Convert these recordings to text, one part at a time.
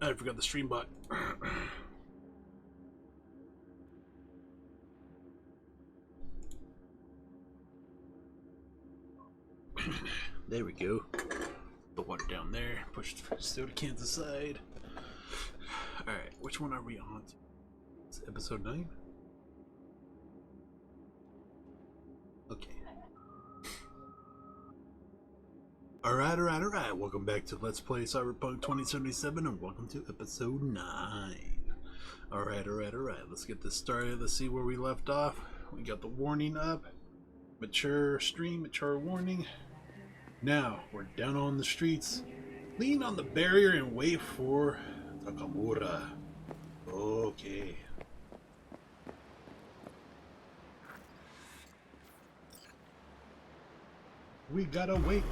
I forgot the stream bot. There we go. The water down there. Push the soda cans aside. Alright, which one are we on? It's episode 9? Okay. Alright. Welcome back to Let's Play CyberPunk 2077 and welcome to episode 9. Alright. Let's get this started. Let's see where we left off. We got the warning up. Mature stream, mature warning. Now, we're down on the streets. Lean on the barrier and wait for Takamura. Okay. We gotta wait.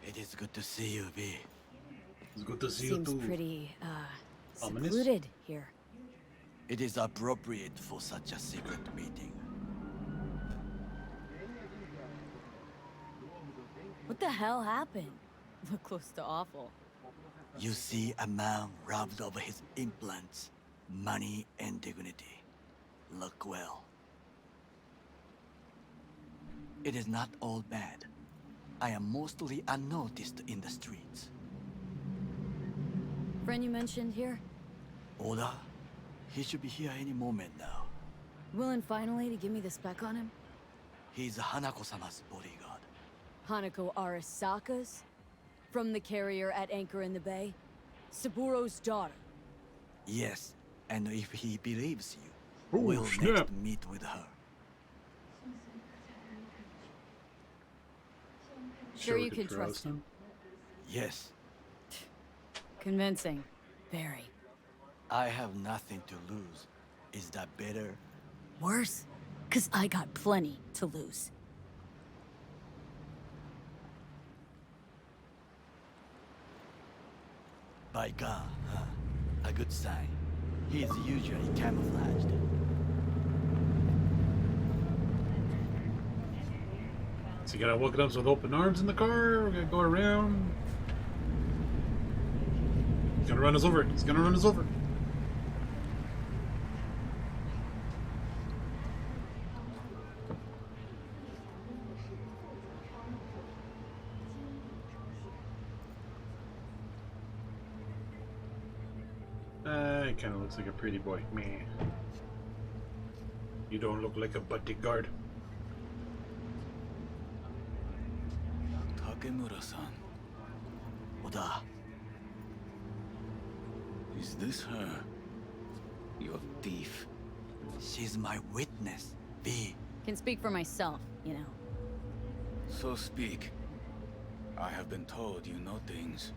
It is good to see you, V. It's good to see you too. Seems pretty, Ominous? secluded here. It is appropriate for such a secret meeting. What the hell happened? Look close to awful. You see a man robbed of his implants, money and dignity. Look well. It is not all bad. I am mostly unnoticed in the streets. Friend you mentioned here? Oda? He should be here any moment now. Willing finally to give me the spec on him? He's Hanako-sama's bodyguard. Hanako Arasaka's? From the carrier at anchor in the bay? Saburo's daughter? Yes, and if he believes you, Oh, we'll snap. next meet with her. Sure we you could can trust him? Yes, Convincing. Very. I have nothing to lose. Is that better? Worse? 'Cause I got plenty to lose. By God, huh? A good sign. He is usually camouflaged. So you gotta walk it up with open arms in the car. We're gonna go around. He's gonna run us over. He kind of looks like a pretty boy. Meh. You don't look like a bodyguard. Takemura-san. Oda. Is this her? Your thief? She's my witness, V. Can speak for myself, you know. So speak. I have been told you know things.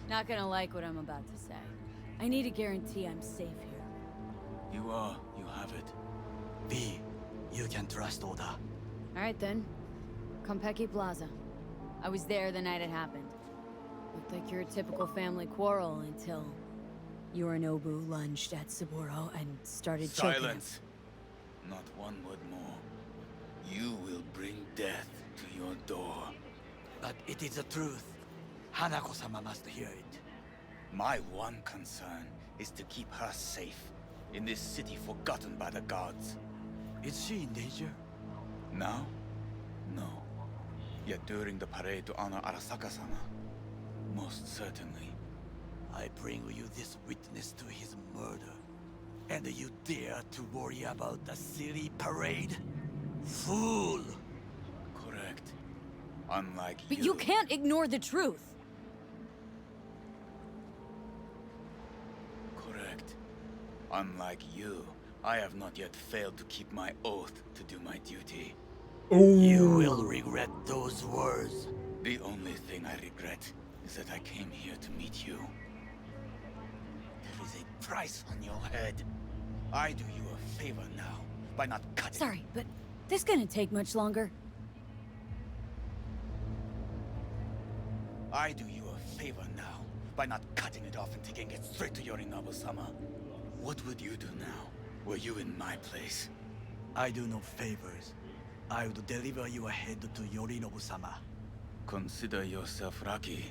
Not gonna like what I'm about to say. I need a guarantee I'm safe here. You are, you have it. V, you can trust Oda. Alright then. Konpeki Plaza. I was there the night it happened. Looked like your typical family quarrel until Yorinobu lunged at Saburo and started choking him. Silence! Not one word more. You will bring death to your door. But it is the truth. Hanako-sama must hear it. My one concern is to keep her safe in this city forgotten by the gods. Is she in danger? Now? No. Yet during the parade to honor Arasaka-sama, most certainly. I bring you this witness to his murder. And you dare to worry about the silly parade? Fool! Correct. Unlike But you can't ignore the truth! Correct. Unlike you, I have not yet failed to keep my oath to do my duty. You will regret those words. The only thing I regret is that I came here to meet you. There is a price on your head. I do you a favor now by not cutting. Sorry, but this gonna take much longer. I do you a favor now by not cutting it off and taking it straight to Yorinobu-sama. What would you do now, were you in my place? I do no favors. I would deliver your head to Yorinobu-sama. Consider yourself lucky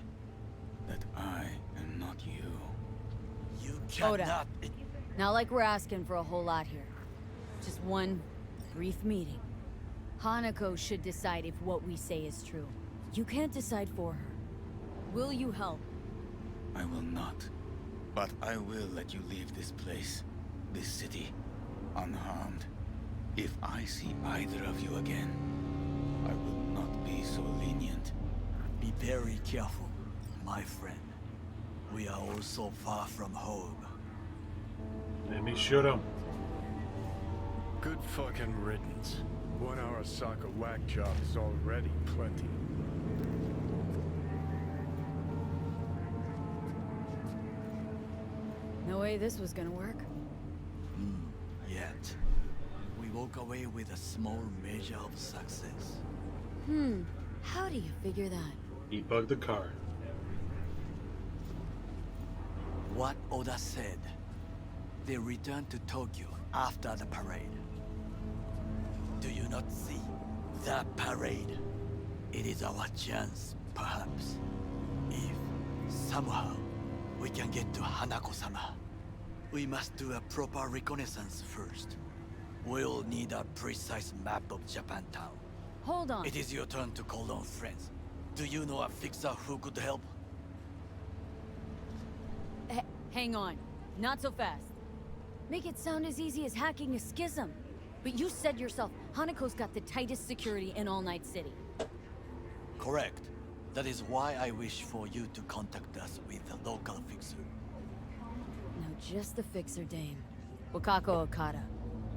that I am not you. You Oda. cannot... Not like we're asking for a whole lot here. Just one brief meeting. Hanako should decide if what we say is true. You can't decide for her. Will you help? I will not. But I will let you leave this place, this city, unharmed. If I see either of you again, I will not be so lenient. Be very careful, my friend. We are all so far from home. Let me shoot him. Good fucking riddance. 1 Arasaka whack job is already plenty. No way this was gonna work. Yet, we walk away with a small measure of success. How do you figure that? He bugged the car. What Oda said, they returned to Tokyo after the parade. Do you not see the parade? It is our chance, perhaps. If somehow we can get to Hanako-sama, we must do a proper reconnaissance first. We'll need a precise map of Japantown. Hold on. It is your turn to call on friends. Do you know a fixer who could help? Hang on. Not so fast. Make it sound as easy as hacking a schism. But you said yourself, Hanako's got the tightest security in All Night City. Correct. That is why I wish for you to contact us with the local fixer. No, just the fixer dame. Wakako Okada.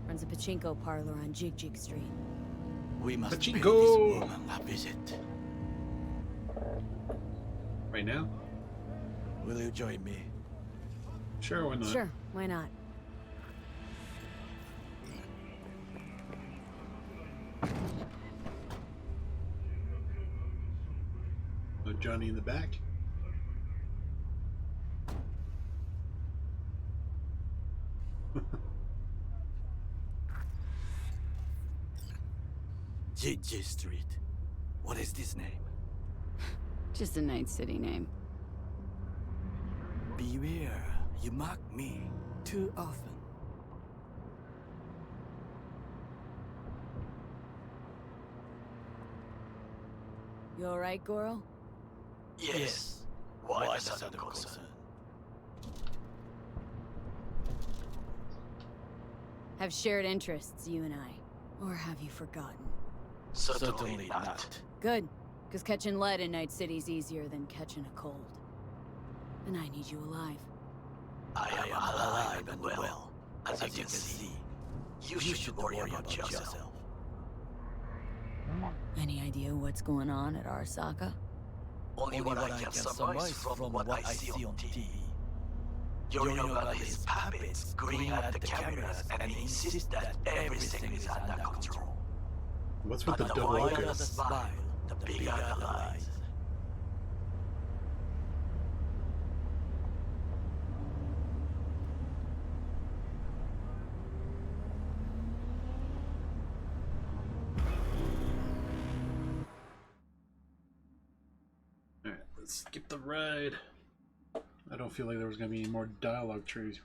Runs a pachinko parlor on Jig Jig Street. We must pay this Pachinko! woman a visit. Right now? Will you join me? Sure, why not? Sure, why not? Oh, Johnny in the back? Jiji Street. What is this name? Just a Night City name. Beware, you mock me too often. You alright, Goro? Yes. Why the sudden concern? Have shared interests, you and I. Or have you forgotten? Certainly not. Good, because catching lead in Night City's easier than catching a cold. And I need you alive. I am alive and well. As you can see, you should worry about yourself. Any idea what's going on at Arasaka? Only what I can surmise from what I see on TV. Yorinobu and his puppets grin at the cameras and insist that everything is under control. What's with But the the double wider the focus? smile, the bigger the lies. Alright, let's skip the ride. I don't feel like there was going to be any more dialogue trees.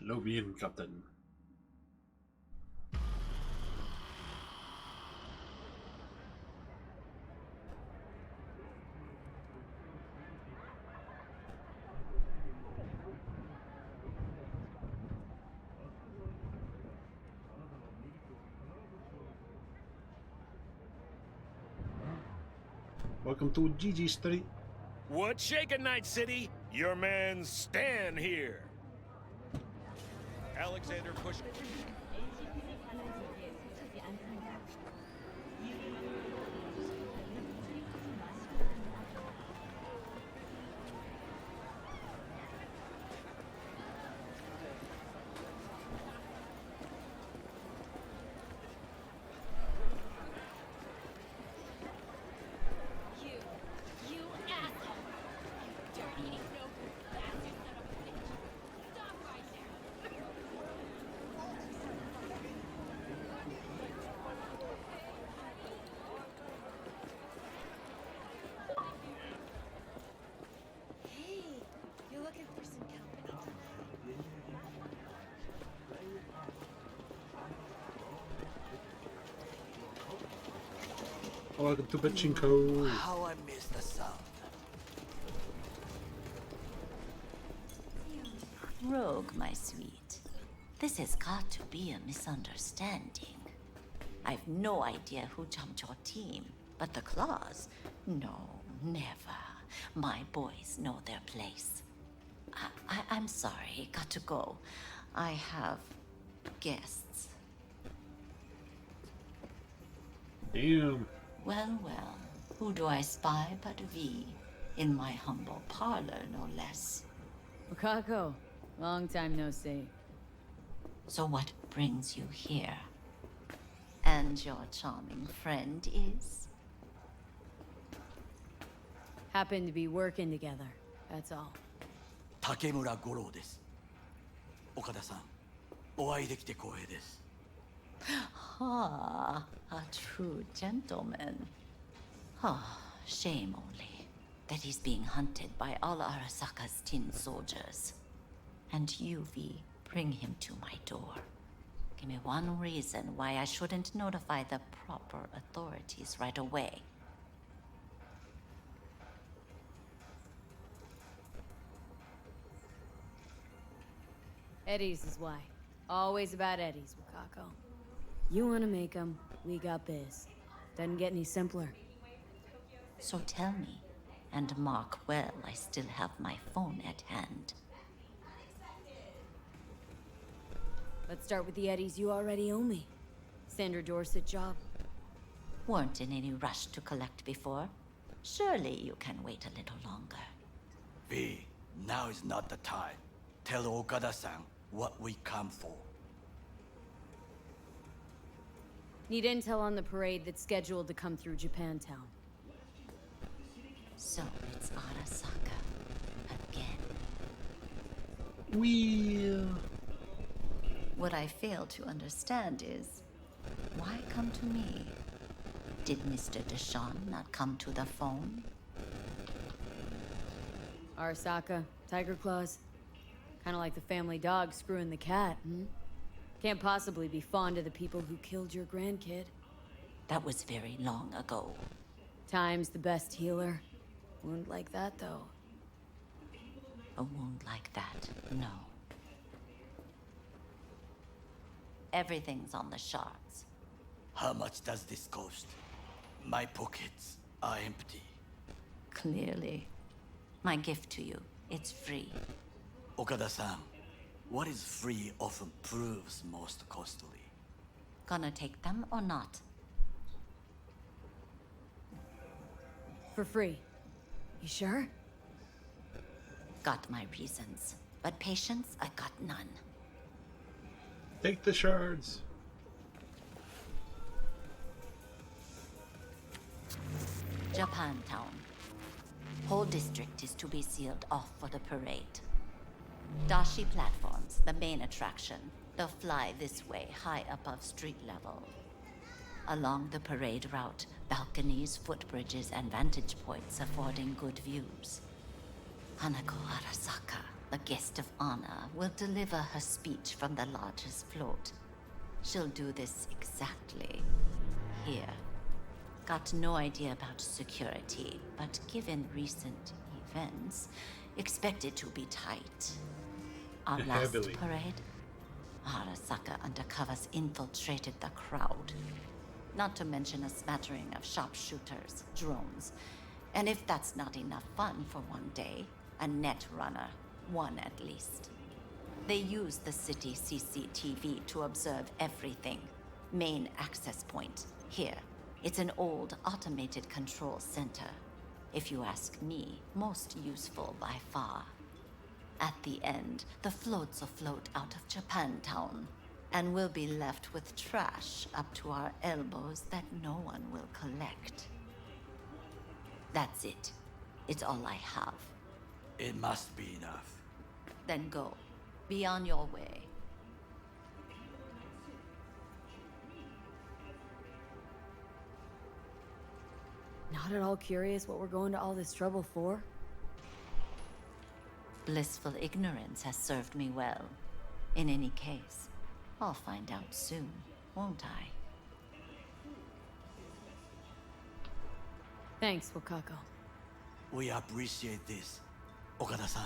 Lo bien, Captain. Welcome to Gigi Street. What's shaking, Night City? Your man Stan here. Alexander push. Welcome to Pachinko. How I miss the sound. Rogue, my sweet. This has got to be a misunderstanding. I've no idea who jumped your team, but the claws? No, never. My boys know their place. I'm sorry, got to go. I have guests. Damn. Well, well, who do I spy but V? In my humble parlor, no less. Wakako, long time no see. So what brings you here? And your charming friend is? Happen to be working together, that's all. Takemura Goro です。岡田さん、お会いできて光栄です。Ah, a true gentleman. Ah, shame only that he's being hunted by all Arasaka's tin soldiers. And you, V, bring him to my door. Give me one reason why I shouldn't notify the proper authorities right away. Eddie's is why. Always about Eddie's, Wakako. You wanna make them, we got biz. Doesn't get any simpler. So tell me, and mark well I still have my phone at hand. Let's start with the Eddies you already owe me. Sandra Dorset job. Weren't in any rush to collect before. Surely you can wait a little longer. V, now is not the time. Tell Okada-san what we come for. Need intel on the parade that's scheduled to come through Japantown. So it's Arasaka again. Wheel. What I fail to understand is, why come to me? Did Mr. Deshawn not come to the phone? Arasaka, Tiger Claws. Kinda like the family dog screwing the cat, hmm? Can't possibly be fond of the people who killed your grandkid. That was very long ago. Time's the best healer. Wound like that, though. A wound like that, no. Everything's on the shards. How much does this cost? My pockets are empty. Clearly. My gift to you, it's free. Okada-san, what is free often proves most costly. Gonna take them or not? For free. You sure? Got my reasons, but patience, I got none. Take the shards. Japantown. Whole district is to be sealed off for the parade. Dashi platforms, the main attraction. They'll fly this way, high above street level. Along the parade route, balconies, footbridges, and vantage points affording good views. Hanako Arasaka, the guest of honor, will deliver her speech from the largest float. She'll do this exactly here. Got no idea about security, but given recent events, expect it to be tight. Our last Heavily. parade, Arasaka undercovers infiltrated the crowd. Not to mention a smattering of sharpshooters, drones. And if that's not enough fun for one day, a net runner, one at least. They use the city CCTV to observe everything. Main access point, here. It's an old automated control center. If you ask me, most useful by far. At the end, the floats will float out of Japantown, and we'll be left with trash up to our elbows that no one will collect. That's it. It's all I have. It must be enough. Then go. Be on your way. Not at all curious what we're going to all this trouble for? Blissful ignorance has served me well. In any case, I'll find out soon, won't I? Thanks, Wakako. We appreciate this, Okada-san.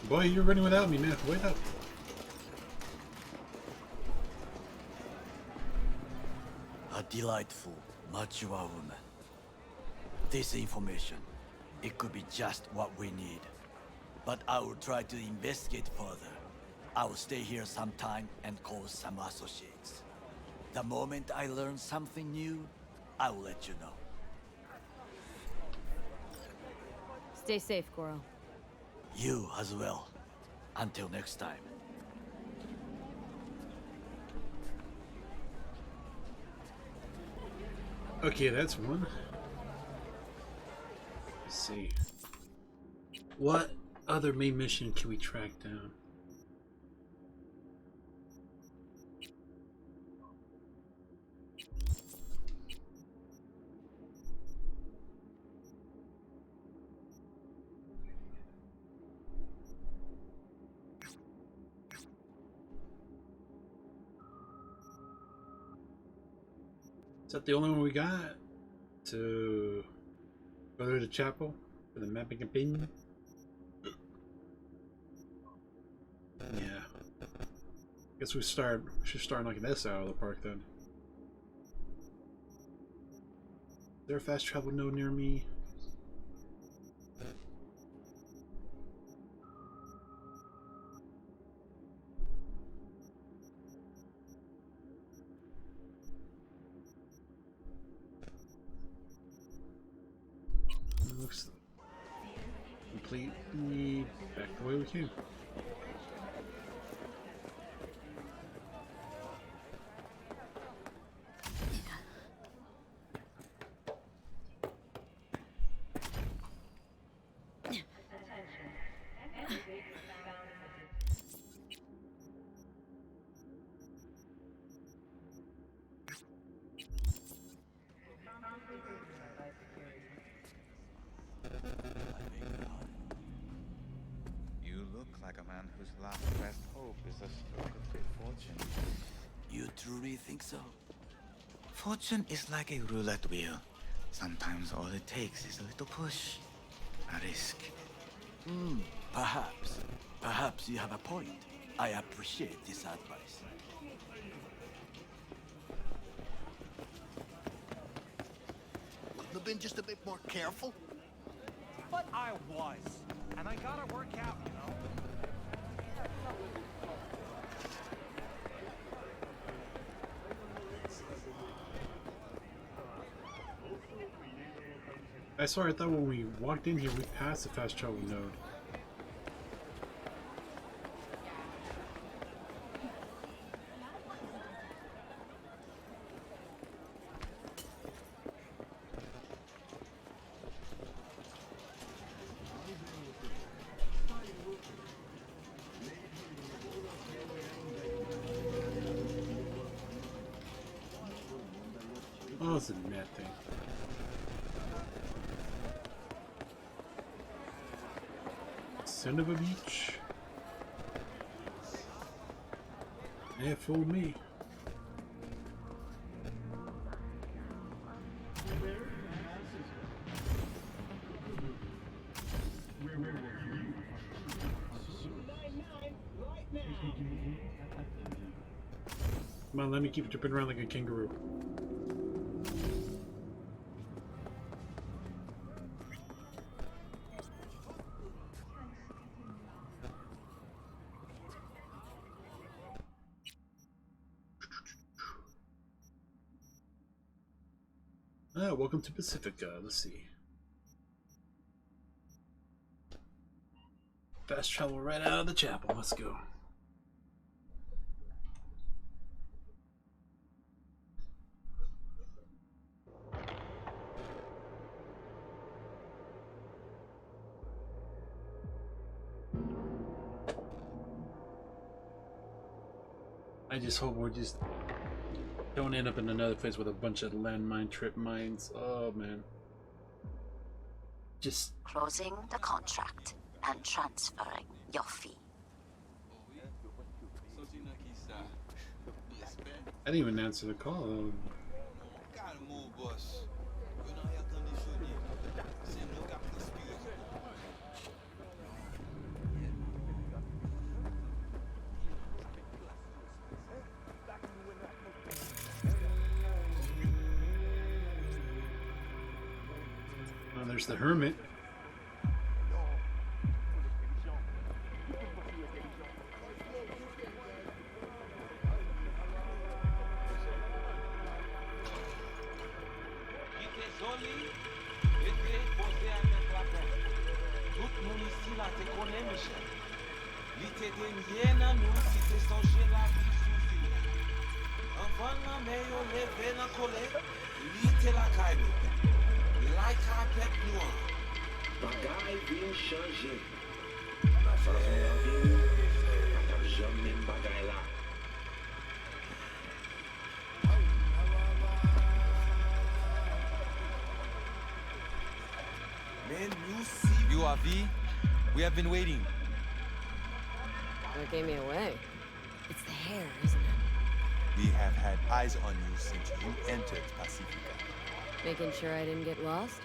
Boy, you're running without me, man. Wait up. A delightful, mature woman. This information, it could be just what we need. But I will try to investigate further. I will stay here some time and call some associates. The moment I learn something new, I will let you know. Stay safe, Goro. You as well. Until next time. Okay, that's one. Let's see. What other main mission can we track down? Is that the only one we got? To go to the chapel for the mapping opinion? Yeah. Guess we should start knocking this out of the park then. Is there a fast travel node near me? Looks completely back the way we came. You look like a man whose last best hope is a stroke of good fortune. You truly think so? Fortune is like a roulette wheel. Sometimes all it takes is a little push, a risk. Perhaps. Perhaps you have a point. I appreciate this advice. Couldn't have been just a bit more careful. But I was. And I gotta work out, you know? I swear, I thought when we walked in here, we passed the fast travel node. Oh, it's a net thing. Son of a beach. It fooled me. Come on, let me keep tripping around like a kangaroo. Welcome to Pacifica. Let's see. Fast travel right out of the chapel. Let's go. I just hope we're just don't end up in another place with a bunch of landmine trip mines. Oh man. Just Closing the contract and transferring your fee. I didn't even answer the call. Oh, there's the hermit. You are V? We have been waiting. What gave me away? It's the hair, isn't it? We have had eyes on you since you entered Pacifica. Making sure I didn't get lost?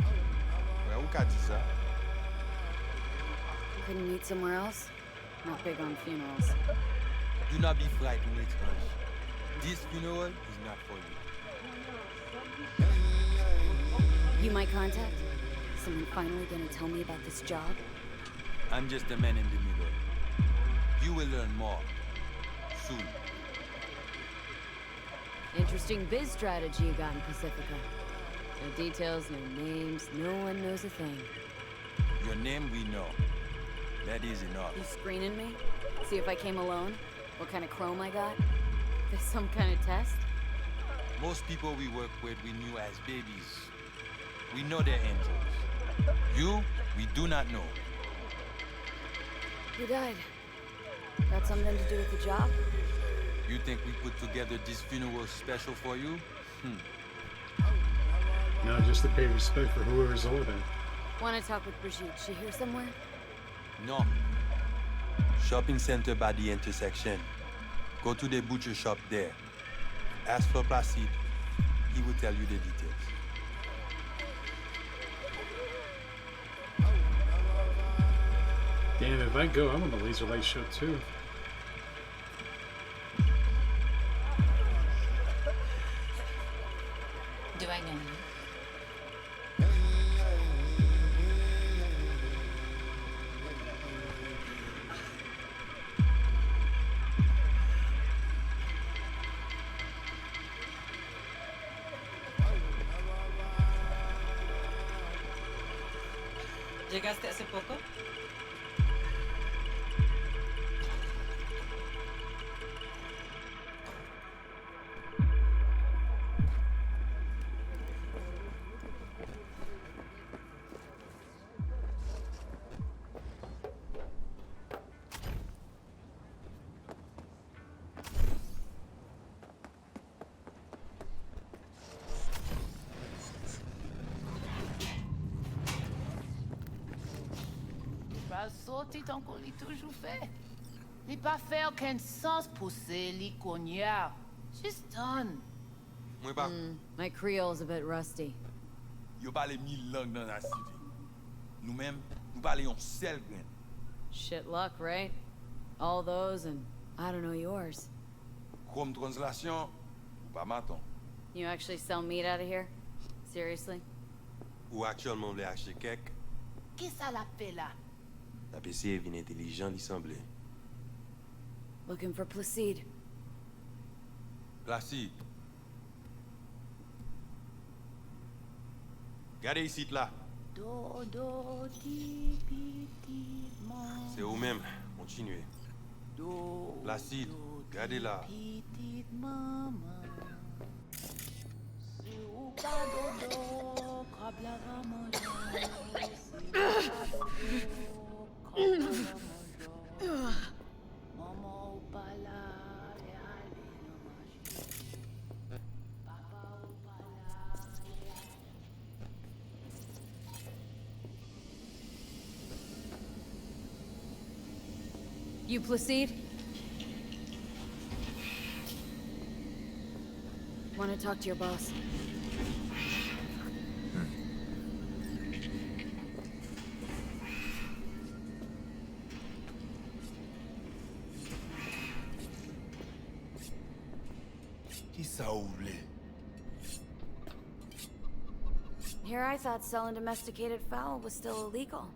Well, who got you, sir? Couldn't meet somewhere else? Not big on funerals. Do not be frightened, Expunge. This funeral is not for you. You my contact? Someone finally gonna tell me about this job? I'm just a man in the middle. You will learn more. Soon. Interesting biz strategy you got in Pacifica. No details, no names, no one knows a thing. Your name we know. That is enough. You screening me? See if I came alone? What kind of chrome I got? This some kind of test? Most people we work with we knew as babies. We know they're angels. You, we do not know. Who died? Got something to do with the job? You think we put together this funeral special for you? No, just to pay respect for whoever's older. Wanna talk with Brigitte? She here somewhere? No. Shopping center by the intersection. Go to the butcher shop there. Ask for Placide. He will tell you the details. Damn, if I go, I want the laser light show too. Do I know you? ¿Llegaste hace poco? Sorti tant qu'on l'a toujours fait. Il pas fait aucun sens pousser les cognards. Just done. Moi pas. My Creole's a bit rusty. Yo parle 1000 langues dans la cité. Nous-mêmes, nous parlons seul grain. Shit luck, right? All those and I don't know yours. Comme translation, pas maton. You actually sell meat out of here? Seriously? Ou actuellement vle acheter kek, Qu'est-ce que ça l'a fait là? la PC vin intelligent li semble. Looking for Placide. Placide. Gardez ici là. Dodo di petit maman. C'est vous-même, continuez. Placide, gardez là. Petite maman. C'est où pas dodo, crabe la va manger. C'est où pas dodo, crabe la va manger. Maman ou pas là, et allez le manger. Papa ou pas là, et allez. You proceed? Want to talk to your boss? Here I thought selling domesticated fowl was still illegal.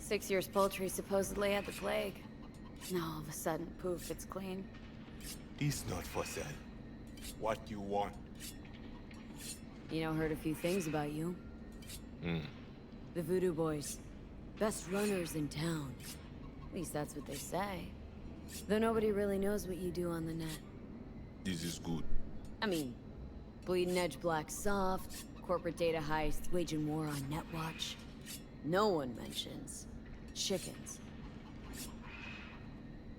6 years poultry supposedly had the plague. Now all of a sudden, poof, it's clean. This not for sale. What you want? You know, heard a few things about you. The Voodoo Boys. Best runners in town. At least that's what they say. Though nobody really knows what you do on the net. This is good. I mean, bleeding edge black soft, corporate data heist, waging war on Netwatch. No one mentions chickens.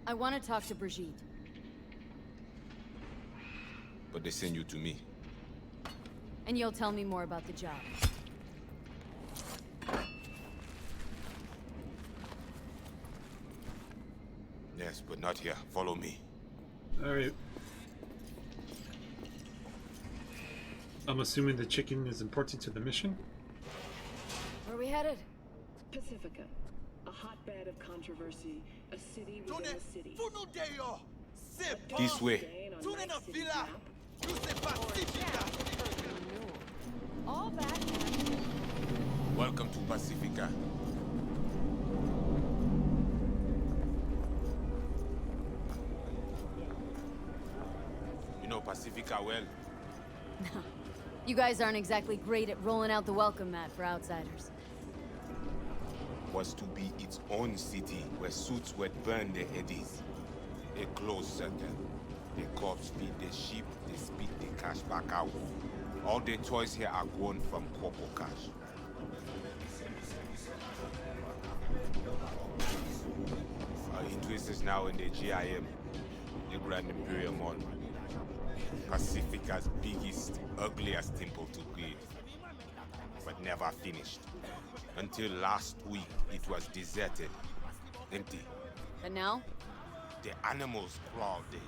I want to talk to Brigitte. But they send you to me. And you'll tell me more about the job. Yes, but not here. Follow me. Alright. I'm assuming the chicken is important to the mission? Where are we headed? Pacifica. A hotbed of controversy. A city within a city. This way. All back. Welcome to Pacifica. You know Pacifica well? You guys aren't exactly great at rolling out the welcome mat for outsiders. Was to be its own city where suits would burn their headies. A closed circle. The cops feed the sheep, they spit the cash back out. All the toys here are grown from corpo cash. Our interest is now in the GIM, the Grand Imperial Mall. Pacifica's biggest, ugliest temple to create. But never finished. Until last week, it was deserted. Empty. But now? The animals crawled there,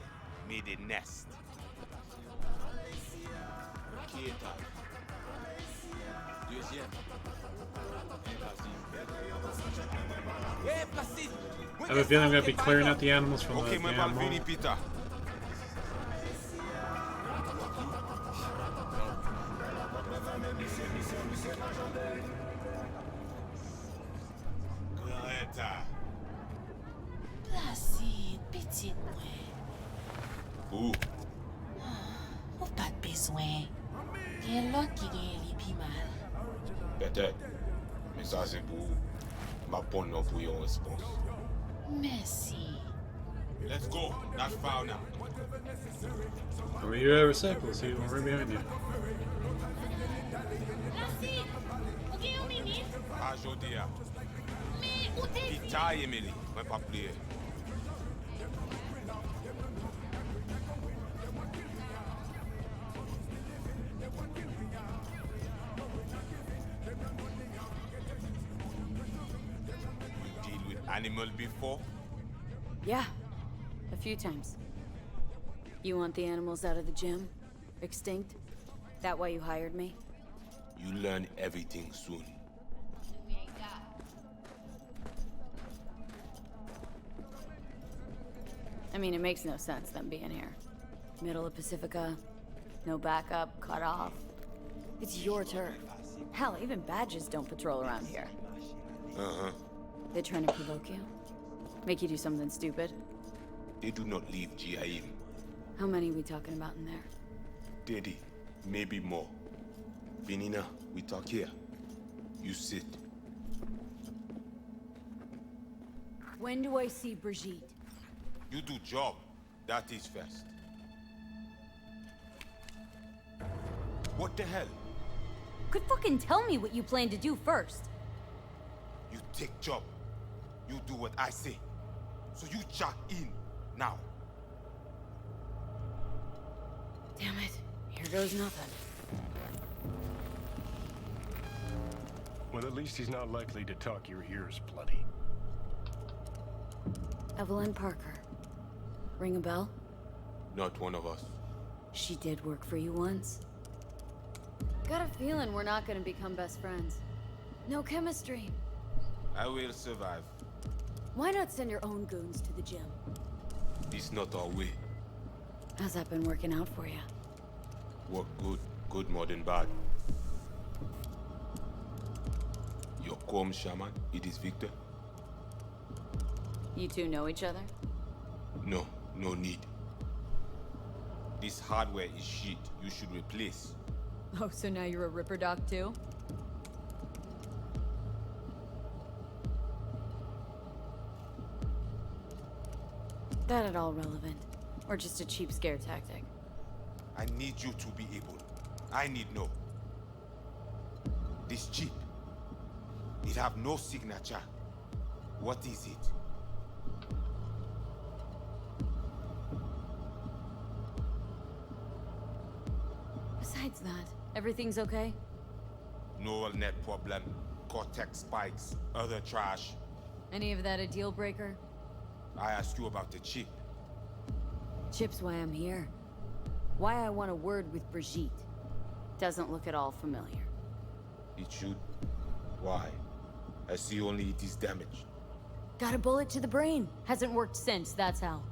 made a nest. I have a feeling I'm going to be clearing out the animals from okay, the animal. Peter. Placide, petite mwen. Où? Ou pas de besoin. Gen lot ki gen li pi mal. Peut-être. Mais ça c'est pour ma bonne non pour yon réponse. Merci. Let's go. Not far now. Where you ever said, we'll see one right behind you. Placide, ou gen yon minute? Ah, Jodia. Mais ou te di? Pita, Emily. Mwen pa plié. Animal before? Yeah, a few times. You want the animals out of the gym? Extinct? That why you hired me? You learn everything soon. I mean, it makes no sense them being here. Middle of Pacifica, no backup, cut off. It's your turf. Hell, even badges don't patrol around here. Uh-huh. They're trying to provoke you? Make you do something stupid? They do not leave GIM. How many we talking about in there? 30, maybe more. Benina, we talk here. You sit. When do I see Brigitte? You do job. That is first. What the hell? Could fucking tell me what you plan to do first. You take job. You do what I say. So you check in now. Damn it. Here goes nothing. Well, at least he's not likely to talk your ears bloody. Evelyn Parker. Ring a bell? Not one of us. She did work for you once. Got a feeling we're not gonna become best friends. No chemistry. I will survive. Why not send your own goons to the gym? This not our way. How's that been working out for you? Work good. Good more than bad. Your calm shaman, it is Victor? You two know each other? No, no need. This hardware is shit. You should replace. Oh, so now you're a Ripper Doc too? That at all relevant? Or just a cheap scare tactic? I need you to be able. I need know. This chip. It have no signature. What is it? Besides that, everything's okay? Neural net problem. Cortex spikes. Other trash. Any of that a deal breaker? I asked you about the chip. Chip's why I'm here. Why I want a word with Brigitte. Doesn't look at all familiar. It should. Why? I see only it is damaged. Got a bullet to the brain. Hasn't worked since, that's how.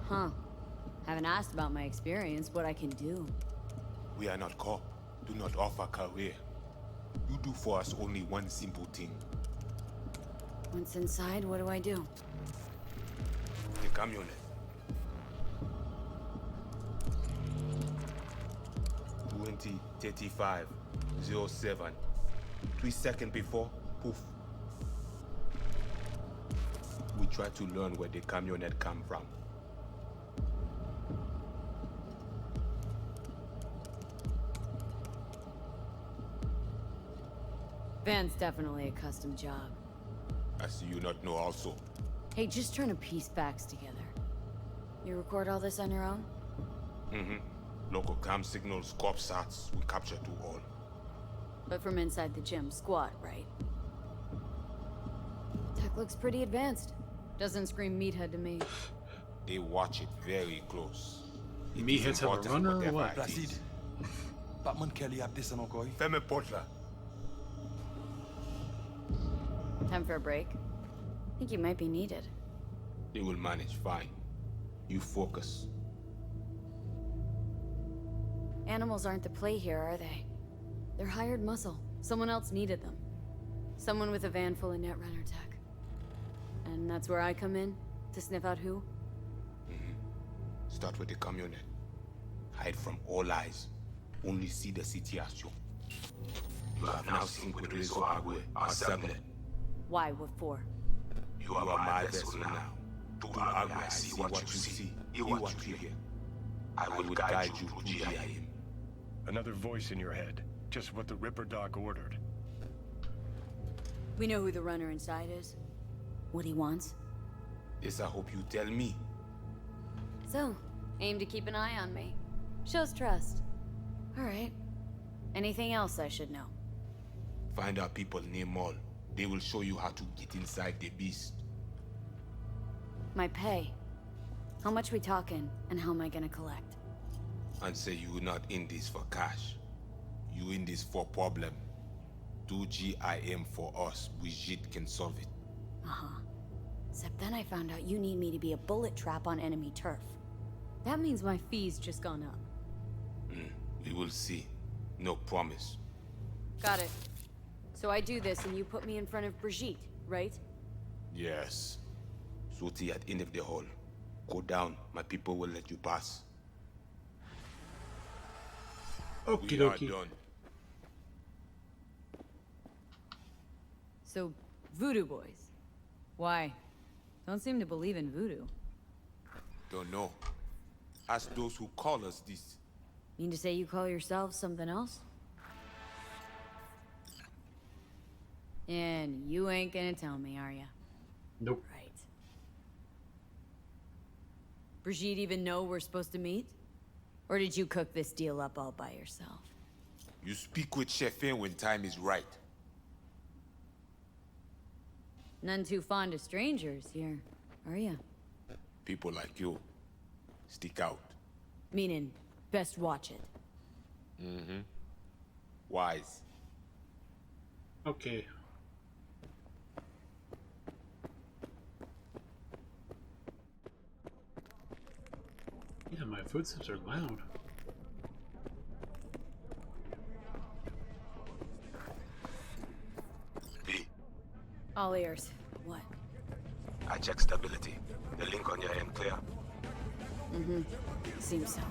Huh. Haven't asked about my experience, what I can do. We are not cop. Do not offer career. You do for us only one simple thing. Once inside, what do I do? The camionet. 20:35:07. 3 seconds before, poof. We try to learn where the camionet come from. Van's definitely a custom job. I see you not know also. Hey, just trying to piece facts together. You record all this on your own? Local cam signals, corp sats, we capture to all. But from inside the gym, squad, right? Tech looks pretty advanced. Doesn't scream meathead to me. They watch it very close. Meatheads have a runner or what? Placide. Batman Kelly a descend encore. Ferme porte là. Time for a break? I think you might be needed. They will manage fine. You focus. Animals aren't the play here, are they? They're hired muscle. Someone else needed them. Someone with a van full of Netrunner tech. And that's where I come in? To sniff out who? Start with the camionet. Hide from all eyes. Only see the city as you. You have now seen Quidrizo Agwe, our subnet. Why? What for? You are my vessel now. To Agwe, I see what you see. Hear what you hear. I will guide you through GIM. Another voice in your head. Just what the Ripper Doc ordered. We know who the runner inside is. What he wants. This I hope you tell me. So, aim to keep an eye on me. Shows trust. Alright. Anything else I should know? Find our people near Mall. They will show you how to get inside the beast. My pay. How much we talking, and how am I gonna collect? And say you not in this for cash. You in this for problem. Do GIM for us. Brigitte can solve it. Uh-huh. Except then I found out you need me to be a bullet trap on enemy turf. That means my fee's just gone up. We will see. No promise. Got it. So I do this and you put me in front of Brigitte, right? Yes. Suti at end of the hall. Go down. My people will let you pass. Okie We are dokie. done. So, voodoo boys. Why? Don't seem to believe in voodoo. Don't know. Ask those who call us this. Mean to say you call yourselves something else? And you ain't gonna tell me, are ya? Nope. Right. Brigitte even know we're supposed to meet? Or did you cook this deal up all by yourself? You speak with Chefin when time is right. None too fond of strangers here, are ya? People like you stick out. Meaning, best watch it. Mm-hmm. Wise. Okay. Yeah, my footsteps are loud. V, All ears. What? I checked stability. The link on your end clear. Mm-hmm. Seems so.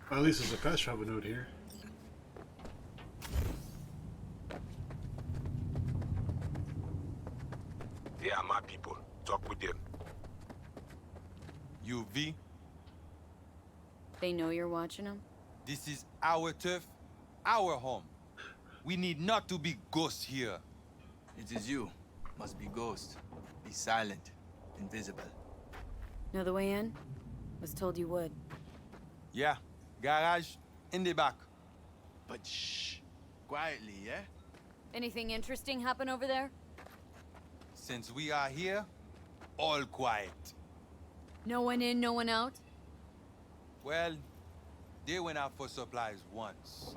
Well, at least there's a patch travel node here. They are my people. Talk with them. You, V, They know you're watching them? this is our turf, our home. We need not to be ghosts here. It is you. Must be ghost. Be silent. Invisible. Know the way in? Was told you would. Yeah, garage in the back. But shh. Quietly, yeah? Anything interesting happen over there? Since we are here, all quiet. No one in, no one out? Well, they went out for supplies once.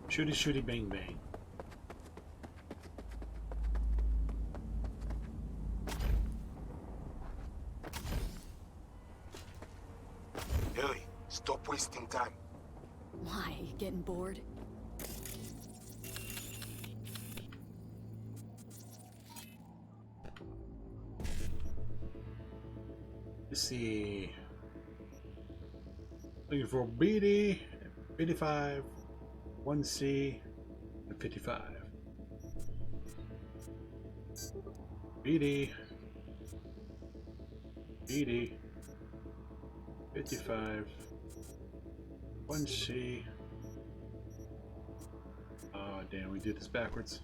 Shooty shooty bang bang. Hurry. Stop wasting time. Why? You getting bored? Let's see. Looking for BD, 55, 1C, and 55. BD, 55, 1C. Oh damn, we did this backwards.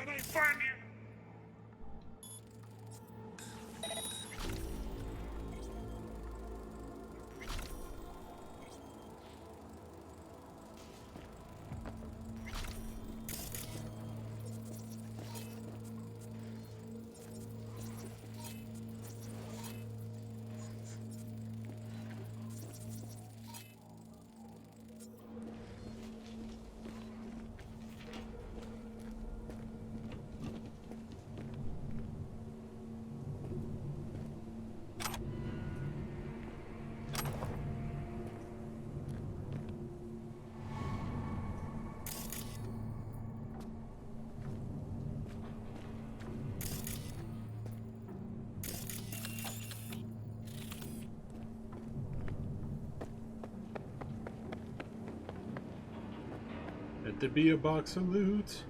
when I find you. Let there be a box of loot.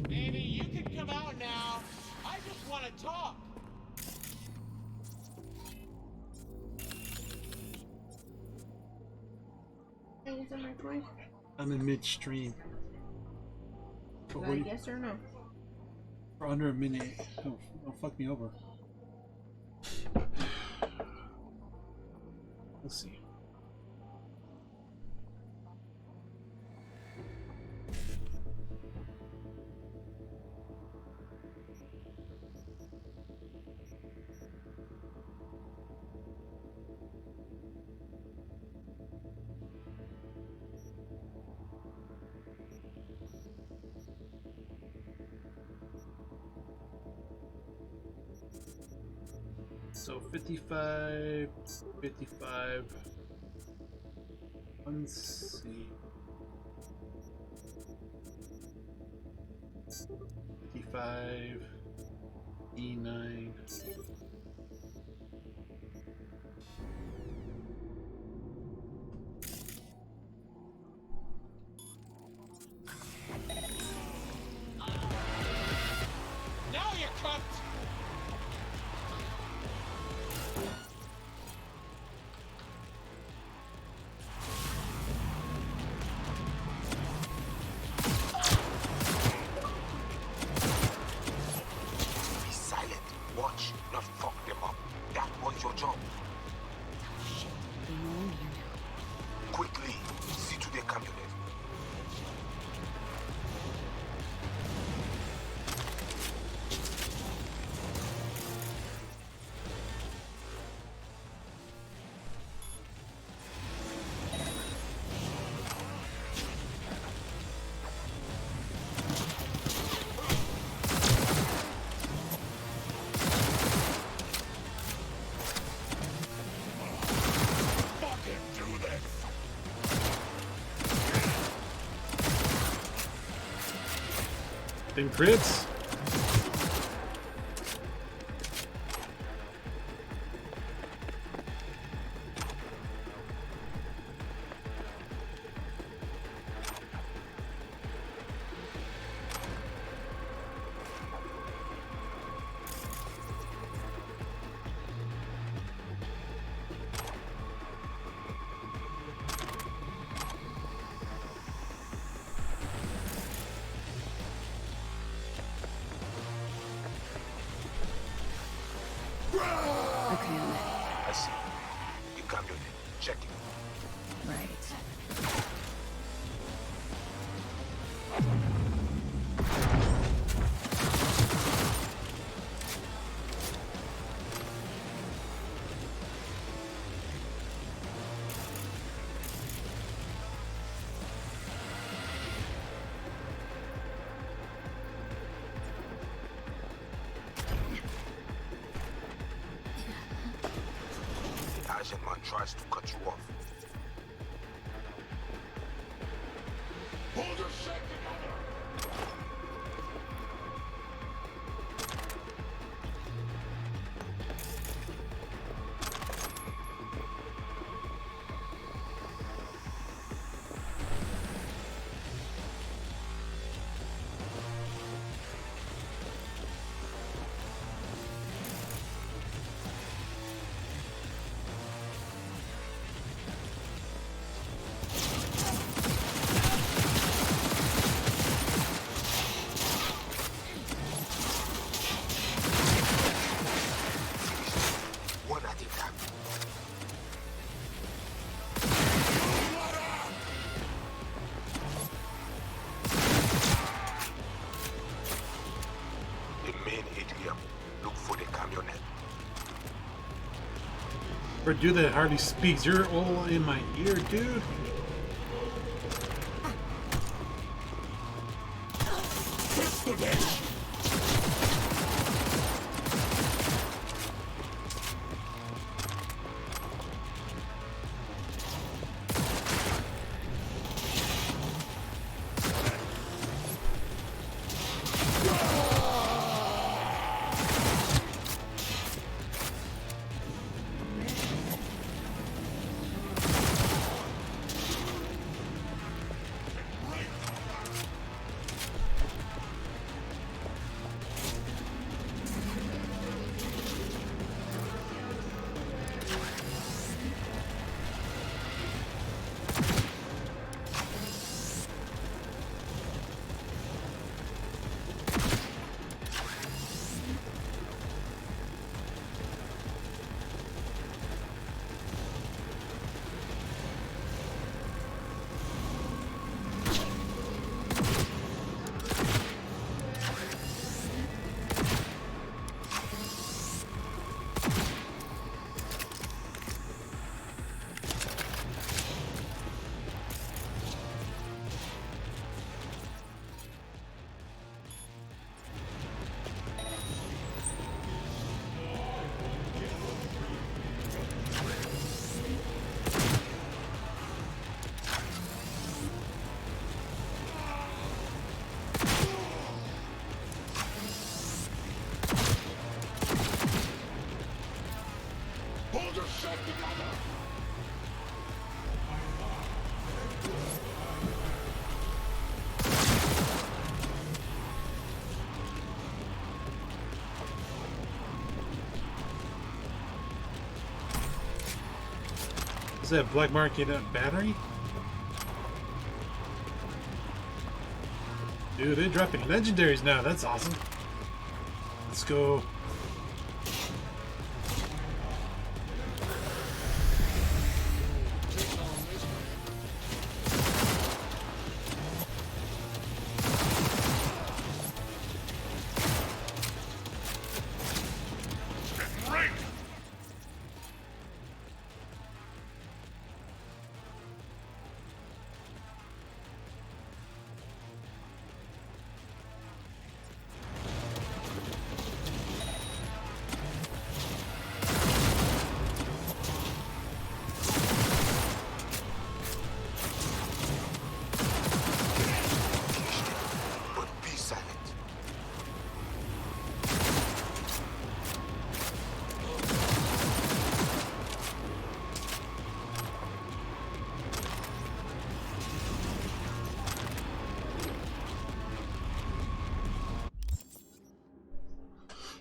Baby, you can come out now. I just want to talk. I'm in midstream. For Yes or no? For under a minute. Don't fuck me over. Let's see. So 55, 55. Let's see. 55, E9. Now you're cooked. Be silent. Watch, not fuck them up. That was your job. They know I'm here now. Quickly, see to the cabinet. Them crits. I see. The cabinet. Check it. Right. The Asian man tries to cut you off. Hold your shit together. Or dude that hardly speaks. You're all in my ear, dude. Is that black market battery? Dude, they're dropping legendaries now. That's awesome. Let's go.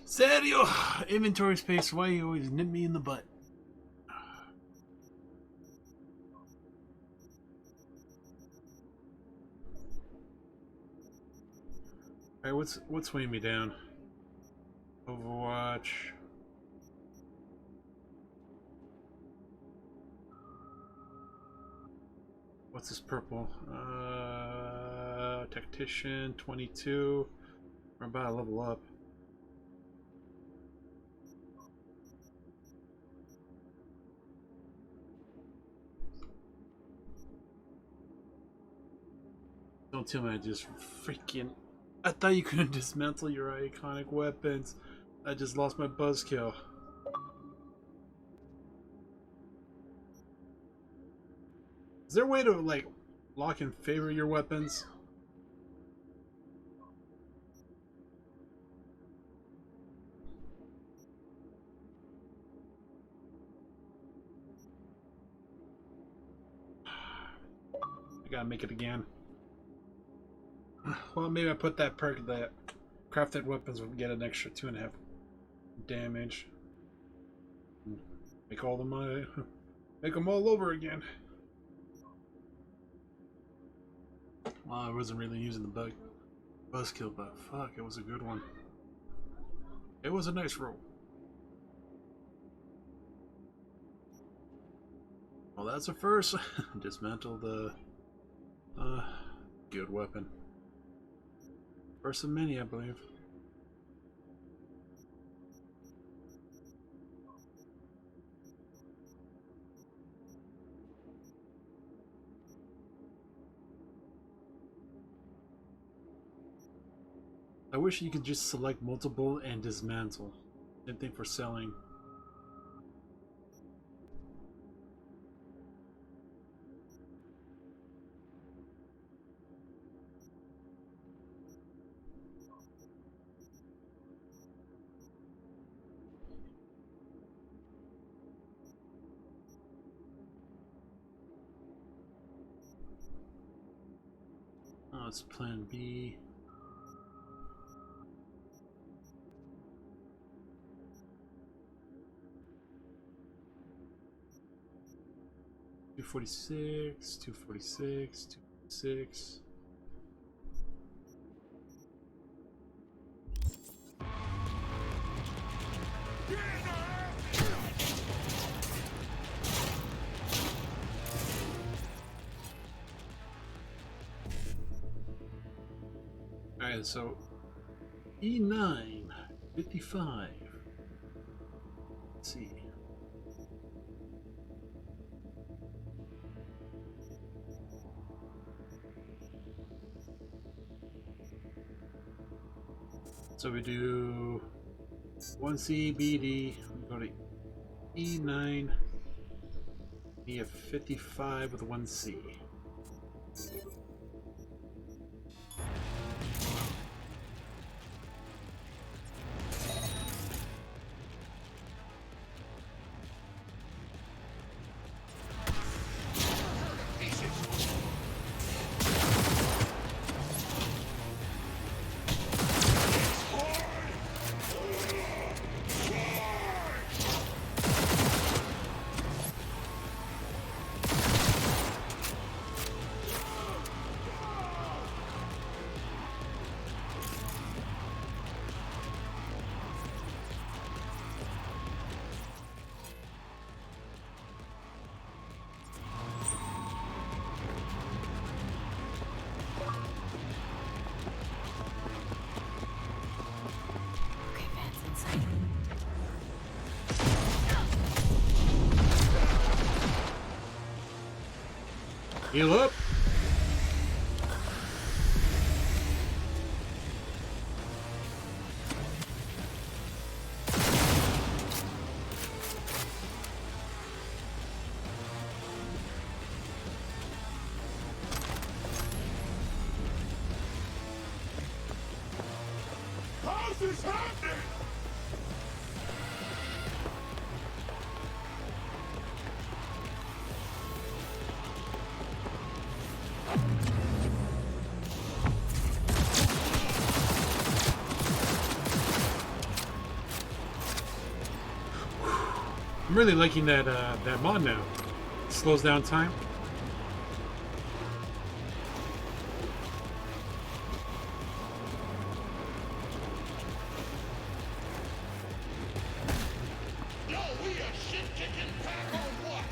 Serio! Inventory space, why you always nip me in the butt? Alright, what's weighing me down? Overwatch. What's this purple? Tactician 22. We're about to level up. Don't tell me I just freaking... I thought you couldn't dismantle your iconic weapons. I just lost my buzzkill. Is there a way to, like, lock and favor your weapons? I gotta make it again. Well, maybe I put that perk that crafted weapons would get an extra 2.5 damage. Make all the make them all over again. Well, I wasn't really using the buzzkill, but fuck, it was a good one. It was a nice roll. Well, that's a first. Dismantle the good weapon. First of many, I believe. I wish you could just select multiple and dismantle. Same thing for selling. Oh, it's plan B. Two 46, 246, 246. Alright, so E9, 55. Let's see. So we do 1C, BD, we go to E9, we have 55 with 1C. Heal up! How's this happening? I'm really liking that that mod now. It slows down time. Yo, we a shit-kicking pack or what?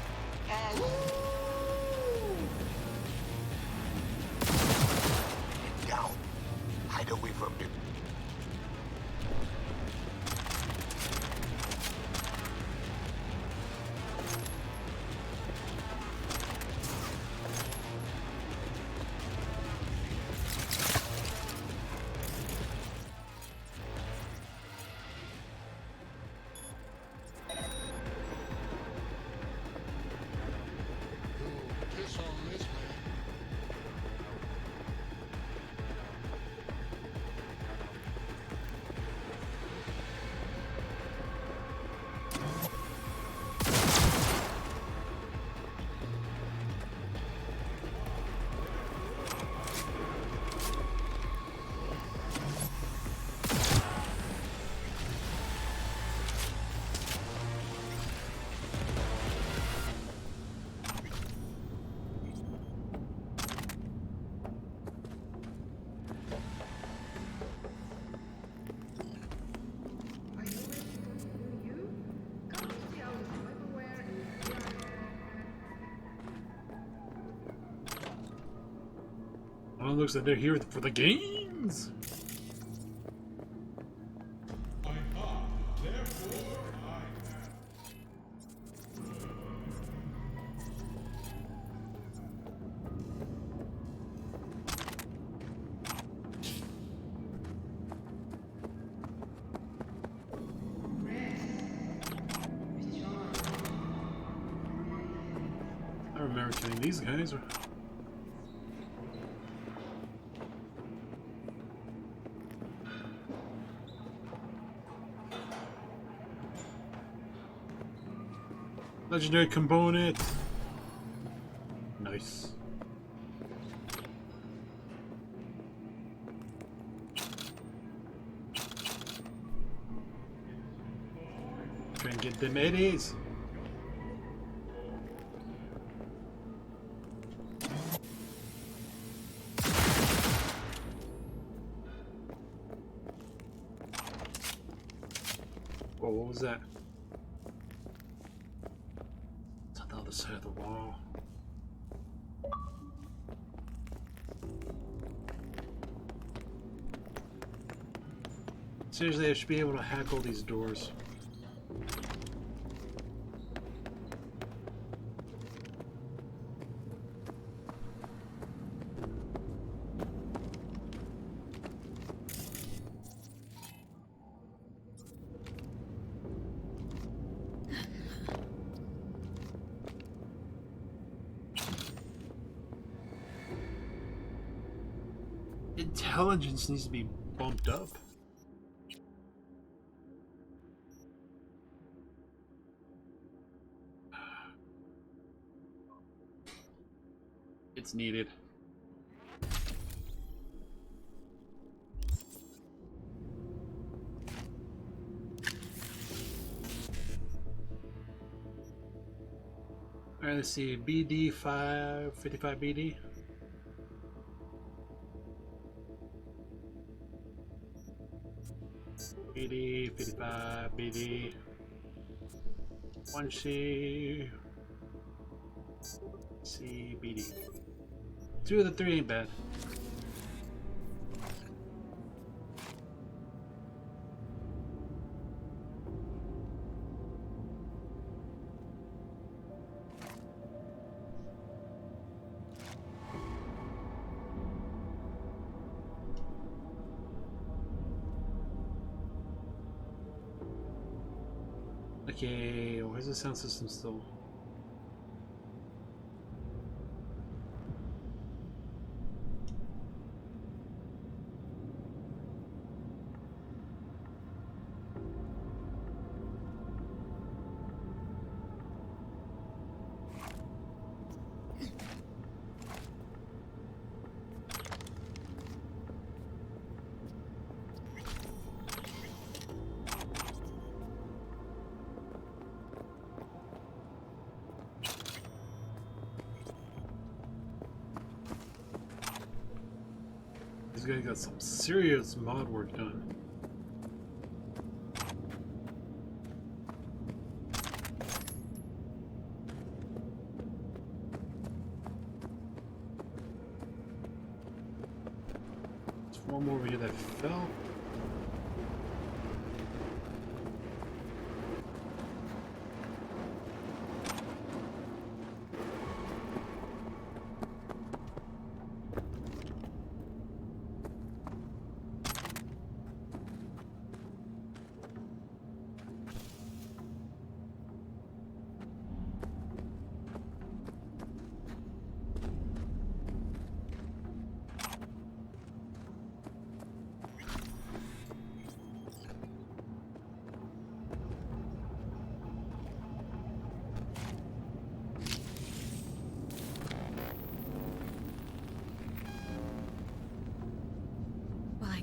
Get down. Hide away from them. Piss on this man. Well, it looks like they're here for the games. Never killing these guys. Legendary component. Nice. Try and get them eddies. Oh, what was that? It's on the other side of the wall. Seriously, I should be able to hack all these doors. Intelligence needs to be bumped up. It's needed. Alright, let's see. BD 555 BD. BD 55 BD 1C CBD. 2 of the 3 ain't bad. Okay, where's the sound system still? This guy got some serious mod work done. There's one more over here that fell.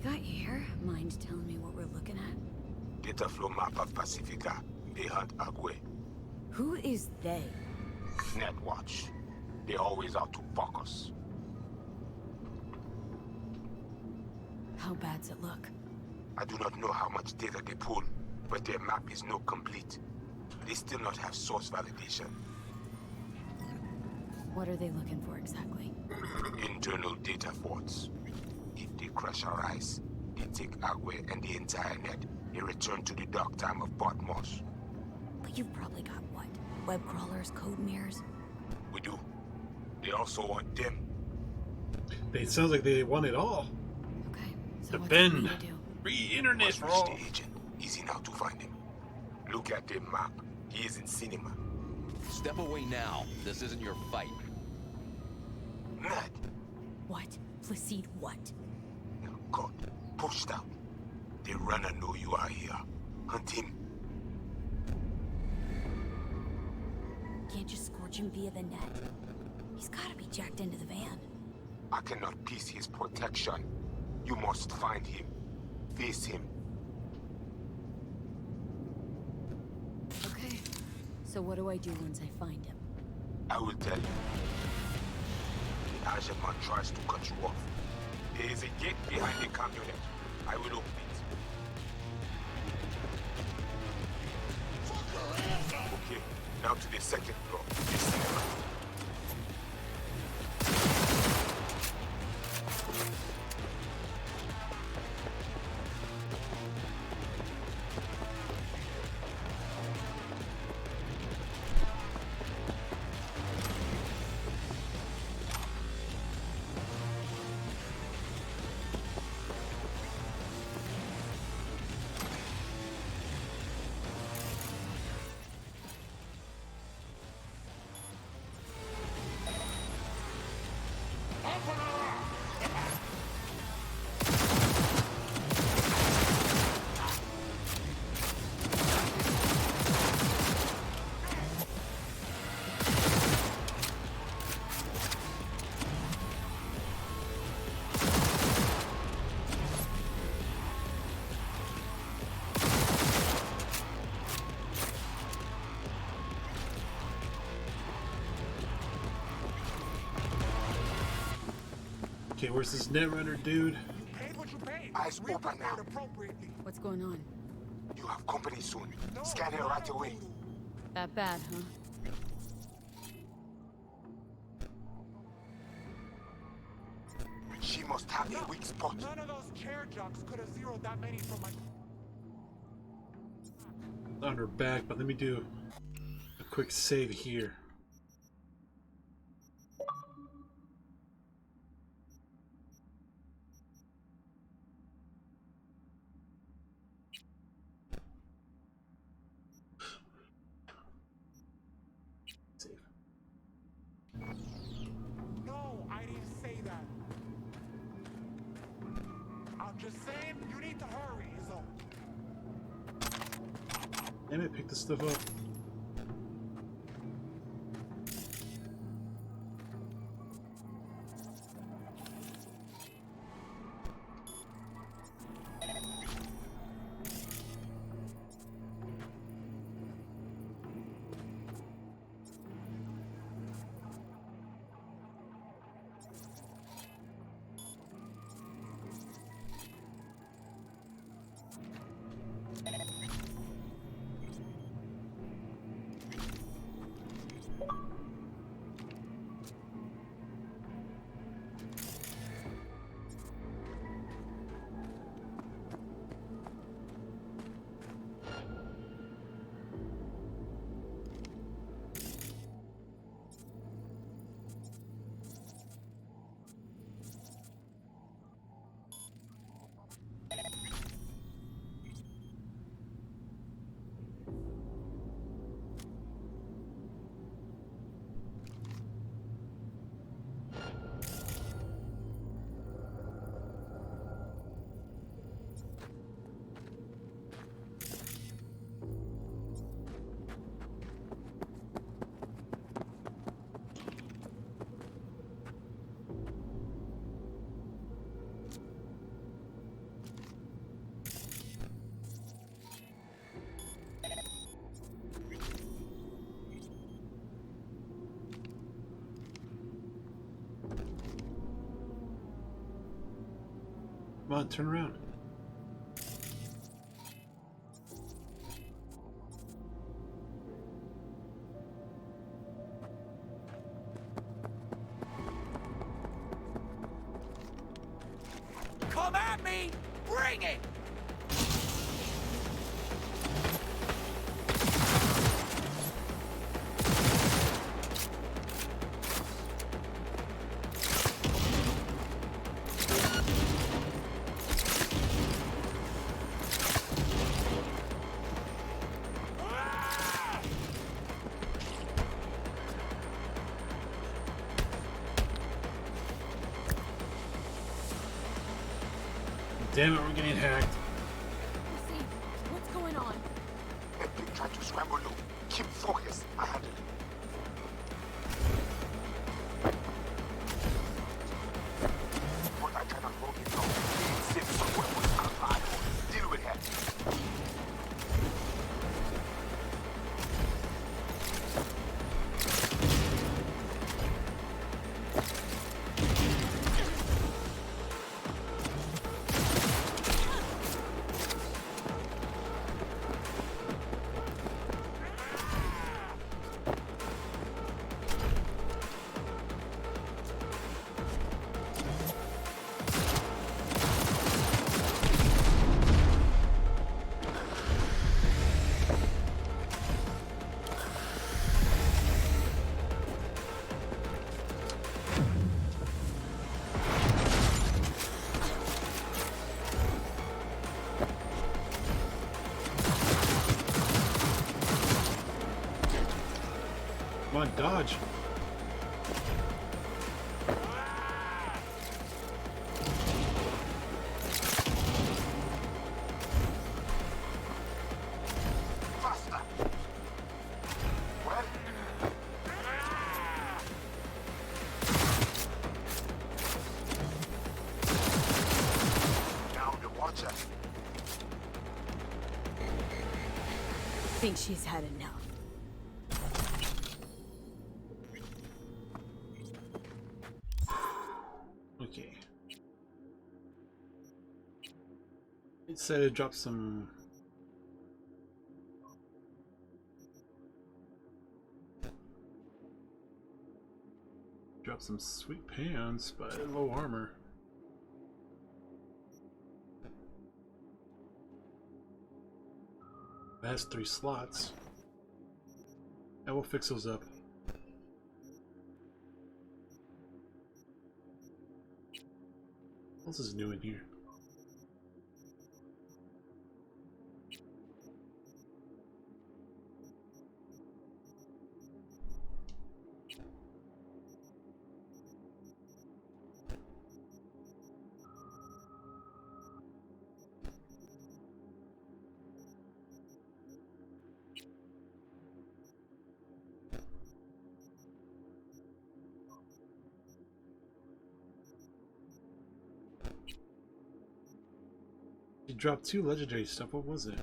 Got you here. Mind telling me what we're looking at? Data flow map of Pacifica. They hunt Agwe. Who is they? Netwatch. They always out to fuck us. How bad's it look? I do not know how much data they pull, but their map is not complete. They still not have source validation. What are they looking for exactly? Internal data forts. If they crush our ice, they take Agwe and the entire net. They return to the dark time of Botmos. But you've probably got what? Web crawlers, code mirrors? We do. They also want them. It sounds like they want it all. Okay, so The what's Ben. we do? Free internet Must for reach all. the agent. Easy now to find him. Look at the map. He is in cinema. Step away now. This isn't your fight. Ned! What? Placide what? God, pushed out. The runner know you are here. Hunt him. Can't just scorch him via the net. He's gotta be jacked into the van. I cannot piece his protection. You must find him. Face him. Okay. So what do I do once I find him? I will tell you. The Agent man tries to cut you off. There is a gate behind the camionet. I will open it. Okay, now to the second floor. This cinema. Okay, where's this Netrunner dude? Eyes open now. What's going on? You have company soon. Scan her right away. That bad, huh? She must have a weak spot. None of those chair jocks could have zeroed that many from my... On her back, but let me do a quick save here. No, I didn't say that. I'm just saying you need to hurry, is all. Damn it, pick this stuff up. Come on, turn around. Come at me! Bring it! Damn it, we're getting hacked. Proceed. What's going on? They try to scramble you. Keep focused. I handle it. But I cannot hold it long. Save some weapons and rifles. Deal with it. Come on, dodge. Faster. Well. Now the watcher. Think she's had enough. Okay. It said it dropped some. Drop some sweet pants, but low armor. It has 3 slots. I will fix those up. What else is new in here? You dropped 2 legendary stuff. What was it?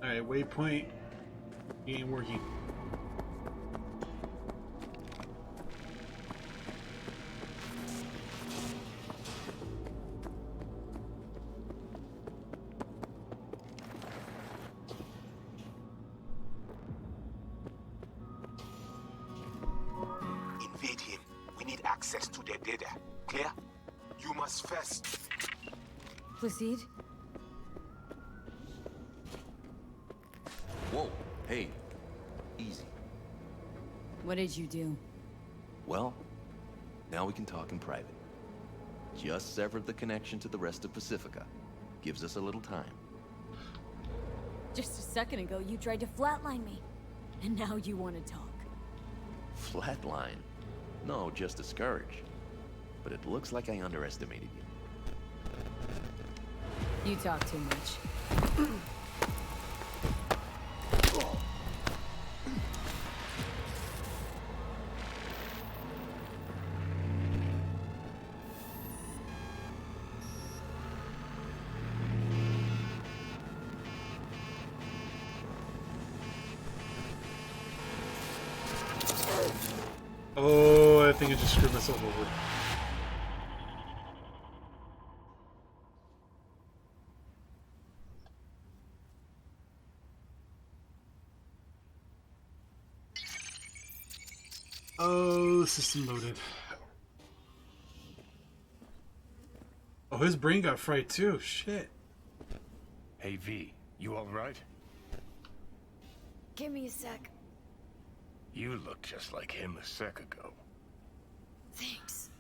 Alright, waypoint ain't working. Invade him. We need access to their data. Clear? You must first. Proceed. Whoa, hey, easy. What did you do? Well, now we can talk in private. Just severed the connection to the rest of Pacifica. Gives us a little time. Just a second ago, you tried to flatline me. And now you want to talk. Flatline? No, just discouraged. But it looks like I underestimated you. You talk too much. think I just screwed myself over. Oh, system loaded. Oh, his brain got fried too. Shit. Hey V, you alright? Give me a sec. You look just like him a sec ago. Thanks.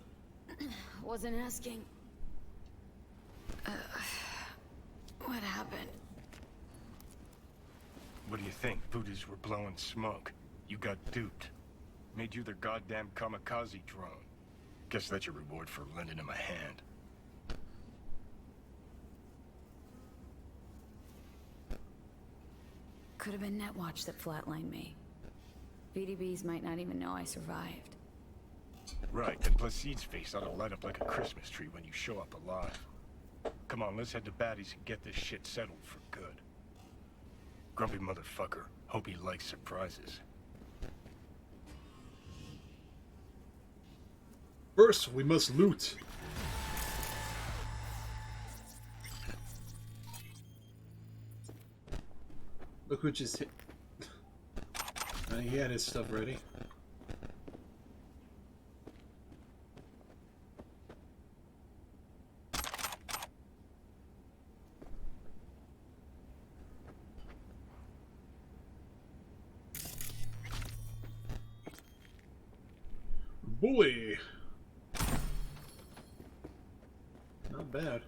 Wasn't asking. What happened? What do you think? Voodoo's were blowing smoke. You got duped. Made you their goddamn kamikaze drone. Guess that's your reward for lending him a hand. Could have been Netwatch that flatlined me. VDBs might not even know I survived. Right, and Placide's face ought to light up like a Christmas tree when you show up alive. Come on, let's head to Batty's and get this shit settled for good. Grumpy motherfucker. Hope he likes surprises. First, we must loot. Look who just hit. He had his stuff ready. Boy! Not bad.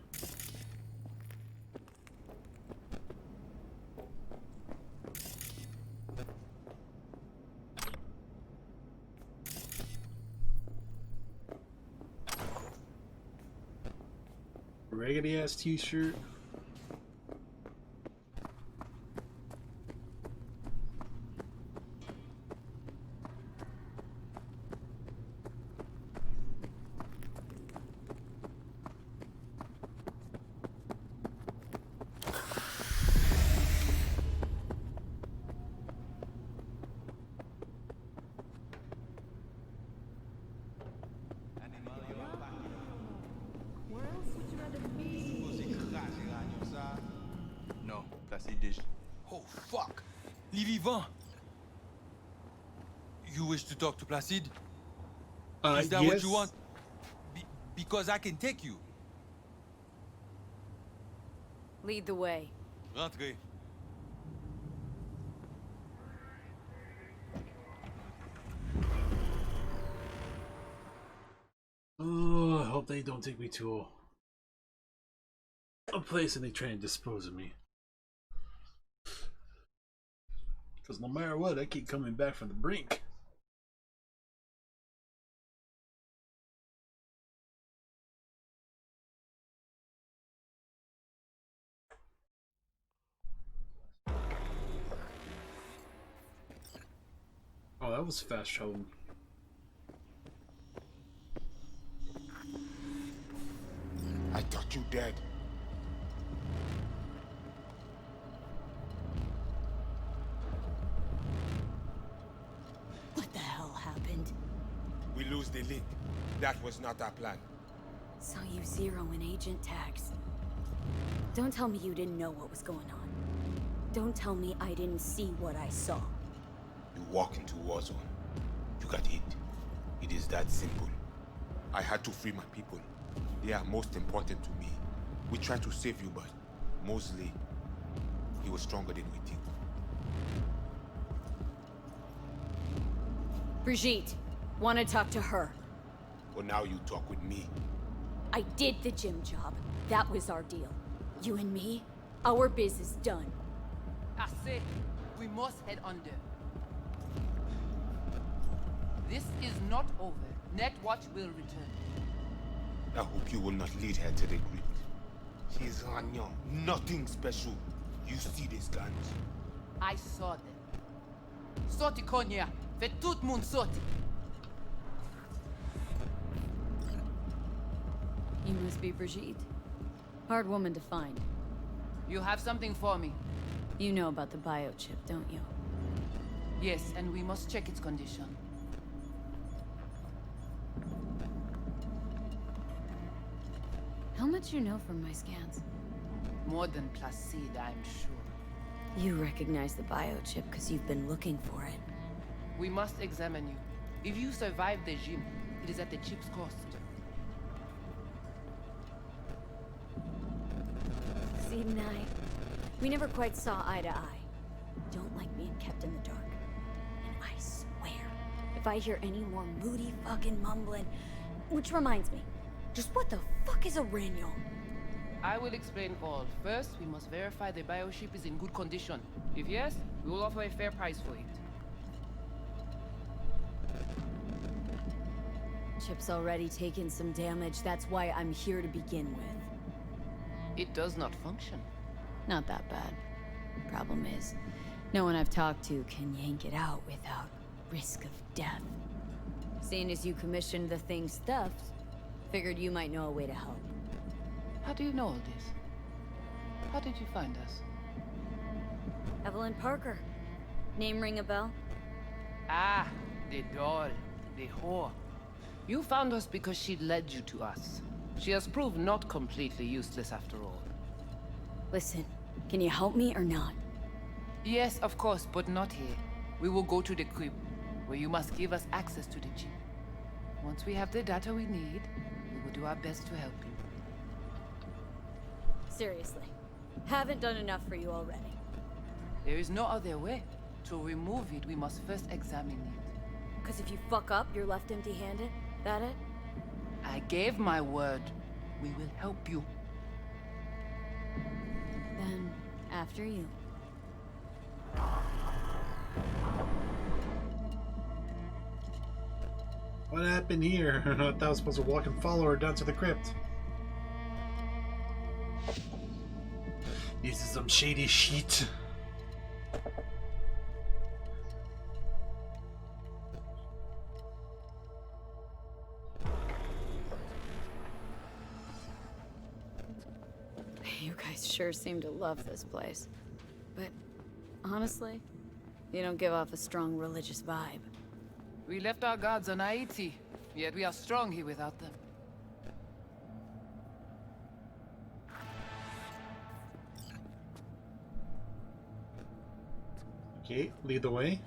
Raggedy ass t-shirt. Non, Placide déjà. Oh fuck! Les vivants! You wish to talk to Placide? Is that what you want? Because I can take you. Lead the way. Rentrez. Oh, I hope they don't take me to a place and they try and dispose of me. Because no matter what, I keep coming back from the brink. Oh, that was fast travel. I thought you dead. What the hell happened? We lose the link. That was not our plan. Saw you zero in agent tags. Don't tell me you didn't know what was going on. Don't tell me I didn't see what I saw. You walk into war zone. You got hit. It is that simple. I had to free my people. They are most important to me. We tried to save you, but Mosley, he was stronger than we think. Brigitte, want to talk to her. Well, now you talk with me. I did the gym job. That was our deal. You and me, our biz is done. I say, we must head under. This is not over. Netwatch will return. I hope you will not lead her to the crypt. She is Ragnar. Nothing special. You see these guns? I saw them. Sorti Konya, fait tout moun sorti. You must be Brigitte. Hard woman to find. You have something for me. You know about the biochip, don't you? Yes, and we must check its condition. much you know from my scans? More than Placide, I'm sure. You recognize the biochip because you've been looking for it. We must examine you. If you survive the gym, it is at the chip's cost. See, and I, we never quite saw eye to eye. Don't like being kept in the dark. And I swear, if I hear any more moody fucking mumbling... Which reminds me, just what the fuck is a Raniel? I will explain all. First, we must verify the biochip is in good condition. If yes, we will offer a fair price for it. Chip's already taken some damage, that's why I'm here to begin with. It does not function. Not that bad. Problem is, no one I've talked to can yank it out without risk of death. Seeing as you commissioned the thing stuffed, figured you might know a way to help. How do you know all this? How did you find us? Evelyn Parker. Name ring a bell? Ah, the doll. The whore. You found us because she led you to us. She has proved not completely useless after all. Listen, can you help me or not? Yes, of course, but not here. We will go to the crypt, where you must give us access to the chip. Once we have the data we need, we will do our best to help you. Seriously, haven't done enough for you already. There is no other way. To remove it, we must first examine it. Because if you fuck up, you're left empty-handed? That it? I gave my word. We will help you. Then, after you. What happened here? I thought I was supposed to walk and follow her down to the crypt. This is some shady shit. You guys sure seem to love this place. But, honestly, you don't give off a strong religious vibe. We left our gods on Haiti, yet we are strong here without them. Okay, lead the way.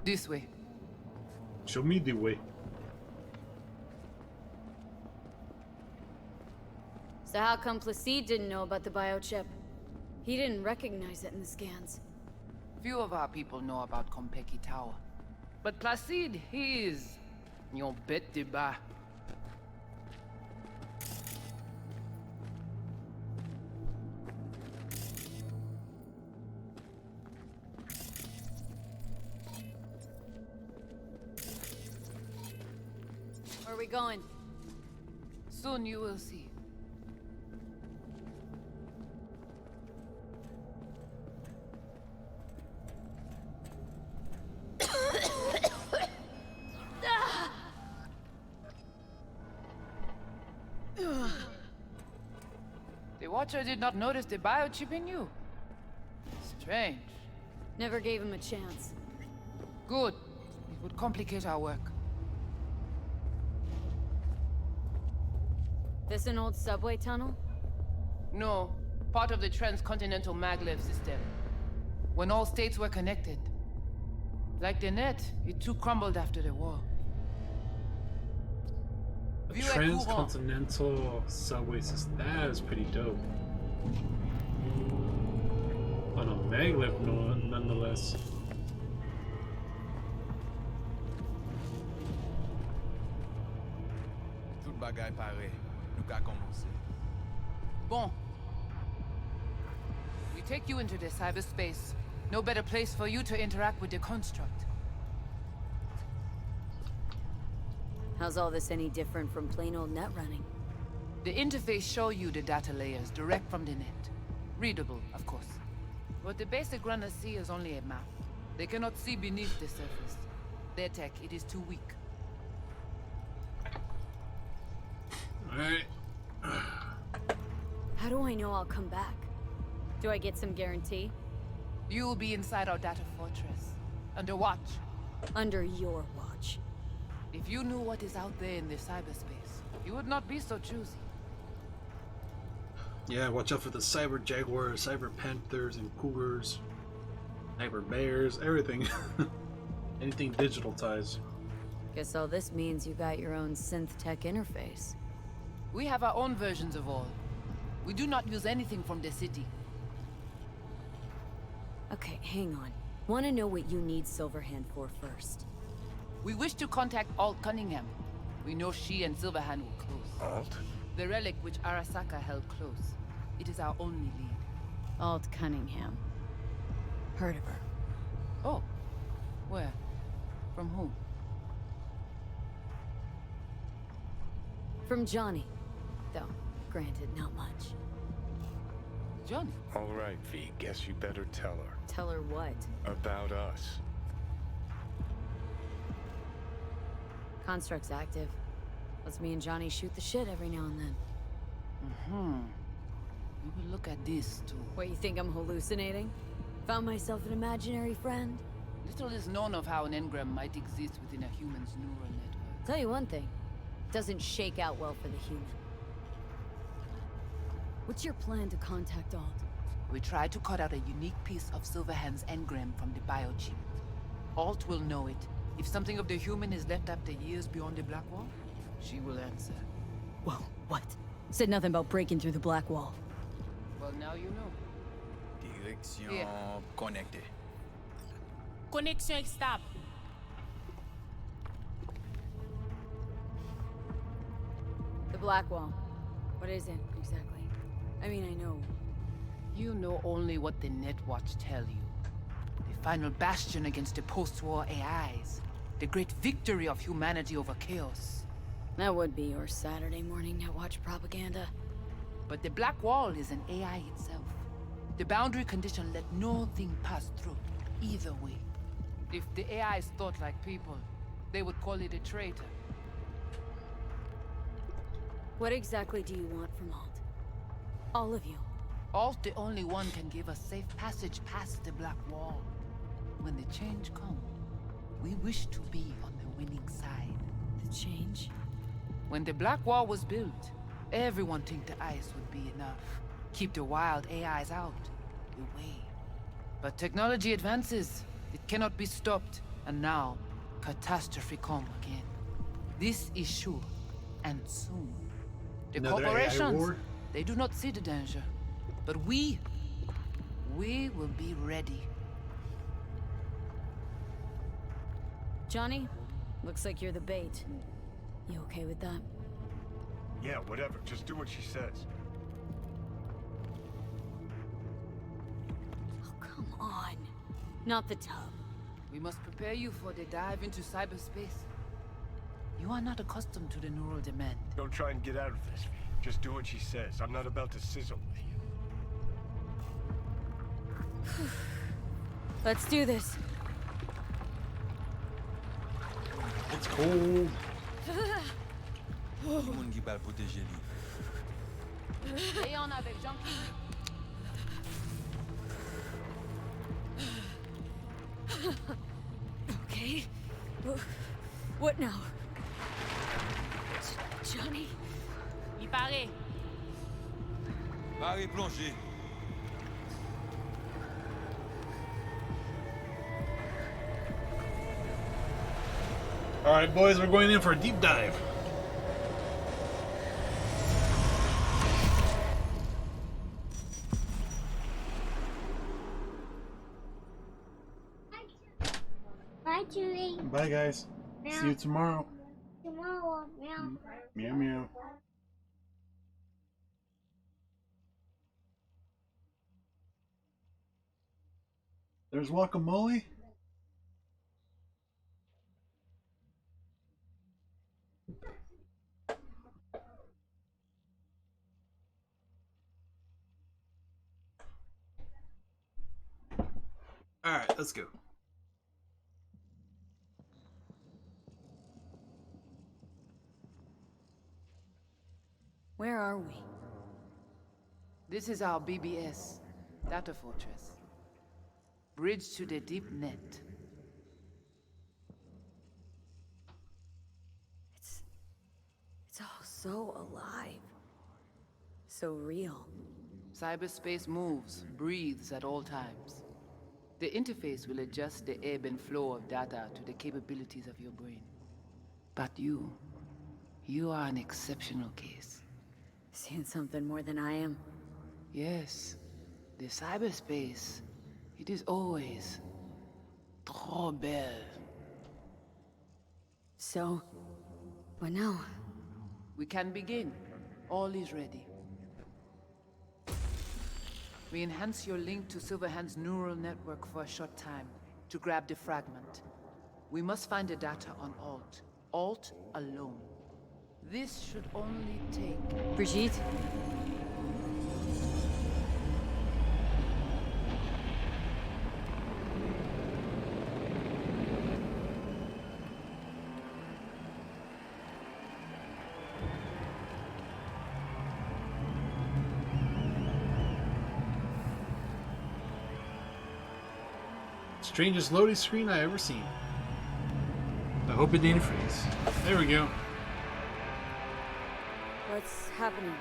This way. Show me the way. So how come Placide didn't know about the biochip? He didn't recognize it in the scans. Few of our people know about Konpeki Tower. But Placide, he is... Yon bête de bas. Where are we going? Soon you will see. The Watcher did not notice the biochip in you. Strange. Never gave him a chance. Good. It would complicate our work. This an old subway tunnel? No. Part of the transcontinental maglev system. When all states were connected. Like the net, it too crumbled after the war. Transcontinental subway system. That is pretty dope. On a maglev, nonetheless. Tout bagay pare. Nou ka komanse. Bon. We take you into the cyberspace. No better place for you to interact with the construct. How's all this any different from plain old net running? The interface shows you the data layers direct from the net. Readable, of course. What the basic runners see is only a map. They cannot see beneath the surface. Their tech, it is too weak. Alright. How do I know I'll come back? Do I get some guarantee? You will be inside our data fortress, under watch. Under your watch. If you knew what is out there in the cyberspace, you would not be so choosy. Yeah, watch out for the cyber jaguars, cyber panthers, and cougars, cyber bears, everything. Anything digital ties. Guess all this means you got your own synth tech interface. We have our own versions of all. We do not use anything from the city. Okay, hang on. Want to know what you need Silverhand for first. We wish to contact Alt Cunningham. We know she and Silverhand were close. Alt? The relic which Arasaka held close. It is our only lead. Alt Cunningham. Heard of her. Oh. Where? From whom? From Johnny. Though, granted, not much. Johnny? All right, V. Guess you better tell her. Tell her what? About us. Construct's active. Lets me and Johnny shoot the shit every now and then. We will look at this, too. What, you think I'm hallucinating? Found myself an imaginary friend? Little is known of how an engram might exist within a human's neural network. Tell you one thing. Doesn't shake out well for the human. What's your plan to contact Alt? We tried to cut out a unique piece of Silverhand's engram from the biochip. Alt will know it. If something of the human is left after years beyond the Black Wall, she will answer. Whoa, what? Said nothing about breaking through the Black Wall. Well, now you know. Direction Yeah. connectée. Connexion stable. The Black Wall. What is it, exactly? I mean, I know. You know only what the Netwatch tell you. The final bastion against the post-war AIs. The great victory of humanity over chaos. That would be your Saturday morning Netwatch propaganda. But the Black Wall is an AI itself. The boundary condition let no thing pass through, either way. If the AIs thought like people, they would call it a traitor. What exactly do you want from Alt? All of you. Alt, the only one, can give us safe passage past the Black Wall. When the change comes, we wish to be on the winning side. The change? When the Black Wall was built, everyone think the ice would be enough. Keep the wild AIs out, away. But technology advances. It cannot be stopped. And now, catastrophe come again. This is sure, and soon. The Another AI corporations, war? they do not see the danger. But we will be ready. Johnny, looks like you're the bait. You okay with that? Yeah, whatever. Just do what she says. Oh, come on. Not the tub. We must prepare you for the dive into cyberspace. You are not accustomed to the neural demand. Don't try and get out of this, V. Just do what she says. I'm not about to sizzle with you. Let's do this. It's cold. Tout le monde qui parle protéger lui. Léon avec Junkie. Okay. What now? Johnny? Il paraît. Barré plongé. Alright, boys, we're going in for a deep dive. Bye, Chewie. Bye, guys. Meow. See you tomorrow. Tomorrow. Meow. Meow, meow. There's guacamole. Alright, let's go. Where are we? This is our BBS, data fortress. Bridge to the deep net. It's all so alive. So real. Cyberspace moves, breathes at all times. The interface will adjust the ebb and flow of data to the capabilities of your brain. But you are an exceptional case. Seeing something more than I am? Yes. The cyberspace, it is always trop belle. So, what now? We can begin. All is ready. We enhance your link to Silverhand's neural network for a short time to grab the fragment. We must find the data on Alt. Alt alone. This should only take... Brigitte? Strangest loading screen I ever seen. I hope it didn't freeze. There we go. What's happening?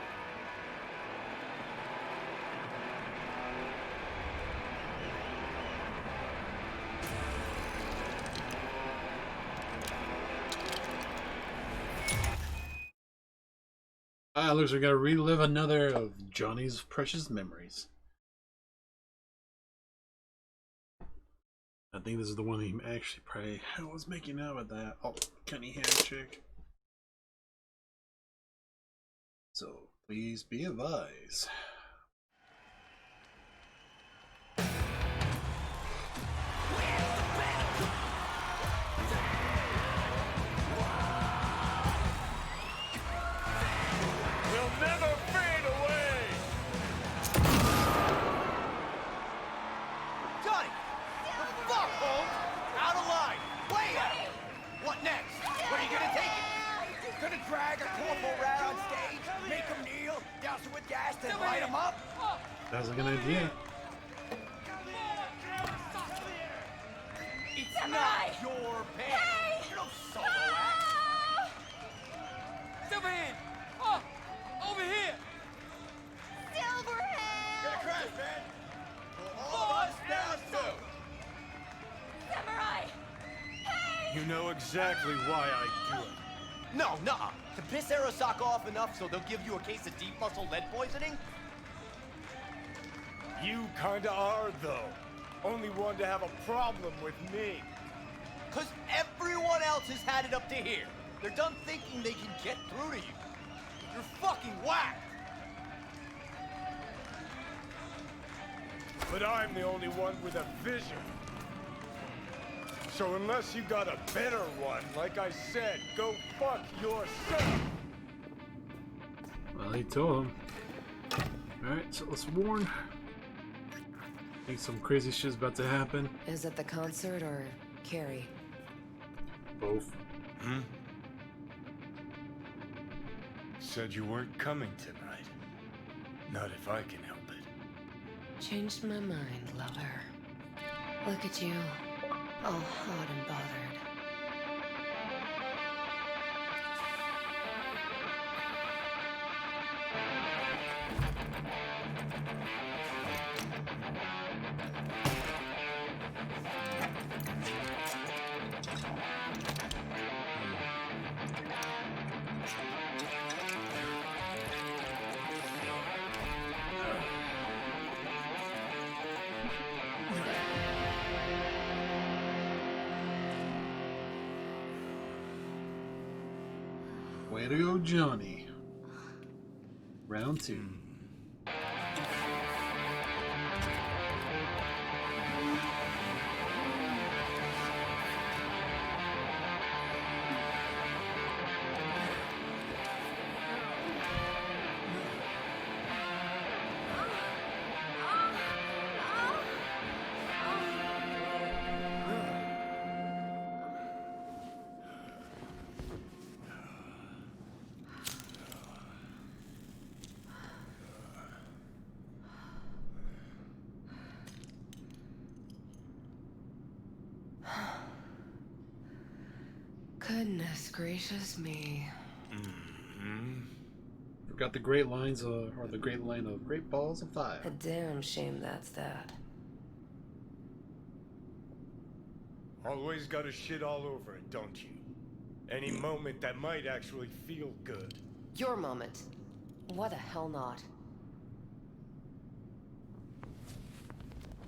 Looks like we gotta relive another of Johnny's precious memories. I think this is the one he actually probably was making out with that Kenny hand chick. So please be advised. Sounds like an idea. It's not your band. You're no solo act. Silverhand! Oh! Over here! Silverhand! Get a crash, man! For all of us down too! Samurai! Hey! You know exactly why I do it. No, nuh-uh. To piss Arasaka off enough so they'll give you a case of deep muscle lead poisoning? You kinda are, though. Only one to have a problem with me. 'Cause everyone else has had it up to here. They're done thinking they can get through to you. You're fucking whacked! But I'm the only one with a vision. So unless you got a better one, like I said, go fuck yourself. Well, he told him. Alright, so let's warn. I think some crazy shit's about to happen. Is it the concert or Carrie? Both. Said you weren't coming tonight. Not if I can help it. Changed my mind, lover. Look at you, all hot and bothered. Way to go, Johnny. Round 2. Goodness gracious me. Forgot the great lines, or the great line of great balls of fire. A damn shame that's that. Always gotta shit all over it, don't you? Any moment that might actually feel good. Your moment. Why the hell not?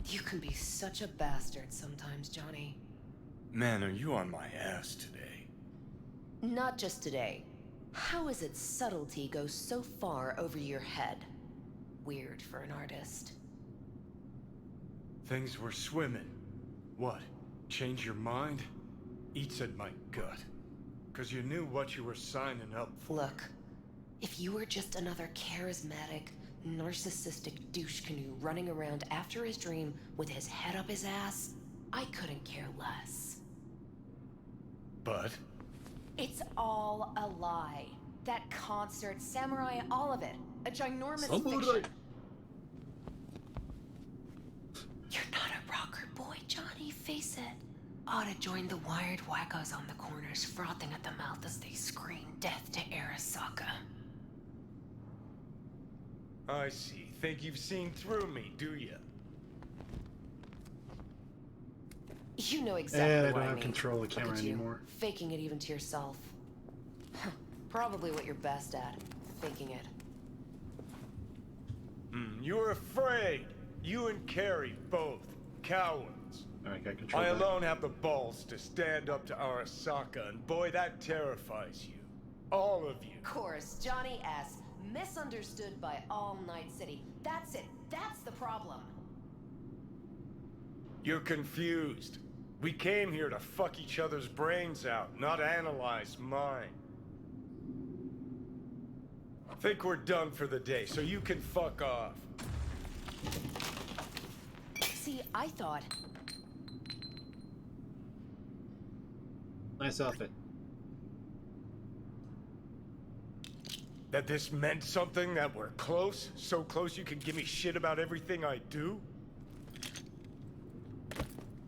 You can be such a bastard sometimes, Johnny. Man, are you on my ass today? Not just today. How is it subtlety goes so far over your head? Weird for an artist. Things were swimming. What? Change your mind? Eats at my gut. Cause you knew what you were signing up for. Look, if you were just another charismatic, narcissistic douche canoe running around after his dream with his head up his ass, I couldn't care less. But? It's all a lie. That concert, Samurai, all of it. A ginormous Samurai. fiction. You're not a rocker boy, Johnny, face it. Ought to join the wired wackos on the corners, frothing at the mouth as they scream death to Arasaka. I see. Think you've seen through me, do ya? You know exactly And I what don't I have mean. control of the Look camera at you, anymore. faking it even to yourself. Probably what you're best at, faking it. You were afraid. You and Carrie both. Cowards. Alright, got control I back. alone have the balls to stand up to Arasaka, and boy, that terrifies you. All of you. Of course, Johnny S. Misunderstood by all Night City. That's it. That's the problem. You're confused. We came here to fuck each other's brains out, not analyze mine. Think we're done for the day, so you can fuck off. See, I thought... Nice outfit. That this meant something, that we're close? So close you can give me shit about everything I do?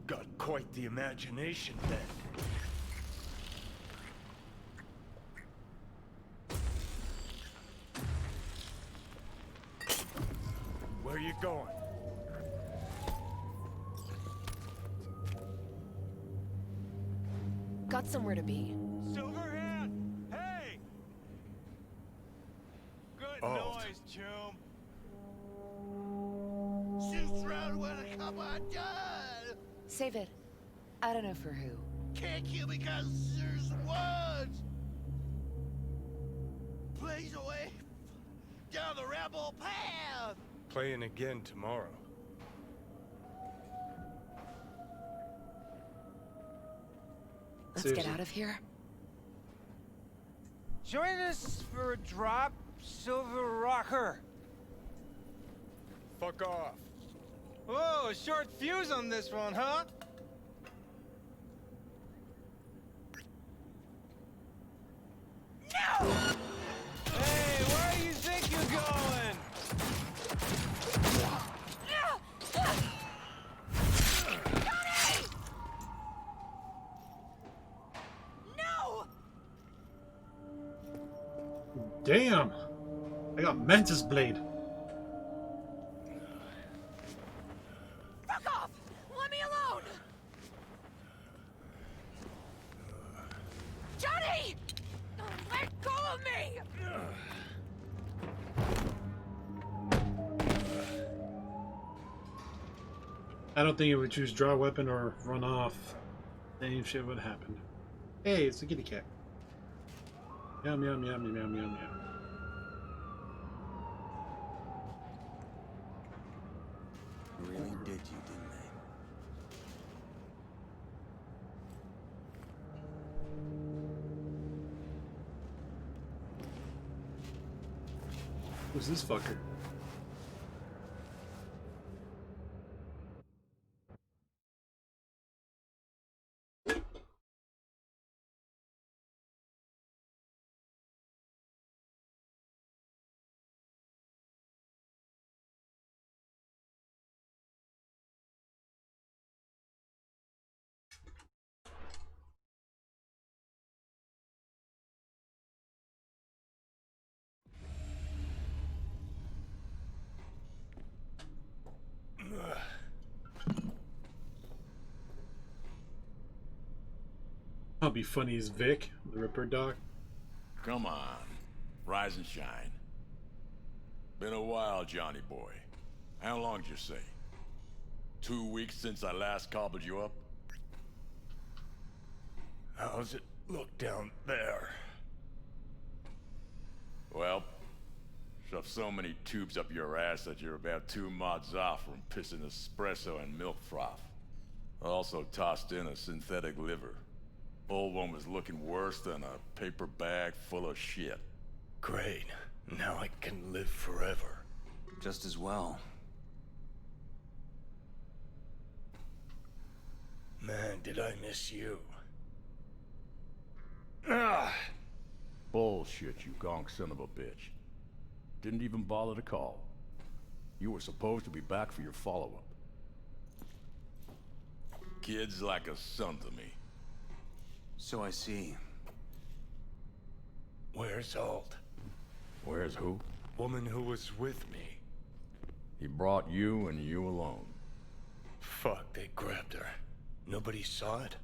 Got quite the imagination then. Where you going? Got somewhere to be. Silverhand! Hey! Good noise, chum. Shoots round when I come undone. Save it. I don't know for who. Can't kill me because there's words. Blaze away down the rebel path. Playing again tomorrow. Let's Seriously. get out of here. Join us for a drop, Silver Rocker. Fuck off. Whoa, a short fuse on this one, huh? No! Hey, where do you think you're going? No! Damn! I got Mantis Blade. Fuck off! Let me alone! Johnny! Let go of me! I don't think it would choose draw weapon or run off. Same shit would happen. Hey, it's a kitty cat. Yum yum yum yum yum yum yum. Really did you, didn't they? Who's this fucker? I'll be funny as Vic, the Ripper Doc. Come on. Rise and shine. Been a while, Johnny boy. How long did you say? 2 weeks since I last cobbled you up? How's it look down there? Well, shoved so many tubes up your ass that you're about 2 mods off from pissing espresso and milk froth. Also tossed in a synthetic liver. Old one was looking worse than a paper bag full of shit. Great. Now I can live forever. Just as well. Man, did I miss you. Ah! Bullshit, you gonk son of a bitch. Didn't even bother to call. You were supposed to be back for your follow-up. Kid's like a son to me. So I see. Where's Alt? Where's who? Woman who was with me. He brought you and you alone. Fuck, they grabbed her. Nobody saw it?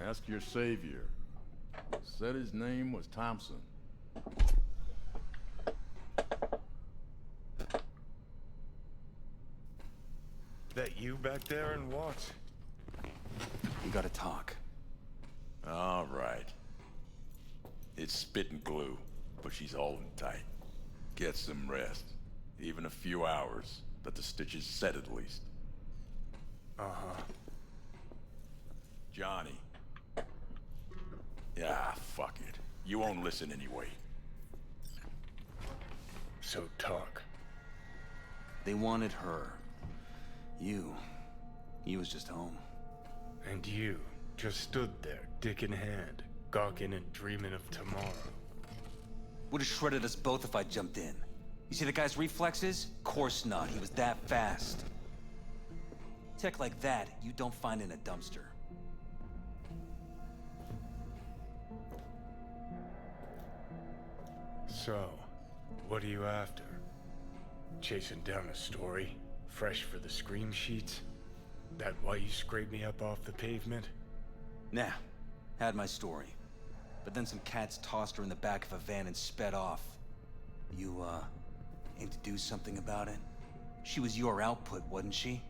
Ask your savior. Said his name was Thompson. That you back there and what? We gotta talk. All right. It's spit and glue, but she's holding tight. Get some rest. Even a few hours. Let the stitches set at least. Uh-huh. Johnny. Yeah, fuck it. You won't listen anyway. So talk. They wanted her. You was just home. And you just stood there, dick in hand, gawking and dreaming of tomorrow. Would have shredded us both if I jumped in. You see the guy's reflexes? Course not, he was that fast. Tech like that, you don't find in a dumpster. So, what are you after? Chasing down a story? Fresh for the scream sheets? That why you scraped me up off the pavement? Nah, had my story. But then some cats tossed her in the back of a van and sped off. You, aim to do something about it? She was your output, wasn't she?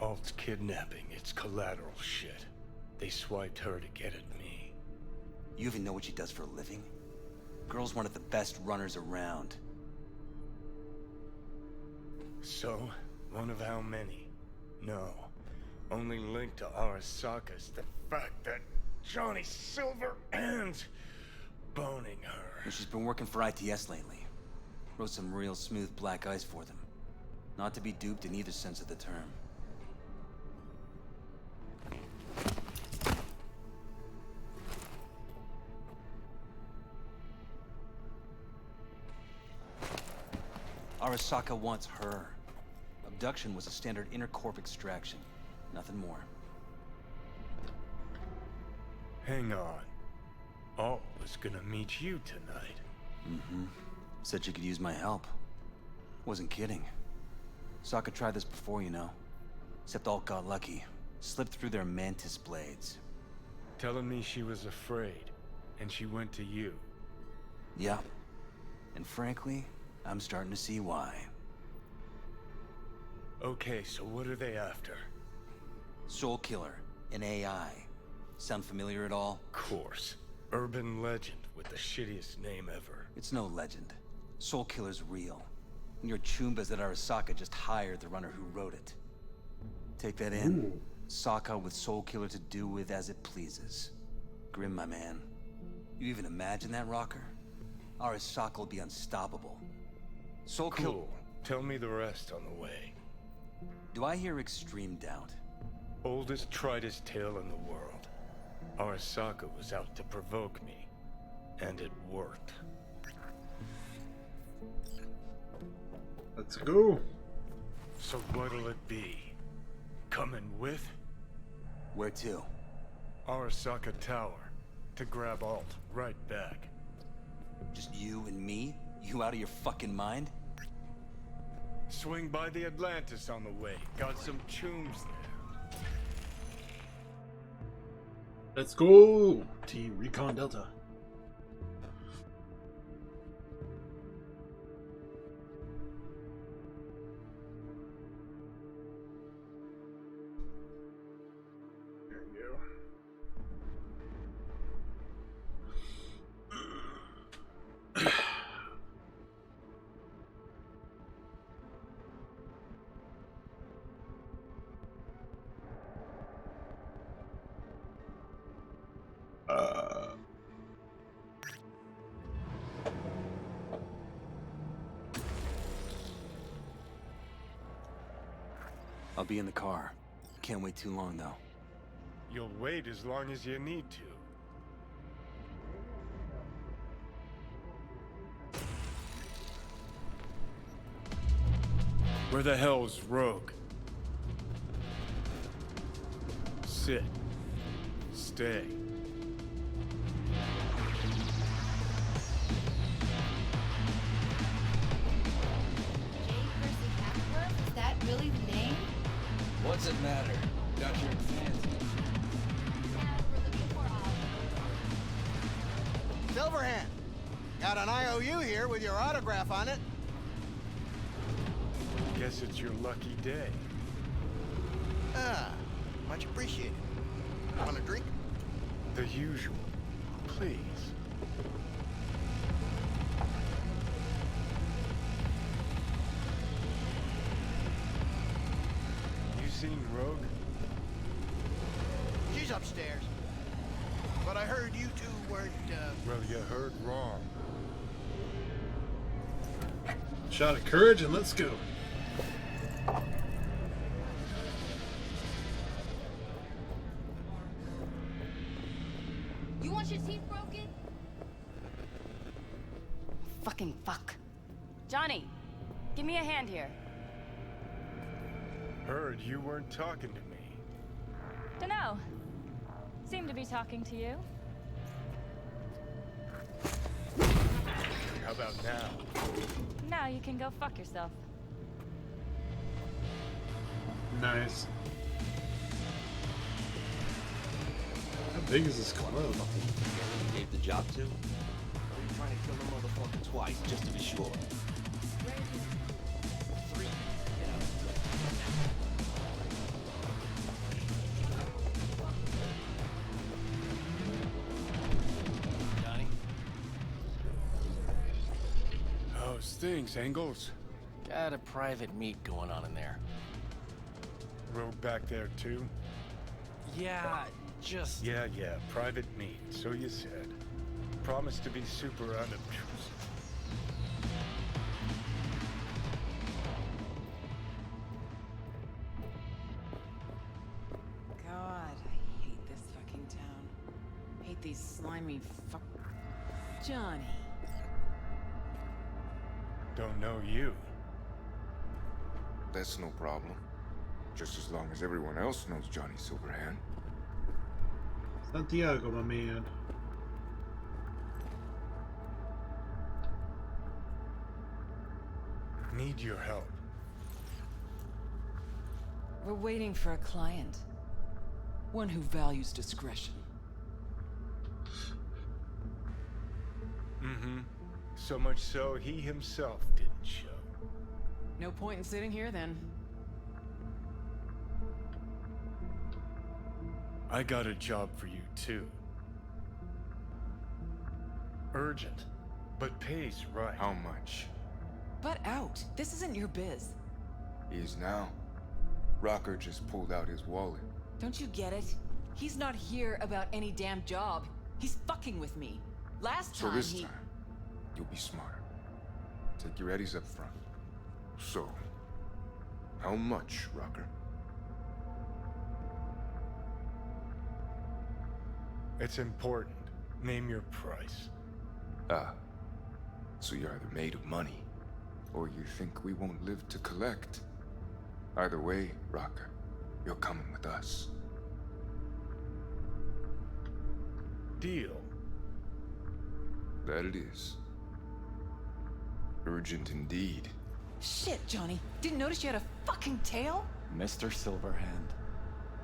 Alt's kidnapping, it's collateral shit. They swiped her to get at me. You even know what she does for a living? Girl's one of the best runners around. So, one of how many? No. Only linked to Arasaka's the fact that Johnny Silver and boning her. And she's been working for ITS lately. Wrote some real smooth black ice for them. Not to be duped in either sense of the term. Arasaka wants her. Abduction was a standard intercorp extraction. Nothing more. Hang on. Alt was gonna meet you tonight. Mm-hmm. Said she could use my help. Wasn't kidding. Sokka tried this before, you know. Except Alt got lucky. Slipped through their mantis blades. Telling me she was afraid, and she went to you. Yeah. And frankly, I'm starting to see why. Okay, so what are they after? Soul Killer, an AI. Sound familiar at all? Course. Urban legend with the shittiest name ever. It's no legend. Soul Killer's real. And your Chumbas at Arasaka just hired the runner who wrote it. Take that in. Ooh. Sokka with Soul Killer to do with as it pleases. Grim, my man. You even imagine that, Rocker? Arasaka will be unstoppable. Soul Killer. Cool. Tell me the rest on the way. Do I hear extreme doubt? Oldest, tritest tale in the world. Arasaka was out to provoke me. And it worked. Let's go. So what'll it be? Coming with? Where to? Arasaka Tower. To grab Alt. Right back. Just you and me? You out of your fucking mind? Swing by the Atlantis on the way. Got some chooms there. Let's go! Team Recon Delta. There we go. I'll be in the car. Can't wait too long, though. You'll wait as long as you need to. Where the hell's Rogue? Sit. Stay. Is that really the name? What's it matter? Got your advance. Silverhand, got an IOU here with your autograph on it. Guess it's your lucky day. Ah, much appreciated. Want a drink? The usual. Please. You seen Rogue? She's upstairs. But I heard you two weren't, Well, you heard wrong. Shot of courage and let's go. You want your teeth broken? Fucking fuck. Johnny, give me a hand here. Heard you weren't talking to me. Dunno. Seem to be talking to you. How about now? Now you can go fuck yourself. Nice. How big is this club? You gave the job to? Or are you trying to kill the motherfucker twice, just to be sure? Johnny? How's things, Engels? Got a private meet going on in there. Rogue back there, too? Yeah, just... Yeah, private meet, so you said. Promised to be super unobtrusive. God, I hate this fucking town. Hate these slimy fuck... Johnny. Don't know you. That's no problem. Just as long as everyone else knows Johnny Silverhand. Santiago, my man. Need your help. We're waiting for a client. One who values discretion. Mm-hmm. So much so, he himself didn't show. No point in sitting here, then. I got a job for you, too. Urgent, but pays right. How much? Butt out. This isn't your biz. Is now. Rocker just pulled out his wallet. Don't you get it? He's not here about any damn job. He's fucking with me. Last time So this he... time, you'll be smarter. Take your eddies up front. So, how much, Rocker? It's important. Name your price. Ah. So you're either made of money, or you think we won't live to collect. Either way, Rocker, you're coming with us. Deal. That it is. Urgent indeed. Shit, Johnny. Didn't notice you had a fucking tail? Mr. Silverhand,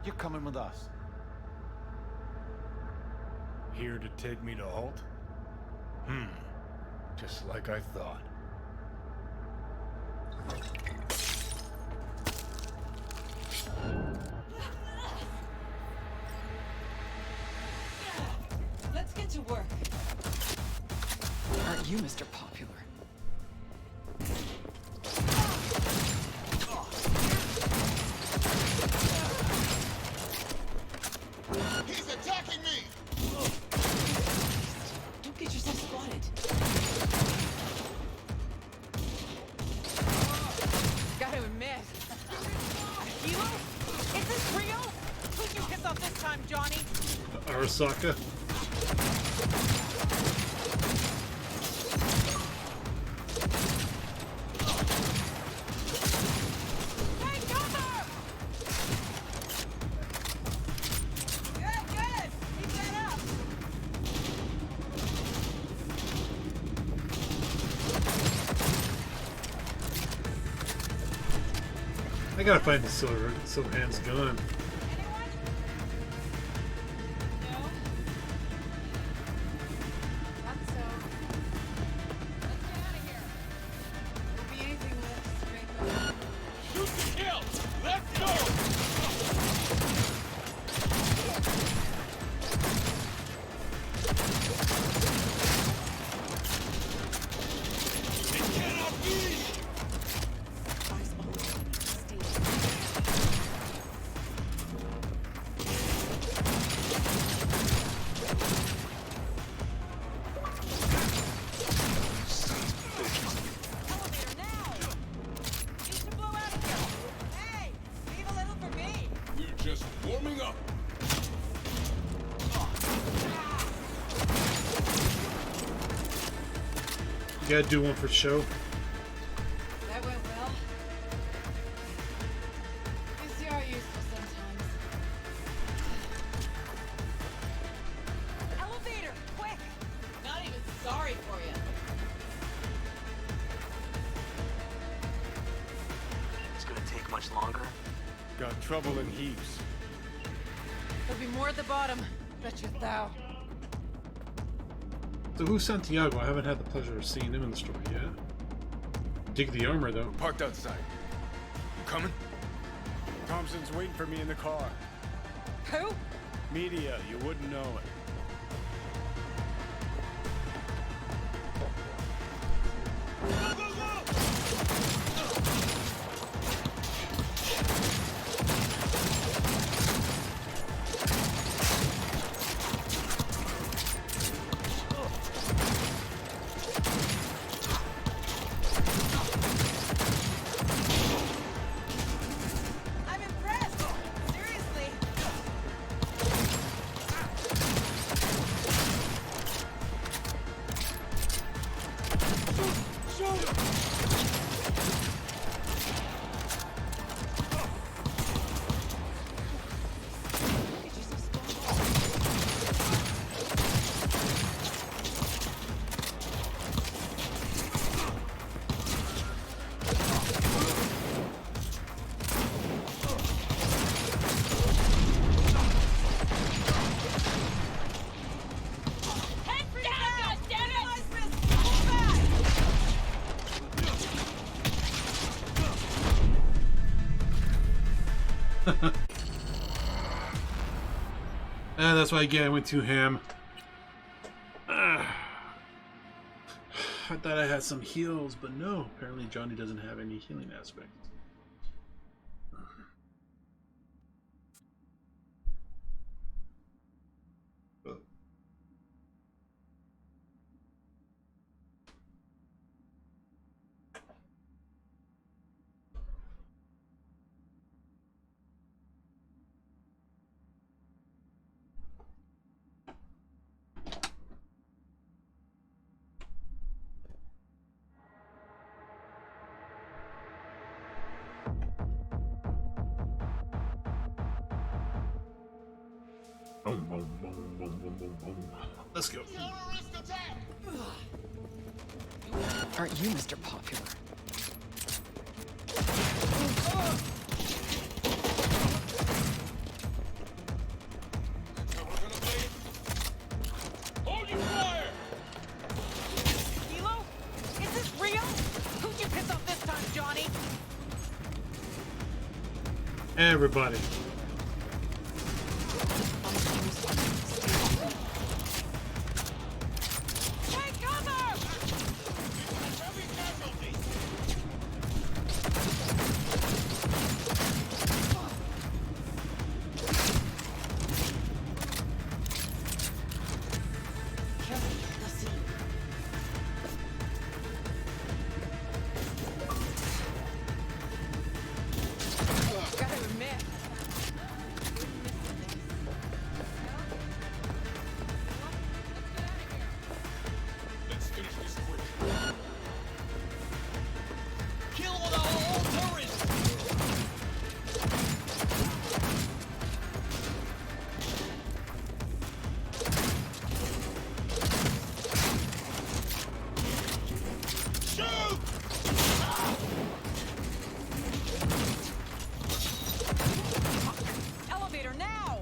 you're coming with us. Here to take me to Halt? Just like I thought. Let's get to work. Aren't you Mr. Popular? He's attacking me! Don't get yourself spotted. Gotta admit. A hero? Is this real? Who'd you piss off this time, Johnny? Arasaka. I gotta find the Silverhand's gun. You gotta do one for show. That went well. Guess you are useful sometimes. Elevator, quick! Not even sorry for you. It's gonna take much longer? Got trouble in heaps. There'll be more at the bottom. Bet you thou. So who's Santiago? I haven't had the pleasure of seeing him in the story yet. Dig the armor though. Parked outside. You coming? Thompson's waiting for me in the car. Who? Media, you wouldn't know it. That's why again I went too ham. I thought I had some heals, but no. Apparently Johnny doesn't have any healing aspect. Boom, boom, boom, boom, boom, boom, boom. Let's go. Aren't you Mr. Popular? Everybody. Elevator now!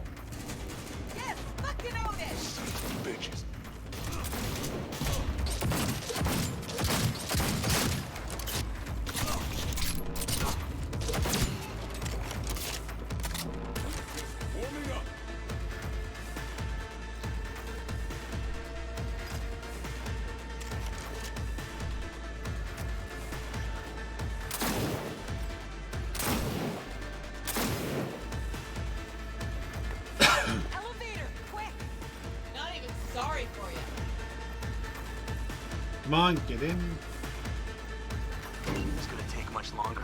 Yes, fucking own it! Bitches. Warming up. Elevator, quick! Not even sorry for you. Come on, get in. It's gonna take much longer.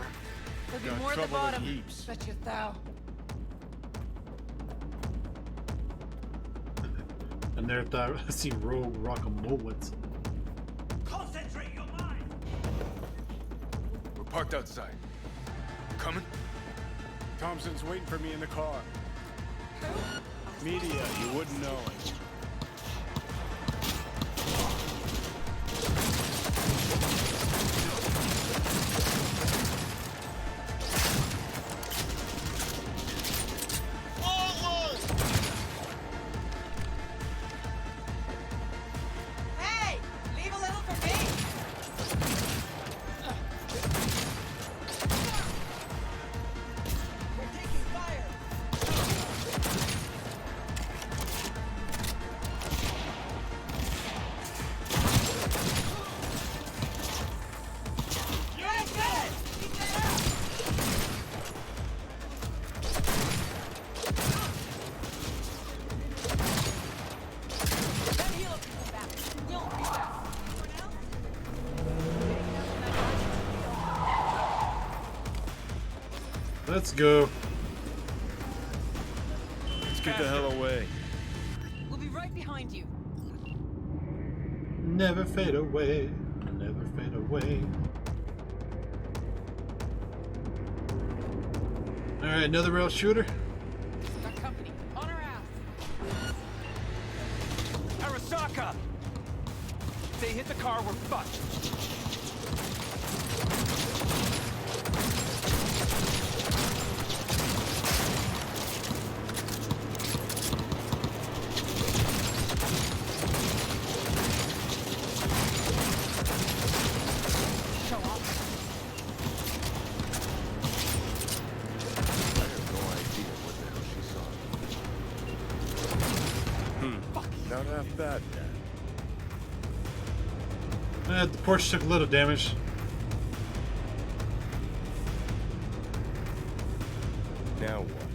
There'll be Got more at the trouble with bottom. heaps. Bet you thou. And there, thought I see Rogue Rockamullets. Concentrate your mind! We're parked outside. Coming? Thompson's waiting for me in the car. Media, you wouldn't know it. Hey! Leave a little for me! We're taking fire! Good, good! Keep that up! Let me heal up people back. You'll be back. For now? Let's go. Let's get the hell away. We'll be right behind you. Never fade away. Never fade away. Alright, another rail shooter. Got company. On our ass. Arasaka! If they hit the car, we're fucked. Show up. I have no idea what the hell she saw. Not half bad, Dad. The Porsche took a little damage. Now what?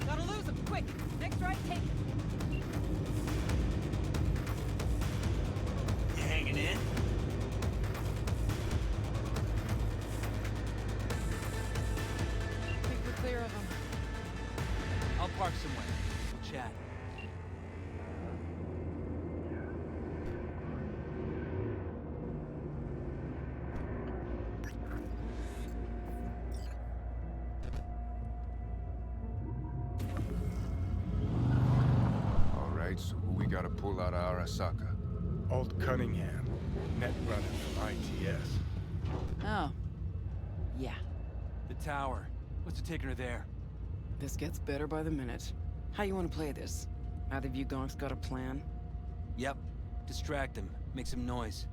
Gotta lose him, quick! Next right, take it! You hanging in? Think we're clear of them. I'll park somewhere. We'll chat. All right, so who we gotta pull out of Arasaka? Old Cunningham, net runner from ITS. Oh. Yeah. The tower. What's it taking her there? This gets better by the minute. How you want to play this? Either of you gonks got a plan? Yep. Distract him. Make some noise.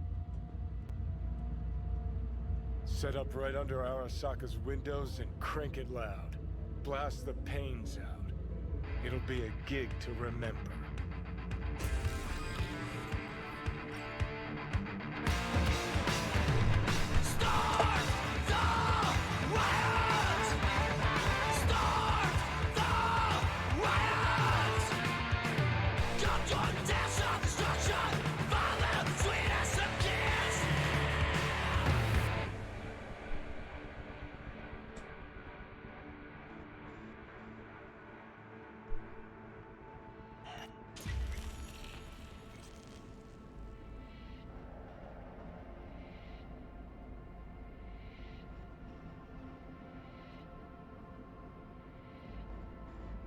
Set up right under Arasaka's windows and crank it loud. blast the pains out. It'll be a gig to remember.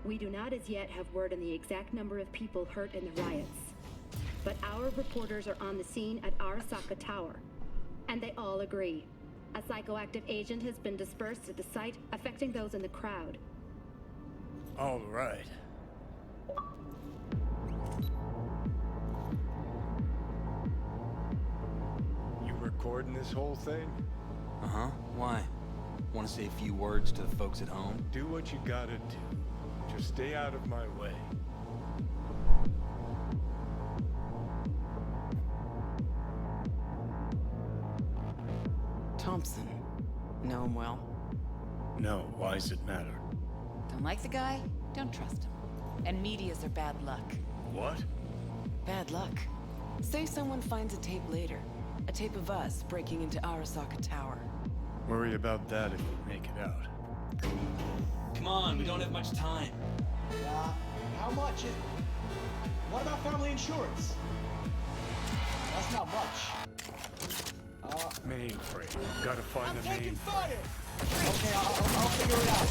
We do not as yet have word on the exact number of people hurt in the riots. But our reporters are on the scene at Arasaka Tower. And they all agree. A psychoactive agent has been dispersed at the site, affecting those in the crowd. All right. You recording this whole thing? Uh-huh. Why? Want to say a few words to the folks at home? Do what you gotta do. Just stay out of my way. Thompson. Know him well? No, why does it matter? Don't like the guy? Don't trust him. And medias are bad luck. What? Bad luck. Say someone finds a tape later. A tape of us breaking into Arasaka Tower. Worry about that if we make it out. Come on, we don't have much time. How much is... What about family insurance? That's not much. Mainframe. Gotta find I'm the taking mainframe. fire! Okay, I'll figure it out.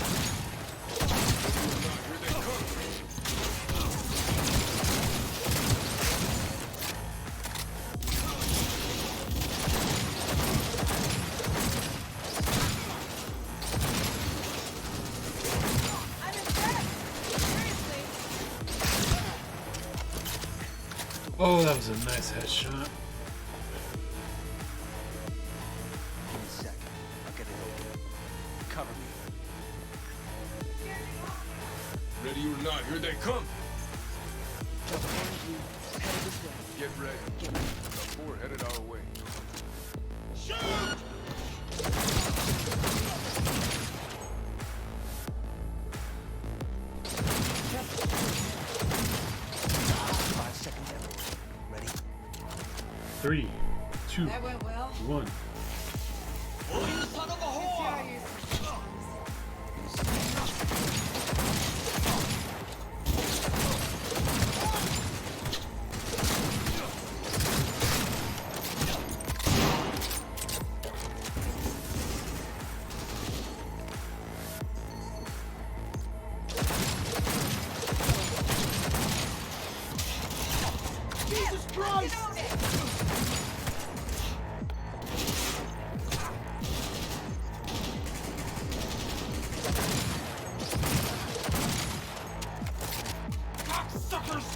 Oh, that was a nice headshot. Give me a second. I'll get it over. Cover me. Ready or not, here they come. Get ready. The four headed our way. Shoot! 5 seconds left. Ready? 3, 2, That went well. 1. Oh, you son of a whore! Jesus Christ! Cocksuckers!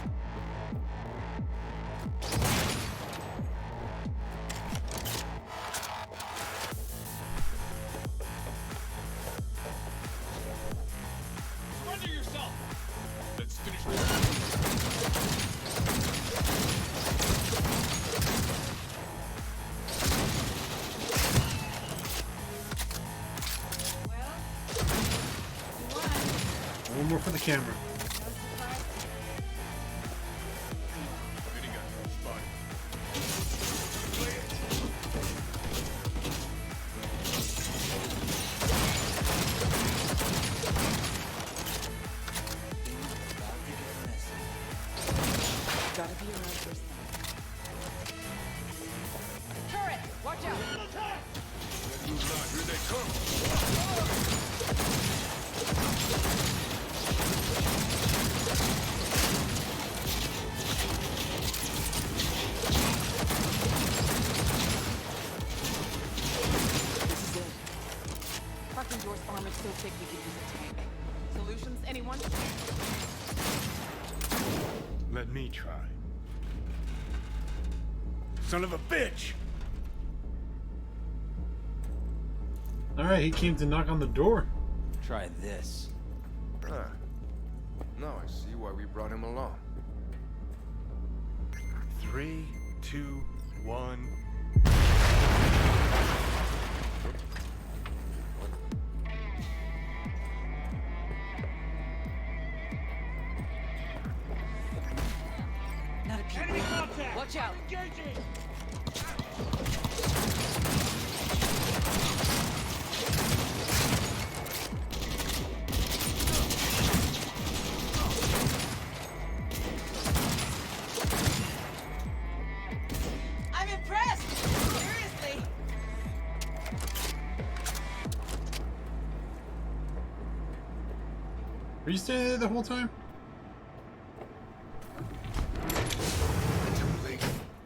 Surrender yourself! Let's finish this. One more for the camera. Gotta be around first thing. Turret! Watch out! Ready or not, here they come. This is it. Parking door's armor's so thick we could use a tank. Solutions, anyone? Let me try. Son of a bitch! Alright, he came to knock on the door. Try this. Huh. Now I see why we brought him along. 3, 2, 1. Not a peep. Enemy contact! Watch out! Engaging! I'm impressed! Seriously! Are you standing there the whole time?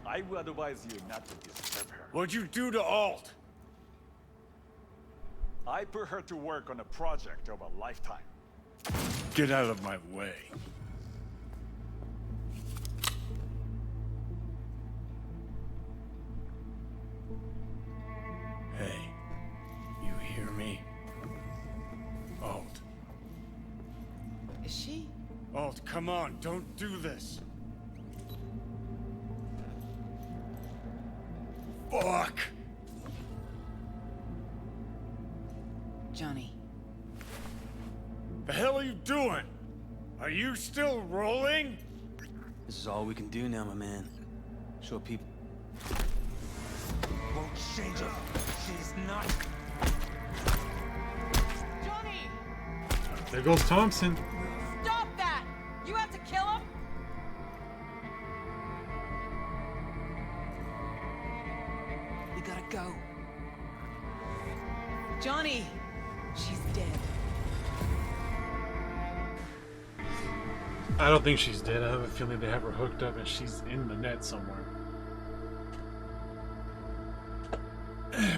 I would advise you not to disturb her. What'd you do to Alt? I put her to work on a project of a lifetime. Get out of my way. Hey, you hear me? Alt. Is she? Alt, come on, don't do this. Fuck! Johnny. The hell are you doing? Are you still rolling? This is all we can do now, my man. Show people. Won't change it. She's not. Johnny! There goes Thompson. Stop that! You have to kill him? We gotta go. Johnny! She's dead. I don't think she's dead. I have a feeling they have her hooked up and she's in the net somewhere.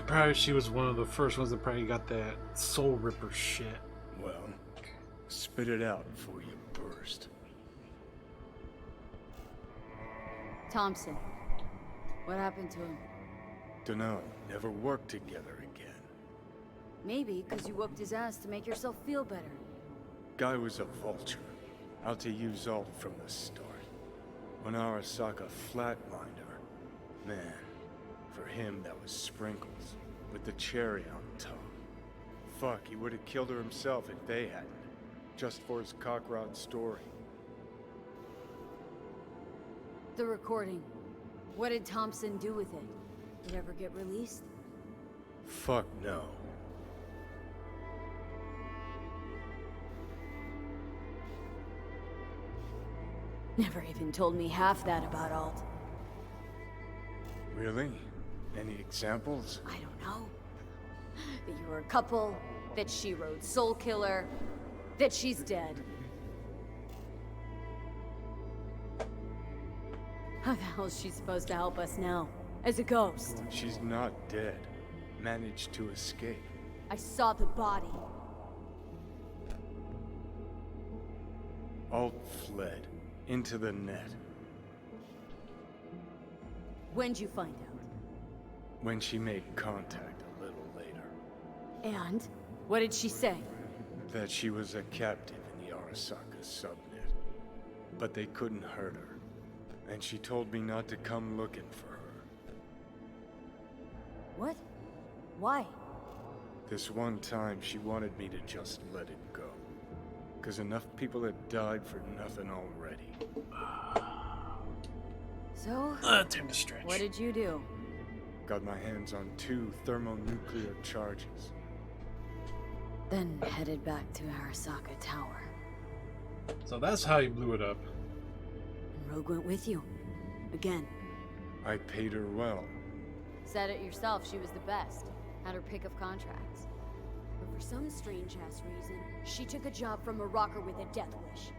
Probably she was one of the first ones that probably got that soul ripper shit. Well, spit it out before you burst. Thompson. What happened to him? Dunno, never worked together again. Maybe because you whooped his ass to make yourself feel better. Guy was a vulture, out to use Alt from the start. When Arasaka flatlined her, man, for him that was sprinkles, with the cherry on top. Fuck, he would have killed her himself if they hadn't, just for his cockrod story. The recording. What did Thompson do with it? Did it ever get released? Fuck no. Never even told me half that about Alt. Really? Any examples? I don't know. That you were a couple, that she rode Soul Killer, that she's dead. How the hell is she supposed to help us now? As a ghost? She's not dead. Managed to escape. I saw the body. Alt fled. Into the net. When'd you find out? When she made contact a little later. And? What did she say? That she was a captive in the Arasaka subnet. But they couldn't hurt her. And she told me not to come looking for her. What? Why? This one time she wanted me to just let it go. 'Cause enough people had died for nothing already. So? Time to stretch. What did you do? Got my hands on 2 thermonuclear charges. Then headed back to Arasaka Tower. So that's how you blew it up. And Rogue went with you. Again. I paid her well. Said it yourself, she was the best. Had her pick of contracts. But for some strange-ass reason, she took a job from a rocker with a death wish.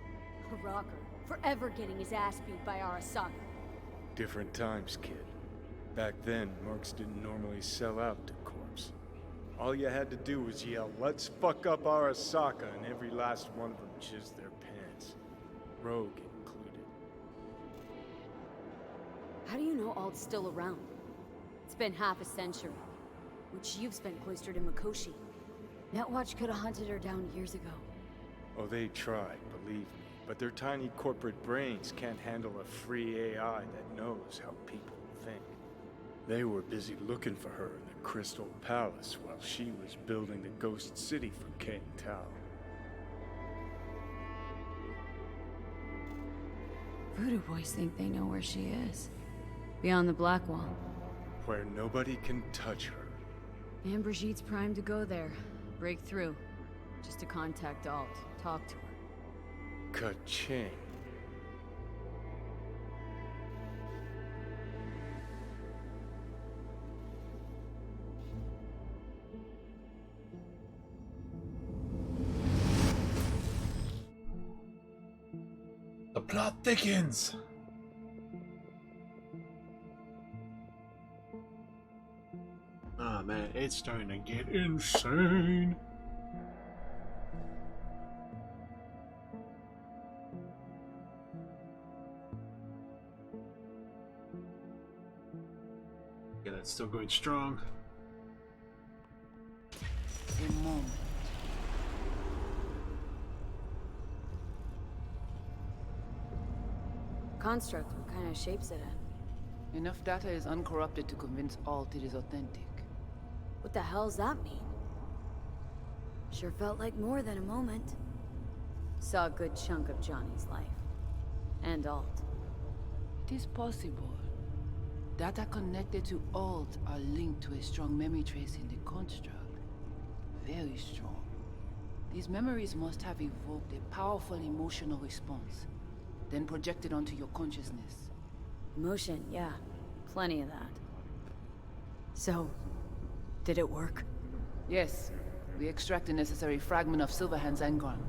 A rocker, forever getting his ass beat by Arasaka. Different times, kid. Back then, mercs didn't normally sell out to corpse. All you had to do was yell, "Let's fuck up Arasaka," and every last one of them jizzed their pants. Rogue included. How do you know Alt's still around? It's been half a century, which you've spent cloistered in Mikoshi. Netwatch could have hunted her down years ago. Oh, they tried, believe me. But their tiny corporate brains can't handle a free AI that knows how people think. They were busy looking for her in the Crystal Palace while she was building the ghost city for King Tao. Voodoo boys think they know where she is. Beyond the Black Wall. Where nobody can touch her. And Brigitte's primed to go there. Break through. Just to contact Alt. Talk to her. Ka-ching. The plot thickens! Oh man, it's starting to get insane! Yeah, that's still going strong. A moment. Construct, what kind of shape's it in? Enough data is uncorrupted to convince Alt it is authentic. What the hell's that mean? Sure felt like more than a moment. Saw a good chunk of Johnny's life. And Alt. It is possible. Data connected to Alt are linked to a strong memory trace in the construct. Very strong. These memories must have evoked a powerful emotional response, then projected onto your consciousness. Emotion, yeah. Plenty of that. So, did it work? Yes. We extract the necessary fragment of Silverhand's engram.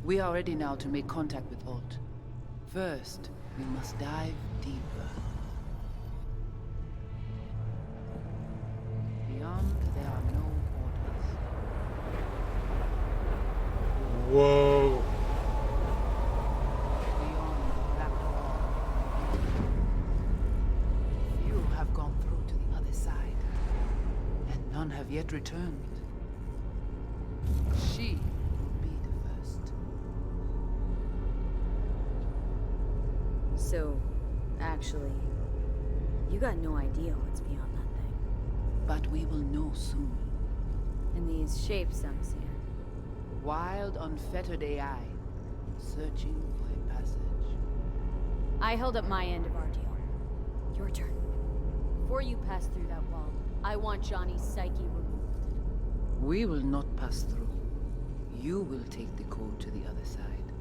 We are ready now to make contact with Alt. First, we must dive deeper. Beyond, there are no borders. Whoa! Beyond the Black Wall. Few have gone through to the other side, and none have yet returned. She will be the first. So, actually, you got no idea what's beyond that thing. But we will know soon. And these shapes I'm seeing. Wild, unfettered AI, searching for a passage. I held up my end of our deal. Your turn. Before you pass through that wall, I want Johnny's psyche removed. We will not pass through. You will take the code to the other side.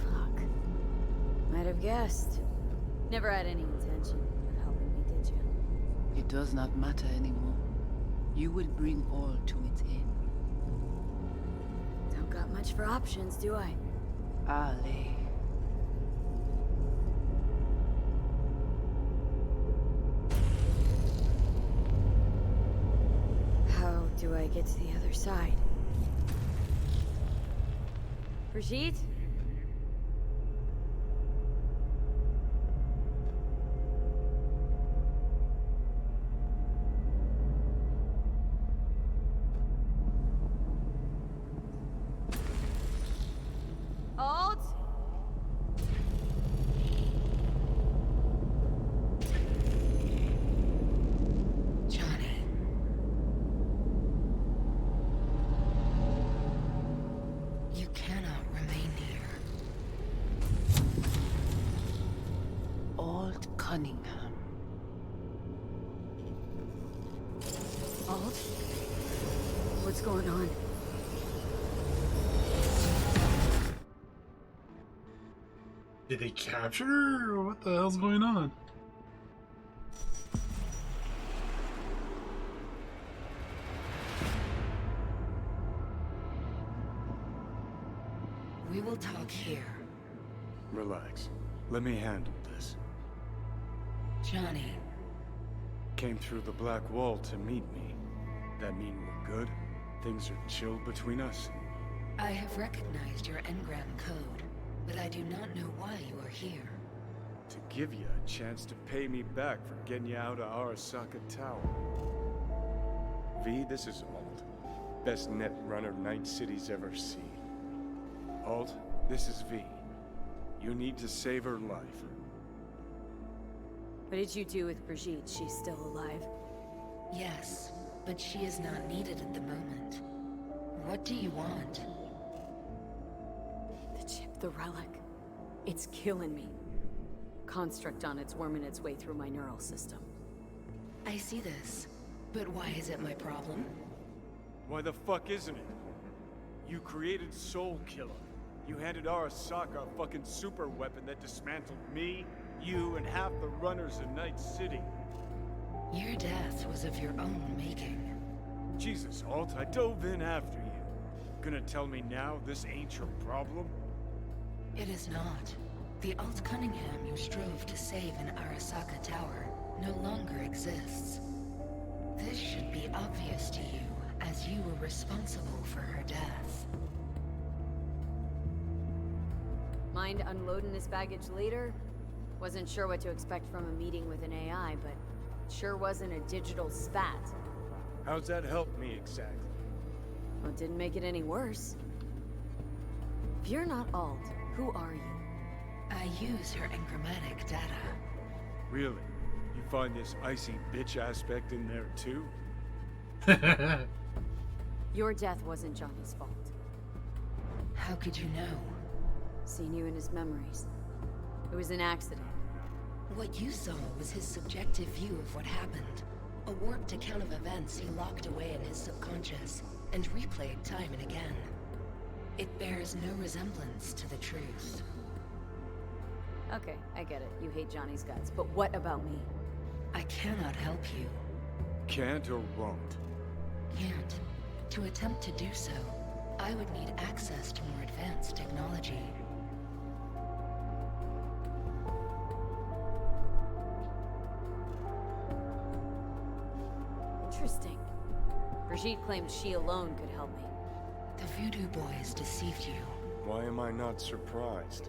Fuck. Might have guessed. Never had any intention of helping me, did you? It does not matter anymore. You will bring all to its end. Don't got much for options, do I? Ale. How do I get to the other side? Brigitte? Alt? Johnny. You cannot remain here. Alt Cunningham. Alt? What's going on? Did they capture her, or what the hell's going on? We will talk here. Relax. Let me handle this. Johnny. Came through the Black Wall to meet me. That mean we're good? Things are chill between us? I have recognized your engram code, but I do not know why you are here. To give you a chance to pay me back for getting you out of Arasaka Tower. V, this is Alt. Best net runner Night City's ever seen. Alt, this is V. You need to save her life. What did you do with Brigitte? She's still alive? Yes, but she is not needed at the moment. What do you want? The chip, the relic. It's killing me. Construct on it's worming its way through my neural system. I see this, but why is it my problem? Why the fuck isn't it? You created Soul Killer. You handed Arasaka a fucking super weapon that dismantled me, you, and half the runners in Night City. Your death was of your own making. Jesus, Alt, I dove in after you. Gonna tell me now this ain't your problem? It is not. The Alt Cunningham you strove to save in Arasaka Tower no longer exists. This should be obvious to you, as you were responsible for her death. Mind unloading this baggage later? Wasn't sure what to expect from a meeting with an AI, but it sure wasn't a digital spat. How's that help me exactly? Well, it didn't make it any worse. If you're not Alt, who are you? I use her engrammatic data. Really? You find this icy bitch aspect in there too? Your death wasn't Johnny's fault. How could you know? Seen you in his memories. It was an accident. What you saw was his subjective view of what happened. A warped account of events he locked away in his subconscious and replayed time and again. It bears no resemblance to the truth. Okay, I get it. You hate Johnny's guts, but what about me? I cannot help you. Can't or won't? Can't. To attempt to do so, I would need access to more advanced technology. Interesting. Brigitte claimed she alone could help me. The Voodoo Boys deceived you. Why am I not surprised?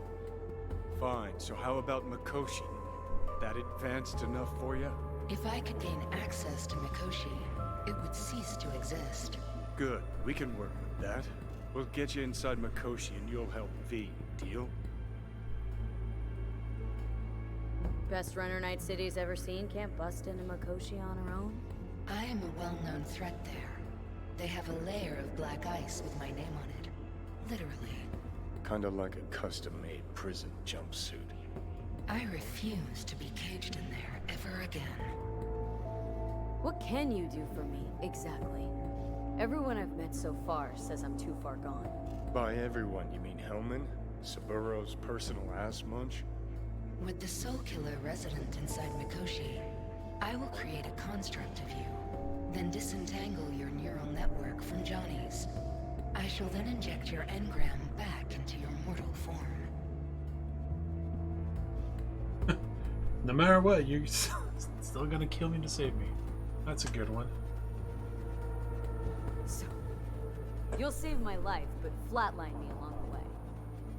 Fine, so how about Mikoshi? That advanced enough for you? If I could gain access to Mikoshi, it would cease to exist. Good, we can work with that. We'll get you inside Mikoshi and you'll help V, deal? Best runner Night City's ever seen can't bust into Mikoshi on her own? I am a well-known threat there. They have a layer of black ice with my name on it. Literally. Kinda like a custom-made prison jumpsuit. I refuse to be caged in there ever again. What can you do for me, exactly? Everyone I've met so far says I'm too far gone. By everyone, you mean Hellman? Saburo's personal ass munch? With the Soul Killer resident inside Mikoshi, I will create a construct of you, then disentangle your neural network from Johnny's. I shall then inject your engram back into your mortal form. No matter what, you're still gonna kill me to save me. That's a good one. So, you'll save my life, but flatline me along the way.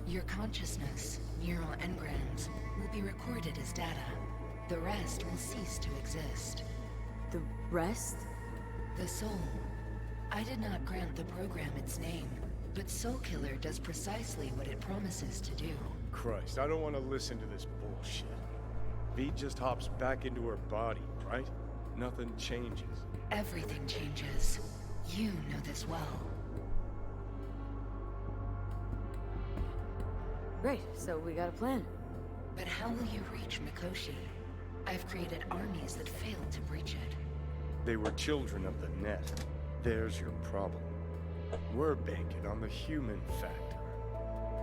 Your consciousness, neural engrams, will be recorded as data. The rest will cease to exist. The rest? The soul. I did not grant the program its name, but Soul Killer does precisely what it promises to do. Christ, I don't want to listen to this bullshit. V just hops back into her body, right? Nothing changes. Everything changes. You know this well. Great, so we got a plan. But how will you reach Mikoshi? I've created armies that failed to breach it. They were children of the net. There's your problem. We're banking on the human factor.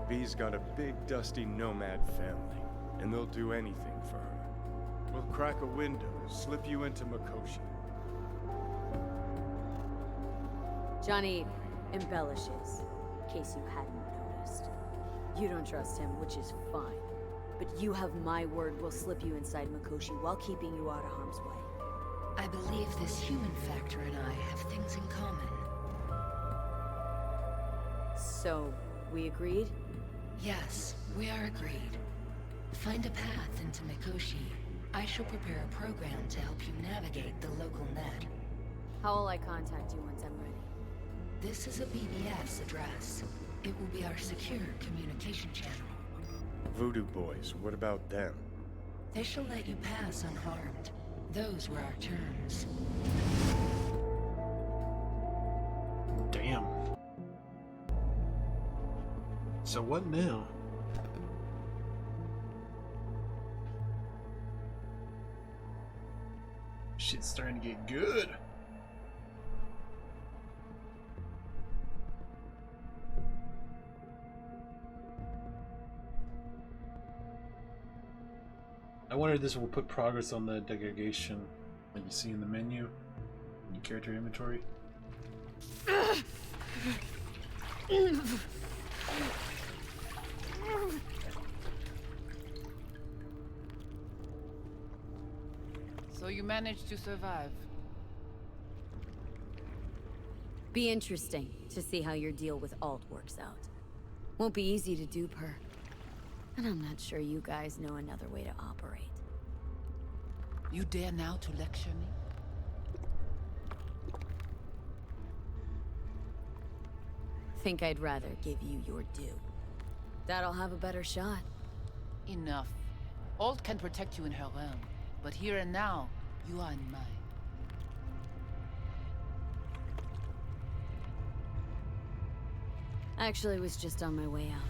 V's got a big, dusty nomad family, and they'll do anything for her. We'll crack a window, slip you into Mikoshi. Johnny embellishes, in case you hadn't noticed. You don't trust him, which is fine. But you have my word we'll slip you inside Mikoshi while keeping you out of harm's way. I believe this human factor and I have things in common. So, we agreed? Yes, we are agreed. Find a path into Mikoshi. I shall prepare a program to help you navigate the local net. How will I contact you once I'm ready? This is a BBS address. It will be our secure communication channel. Voodoo boys, what about them? They shall let you pass unharmed. Those were our terms. Damn. So what now? Shit's starting to get good. I wonder if this will put progress on the degradation that you see in the menu in your character inventory. So you managed to survive. Be interesting to see how your deal with Alt works out. Won't be easy to dupe her. And I'm not sure you guys know another way to operate. You dare now to lecture me? Think I'd rather give you your due. That'll have a better shot. Enough. Alt can protect you in her realm, but here and now, you are in mine. I actually was just on my way out.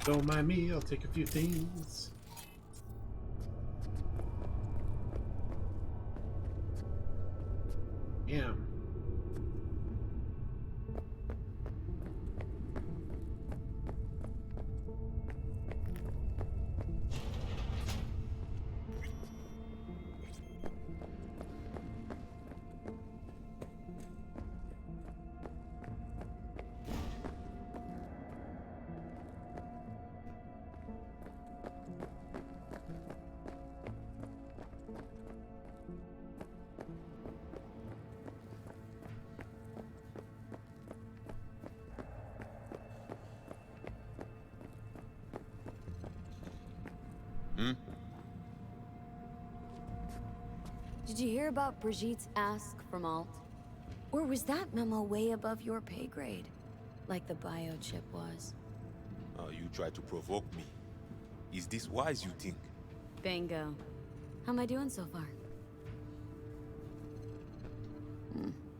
Don't mind me, I'll take a few things. Yeah. Did you hear about Brigitte's ask from Alt? Or was that memo way above your pay grade? Like the biochip was? You try to provoke me. Is this wise, you think? Bingo. How am I doing so far?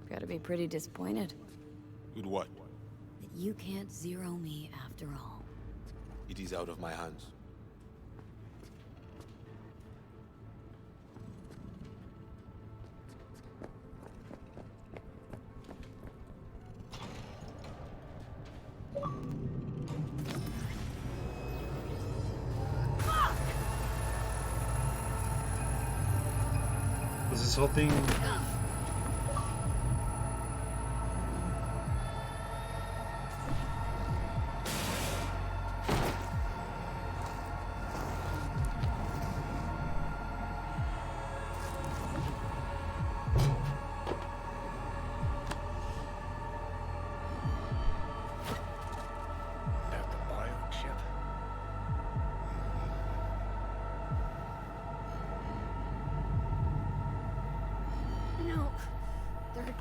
Gotta be pretty disappointed. With what? That you can't zero me after all. It is out of my hands. Was this whole thing...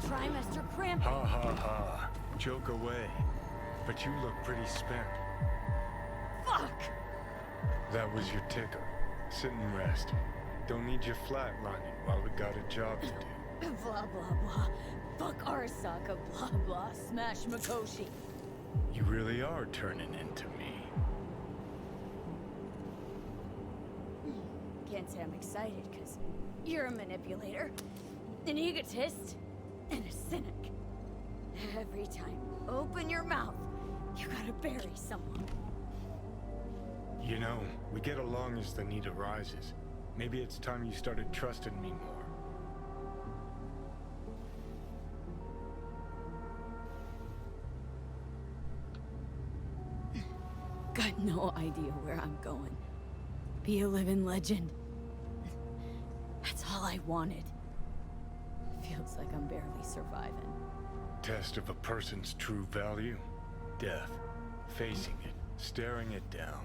Trimester cramping. Ha ha ha. Joke away. But you look pretty spent. Fuck! That was your ticker. Sit and rest. Don't need you flatlining while we got a job to do. Blah blah blah. Fuck Arasaka, blah blah. Smash Mikoshi. You really are turning into me. Can't say I'm excited, because you're a manipulator, an egotist, and a cynic. Every time you open your mouth, you gotta bury someone. You know, we get along as the need arises. Maybe it's time you started trusting me more. got no idea where I'm going. Be a living legend. That's all I wanted. Feels like I'm barely surviving. Test of a person's true value? Death. Facing it, staring it down.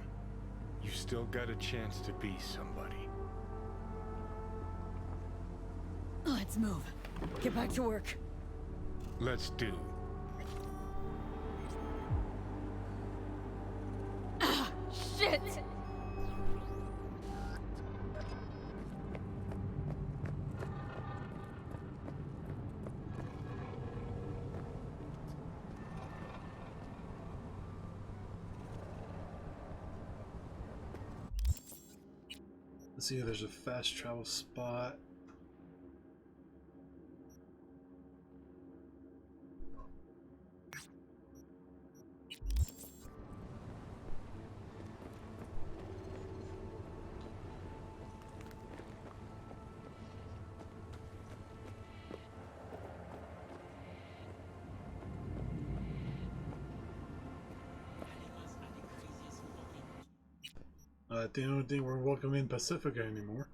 You still got a chance to be somebody. Let's move. Get back to work. Let's do. Ah, shit! Let's see if there's a fast travel spot. I don't think we're welcome in Pacifica anymore.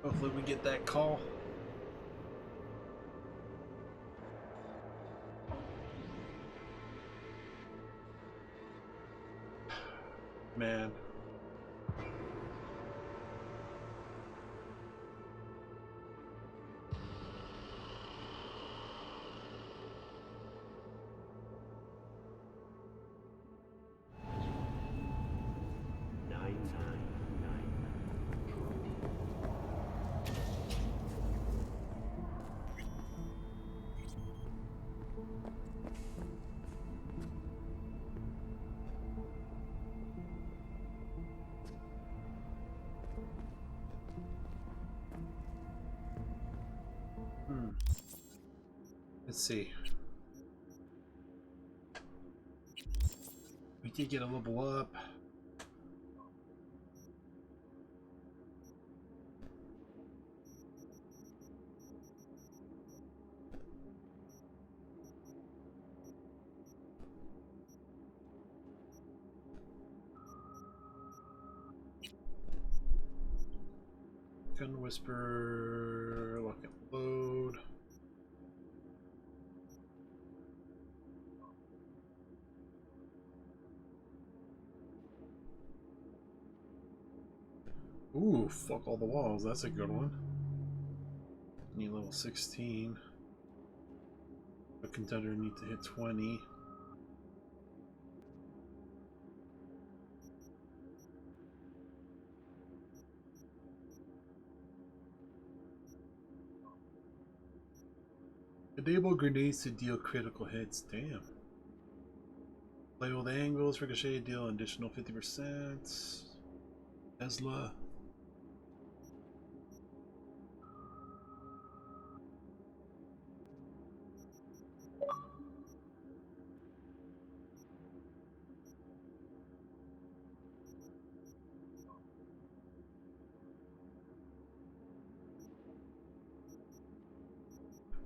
Hopefully we get that call. Man. Let's see. We did get a level up. Gun whisper, lock and load. Ooh, fuck all the walls. That's a good one. Need level 16. A contender need to hit 20. Enable grenades to deal critical hits. Damn. Play with angles, ricochet, deal an additional 50%. Tesla.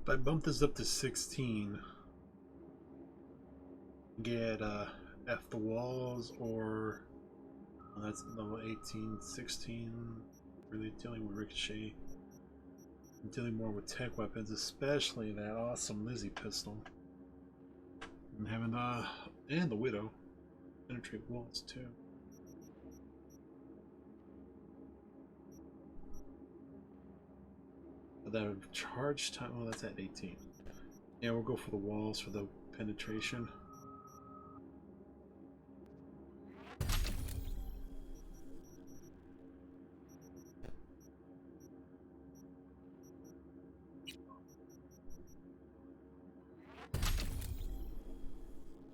If I bump this up to 16, get F the walls, or that's level 18, 16. Really dealing with ricochet. I'm dealing more with tech weapons, especially that awesome Lizzie pistol. And having and the Widow penetrate walls too. That charge time, well, that's at 18. Yeah, we'll go for the walls for the penetration.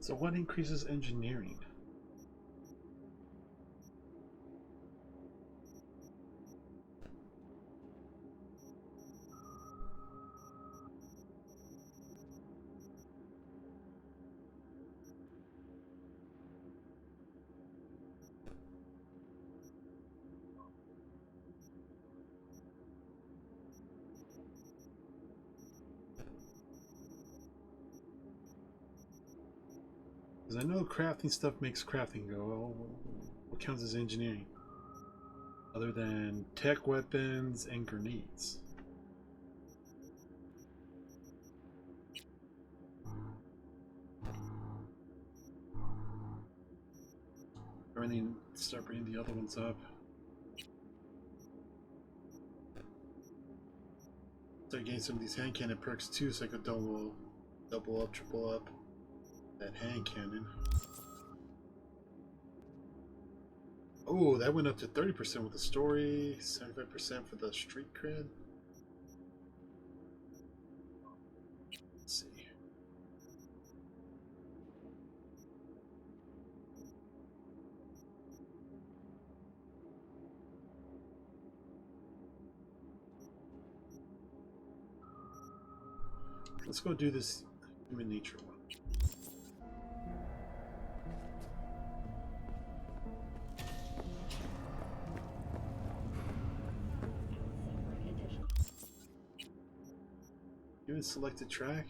So what increases engineering? Because I know crafting stuff makes crafting go. Well, what counts as engineering? Other than tech weapons and grenades. Everything, start bringing the other ones up. Start getting some of these hand cannon perks too, so I could double up, triple up that hand cannon. Oh, that went up to 30% with the story, 75% for the street cred. Let's see. Let's go do this human nature one. Even selected track.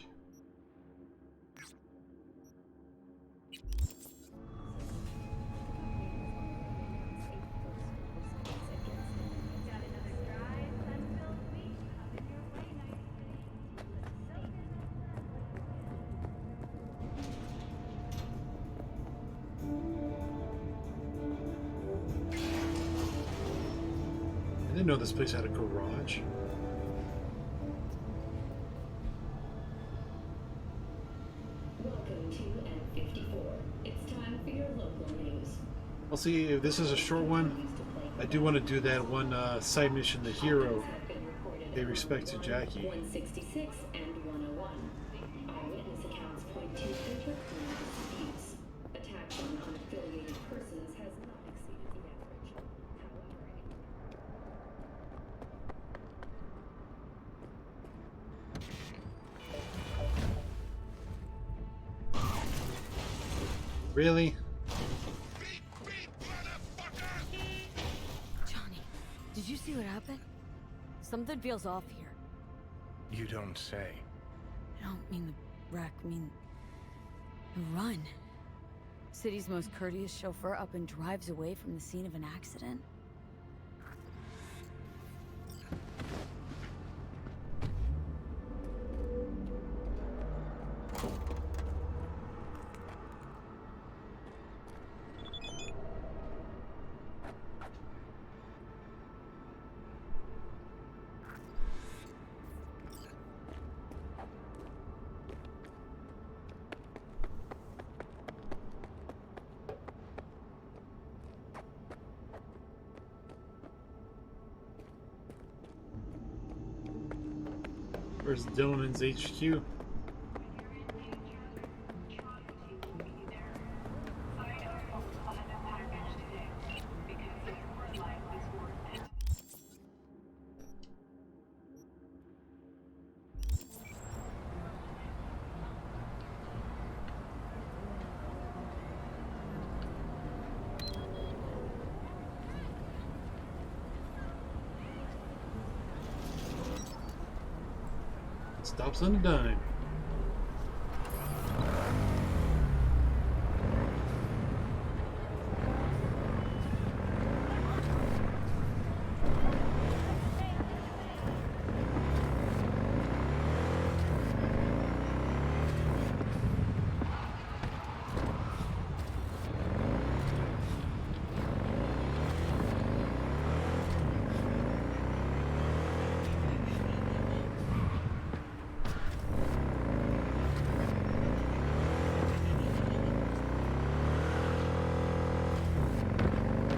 I didn't know this place had a garage. Welcome to N54. It's time for your local news. I'll see if this is a short one. I do want to do that one side mission, the hero. Pay respect to Jackie. 166 and 101. Eyewitness accounts point to interconnected disputes. Attacks on unaffiliated persons has not exceeded the average. Really? Johnny, did you see what happened? Something feels off here. You don't say. I don't mean the wreck, I mean the run. City's most courteous chauffeur up and drives away from the scene of an accident. Where's Dylan's HQ? Stops on a dime.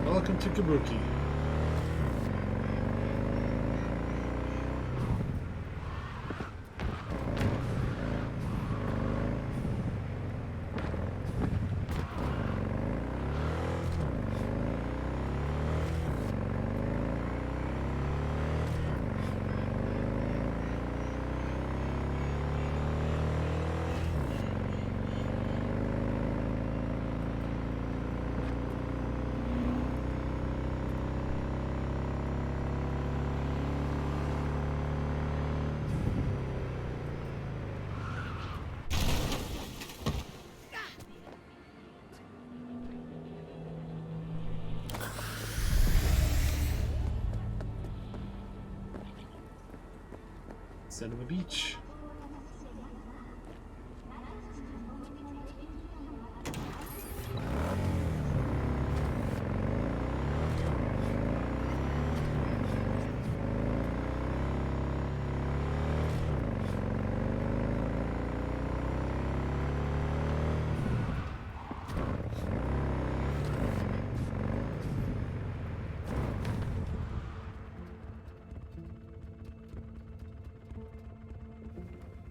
Welcome to Kabuki. Cinema Beach.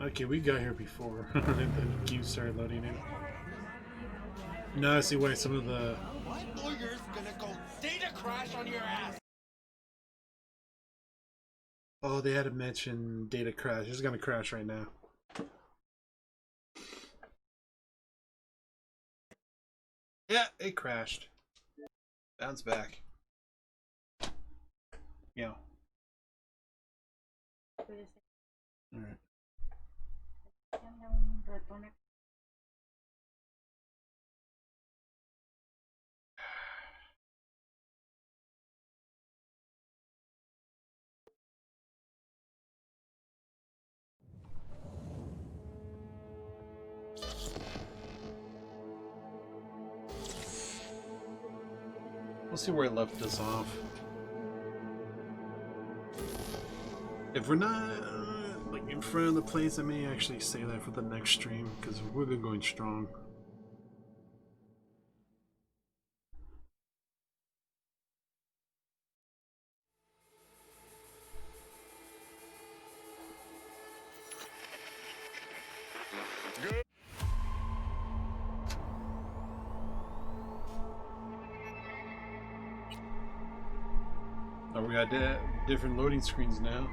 Okay, we got here before. The queue started loading in. Now I see why some of the... My lawyer's gonna go data crash on your ass! Oh, they had to mention data crash. It's gonna crash right now. Yeah, it crashed. Bounce back. Yeah. Alright. We'll see where it left us off. If we're not like in front of the place, I may actually say that for the next stream because we've been going strong. Oh, we got different loading screens now.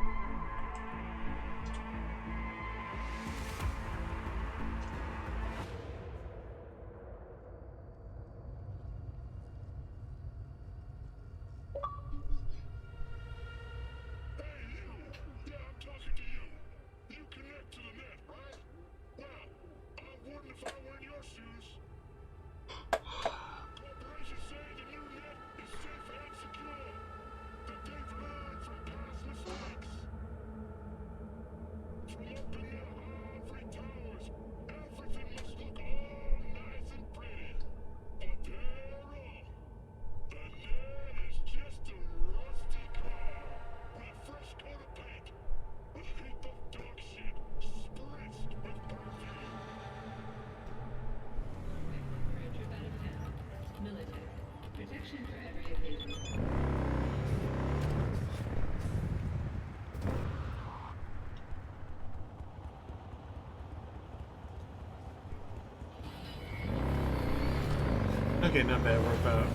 Okay, not bad. We're about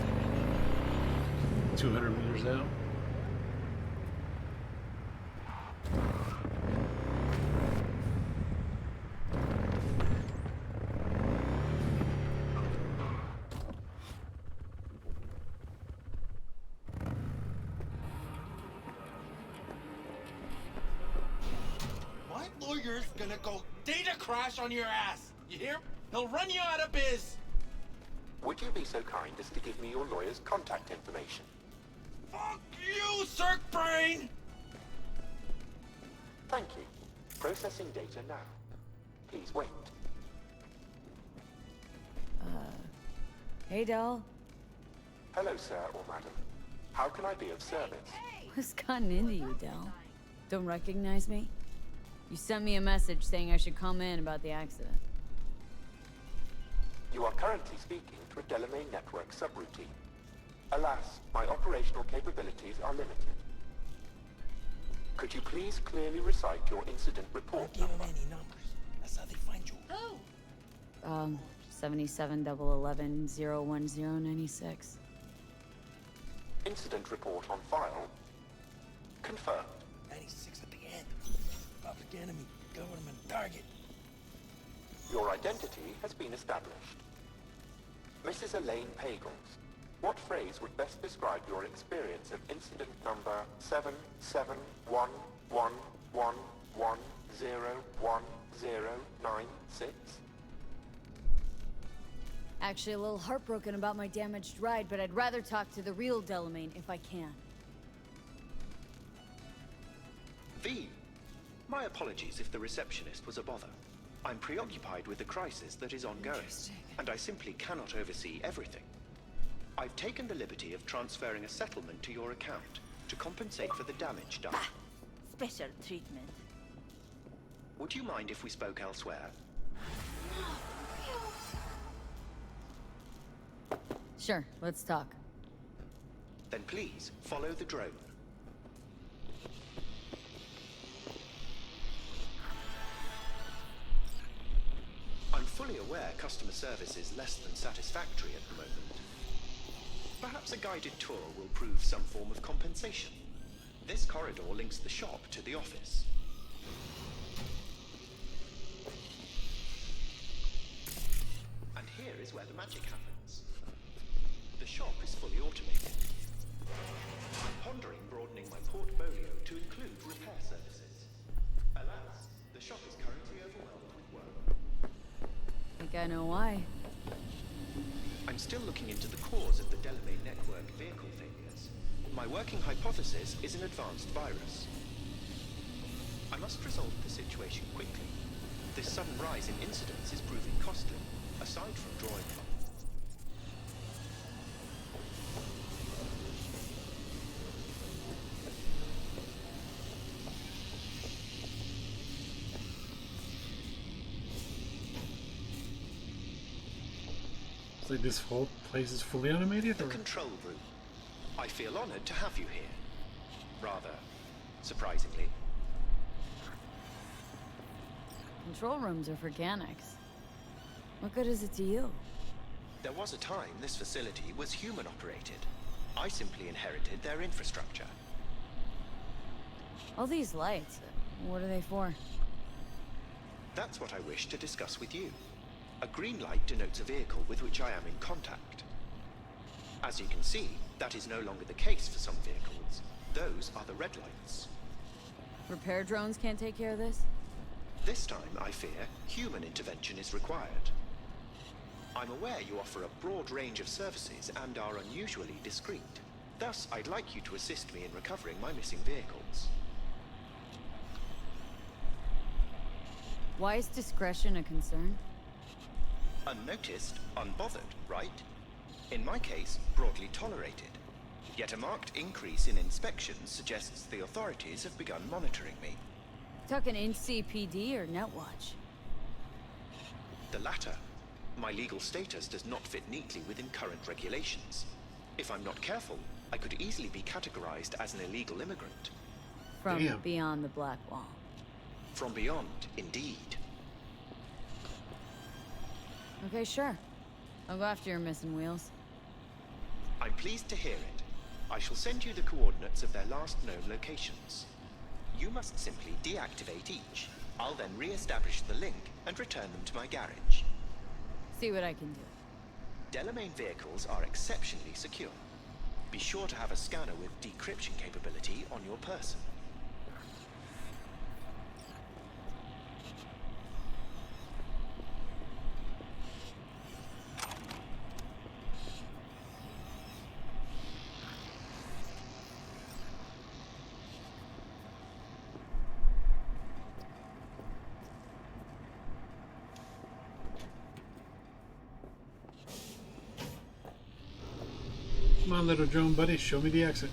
200 meters out. My lawyer's gonna go data crash on your ass! You hear? He'll run you out of biz! Would you be so kind as to give me your lawyer's contact information? Fuck you, Cirque Brain! Thank you. Processing data now. Please wait. Hey, doll. Hello, sir or madam. How can I be of service? What's gotten into you, Del? Don't recognize me? You sent me a message saying I should come in about the accident. You are currently speaking to a Delamain network subroutine. Alas, my operational capabilities are limited. Could you please clearly recite your incident report Don't give him any numbers. That's how they find you. Who? 77-11-010-96. Incident report on file. Confirmed. 96 at the end. Public enemy. Government target. Your identity has been established. Mrs. Elaine Pagels, what phrase would best describe your experience of incident number 771111101096? Actually, a little heartbroken about my damaged ride, but I'd rather talk to the real Delamain if I can. V. My apologies if the receptionist was a bother. I'm preoccupied with the crisis that is ongoing, and I simply cannot oversee everything. I've taken the liberty of transferring a settlement to your account to compensate for the damage done. Special treatment. Would you mind if we spoke elsewhere? Sure, let's talk. Then please, follow the drone. I'm fully aware customer service is less than satisfactory at the moment. Perhaps a guided tour will prove some form of compensation. This corridor links the shop to the office. And here is where the magic happens. The shop is fully automated. I'm pondering broadening my portfolio to include repair services. Alas, the shop is currently overwhelmed with work. Think I know why. I'm still looking into the cause of the Delamain network vehicle failures. My working hypothesis is an advanced virus. I must resolve the situation quickly. This sudden rise in incidents is proving costly, aside from drawing from. So this whole place is fully automated? The control room. I feel honored to have you here. Rather, surprisingly. Control rooms are for Ganax. What good is it to you? There was a time this facility was human operated. I simply inherited their infrastructure. All these lights, what are they for? That's what I wish to discuss with you. A green light denotes a vehicle with which I am in contact. As you can see, that is no longer the case for some vehicles. Those are the red lights. Repair drones can't take care of this? This time, I fear, human intervention is required. I'm aware you offer a broad range of services and are unusually discreet. Thus, I'd like you to assist me in recovering my missing vehicles. Why is discretion a concern? Unnoticed, unbothered, right? In my case, broadly tolerated. Yet a marked increase in inspections suggests the authorities have begun monitoring me. Talking NCPD or Netwatch? The latter. My legal status does not fit neatly within current regulations. If I'm not careful, I could easily be categorized as an illegal immigrant. From beyond the Black Wall. From beyond, indeed. Okay, sure. I'll go after your missing wheels. I'm pleased to hear it. I shall send you the coordinates of their last known locations. You must simply deactivate each. I'll then re-establish the link and return them to my garage. See what I can do. Delamain vehicles are exceptionally secure. Be sure to have a scanner with decryption capability on your person. Come on, little drone buddy, show me the exit.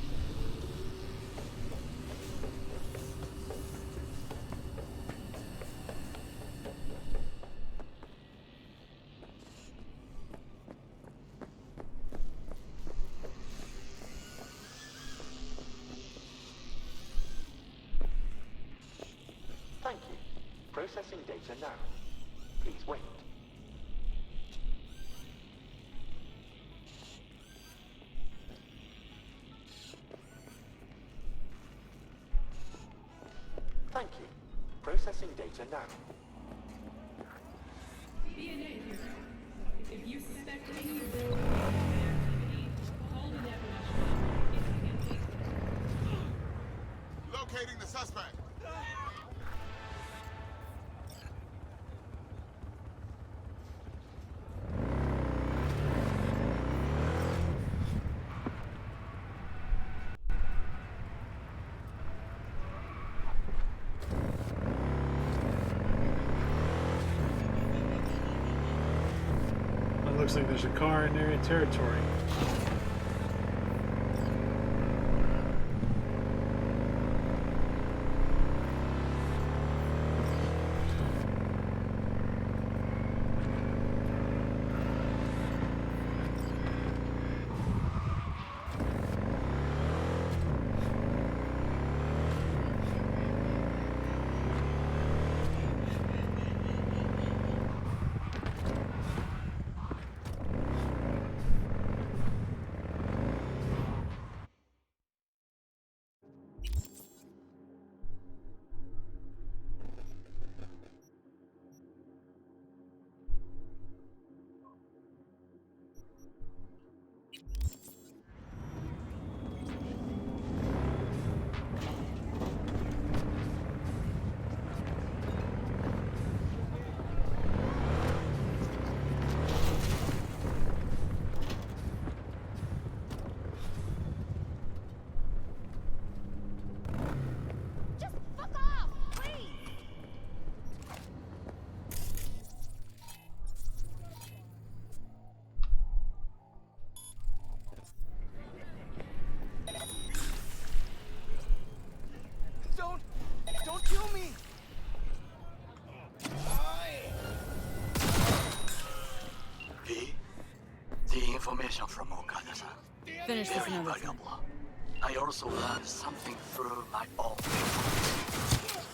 Thank you. Processing data now. Please wait. Thank you. Processing data now. If you suspect any ability activity, call the definition. Locating the suspect. looks like there's a car in area territory. Don't kill me! The information from Okada-san. Finish this Very another time. valuable. I also learned something through my own efforts.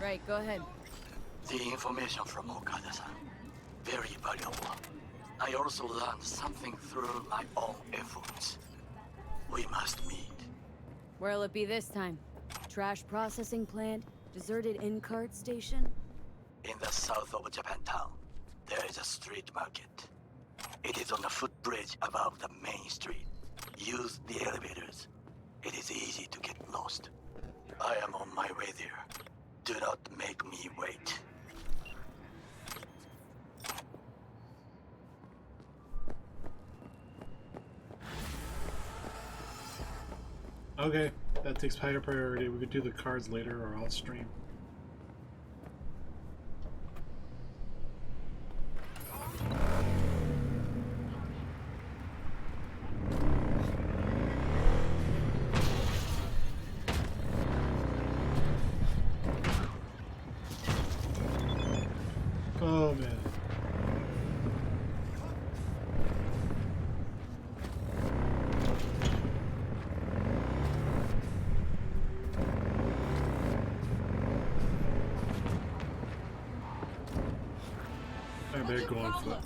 Right, go ahead. The information from Okada-san. Very valuable. I also learned something through my own efforts. We must meet. Where'll it be this time? Trash processing plant? Deserted in-cart station? In the south of Japantown, there is a street market. It is on a footbridge above the main street. Use the elevators. It is easy to get lost. I am on my way there. Do not make me wait. Okay, that takes higher priority. We could do the cards later or off stream. Oh man. I better go on foot.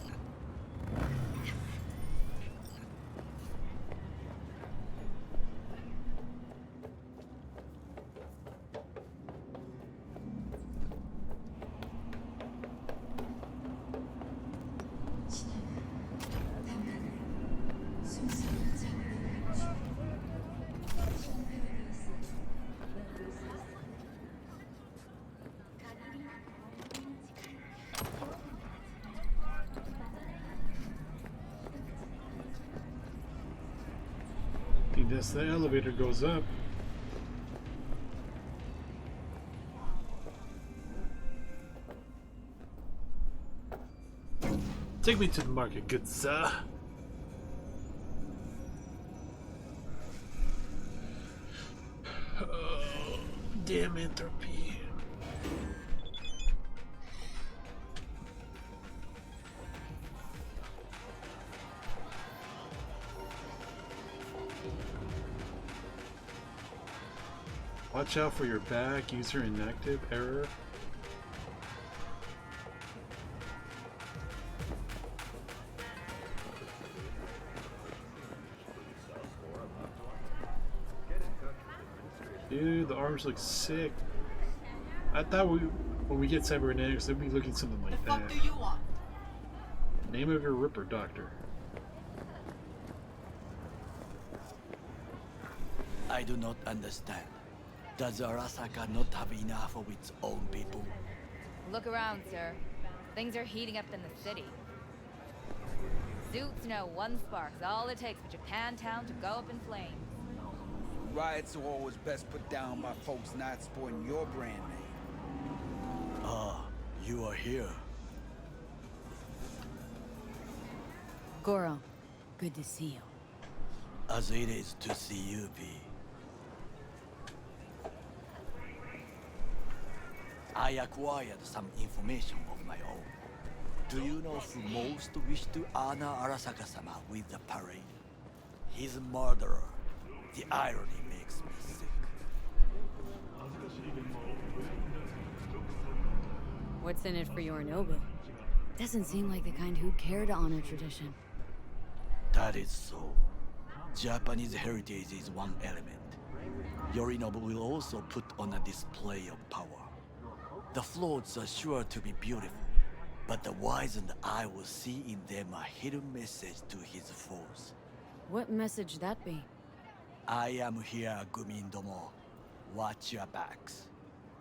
I guess the elevator goes up. Take me to the market, good sir. Oh, damn entropy. Watch out for your back, user inactive, error. Dude, the arms look sick. I thought when we get cybernetics, they'd be looking something like that. What do you want? Name of your Ripper, Doctor. I do not understand. Does Arasaka not have enough of its own people? Look around, sir. Things are heating up in the city. Suits know one spark's all it takes for Japantown to go up in flames. Riots are always best put down by folks not sporting your brand name. Ah, you are here. Goro, good to see you. As it is to see you, V. I acquired some information of my own. Do you know who most wished to honor Arasaka-sama with the parade? His murderer. The irony makes me sick. What's in it for Yorinobu? Doesn't seem like the kind who'd care to honor tradition. That is so. Japanese heritage is one element. Yorinobu will also put on a display of power. The floats are sure to be beautiful, but the wizened eye will see in them a hidden message to his foes. What message that be? I am here, Gumindomo. Watch your backs.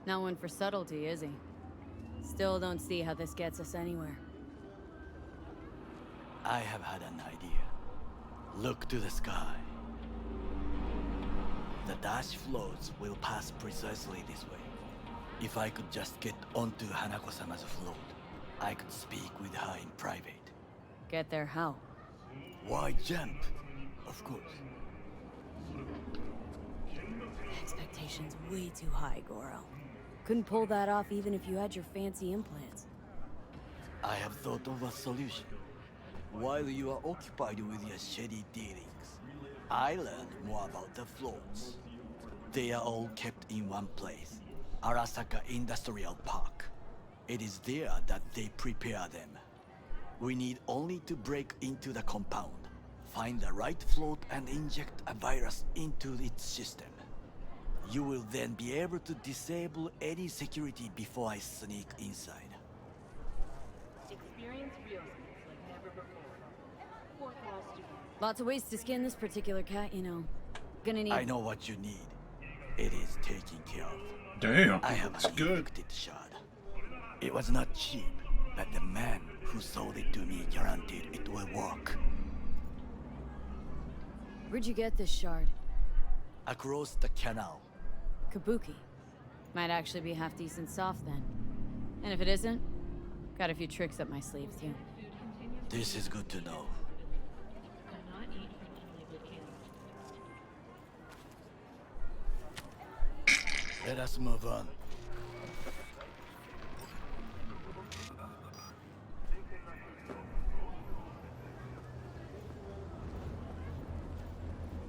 Not one for subtlety, is he? Still don't see how this gets us anywhere. I have had an idea. Look to the sky. The dash floats will pass precisely this way. If I could just get onto Hanako-sama's float, I could speak with her in private. Get there how? Why jump? Of course. Expectations way too high, Goro. Couldn't pull that off even if you had your fancy implants. I have thought of a solution. While you are occupied with your shady dealings, I learned more about the floats. They are all kept in one place, Arasaka Industrial Park. It is there that they prepare them. We need only to break into the compound, find the right float and inject a virus into its system. You will then be able to disable any security before I sneak inside. Experience real skills like never before. Fourth wall student. Lots of ways to skin this particular cat, you know. Gonna need... I know what you need. It is taken care of. Damn, I have an infected shard. It was not cheap, but the man who sold it to me guaranteed it will work. Where'd you get this shard? Across the canal. Kabuki. Might actually be half decent soft then. And if it isn't, got a few tricks up my sleeve too. This is good to know. Let us move on.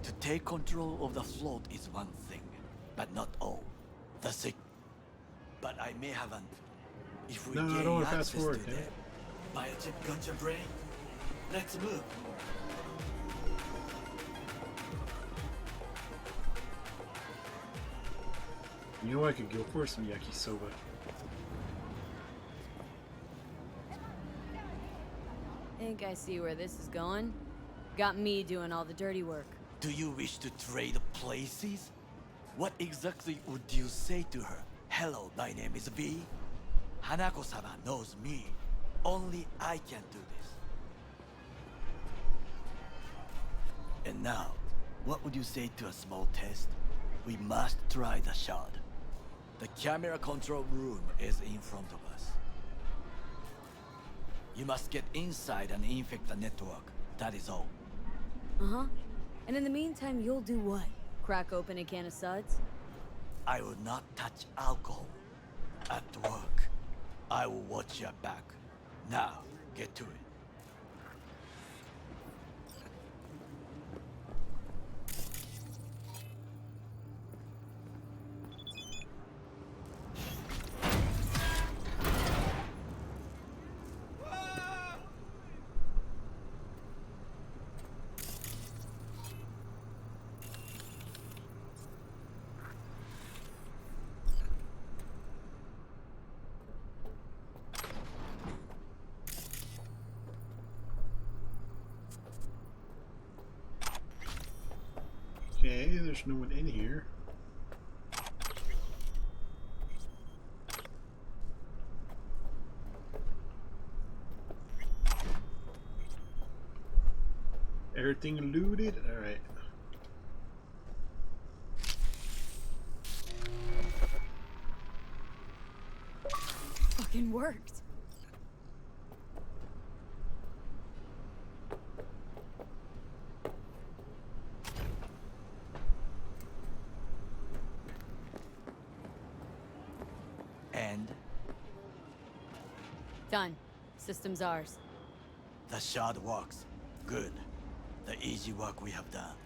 To take control of the float is one thing, but not all. The sick. But I may have an... If we No, I gain don't want to access fast forward, to damn them, biochip got your brain. Let's move. You know I could go for some yakisoba. Think I see where this is going. Got me doing all the dirty work. Do you wish to trade places? What exactly would you say to her? Hello, my name is V. Hanako-sama knows me. Only I can do this. And now, what would you say to a small test? We must try the shard. The camera control room is in front of us. You must get inside and infect the network. That is all. Uh-huh. And in the meantime, you'll do what? Crack open a can of suds? I will not touch alcohol. At work, I will watch your back. Now, get to it. Okay, there's no one in here. Everything looted? Alright. Fucking worked. And Done. System's ours. the shard works. Good. The easy work we have done.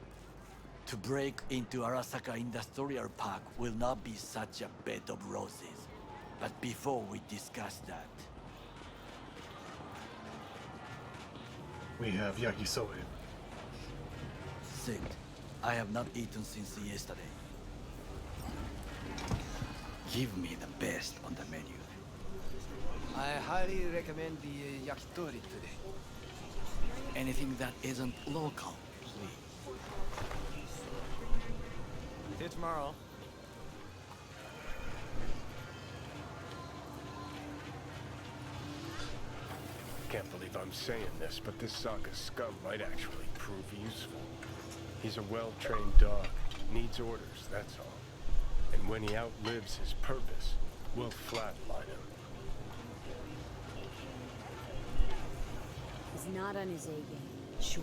To break into Arasaka Industrial Park will not be such a bed of roses. But before we discuss that, We have yakisoba. sit. I have not eaten since yesterday. Give me the best on the menu. I highly recommend the yakitori today. Anything that isn't local, please. See you tomorrow. Can't believe I'm saying this, but this Sokka scum might actually prove useful. He's a well-trained dog, needs orders, that's all. And when he outlives his purpose, we'll flatline him. He's not on his A game, sure.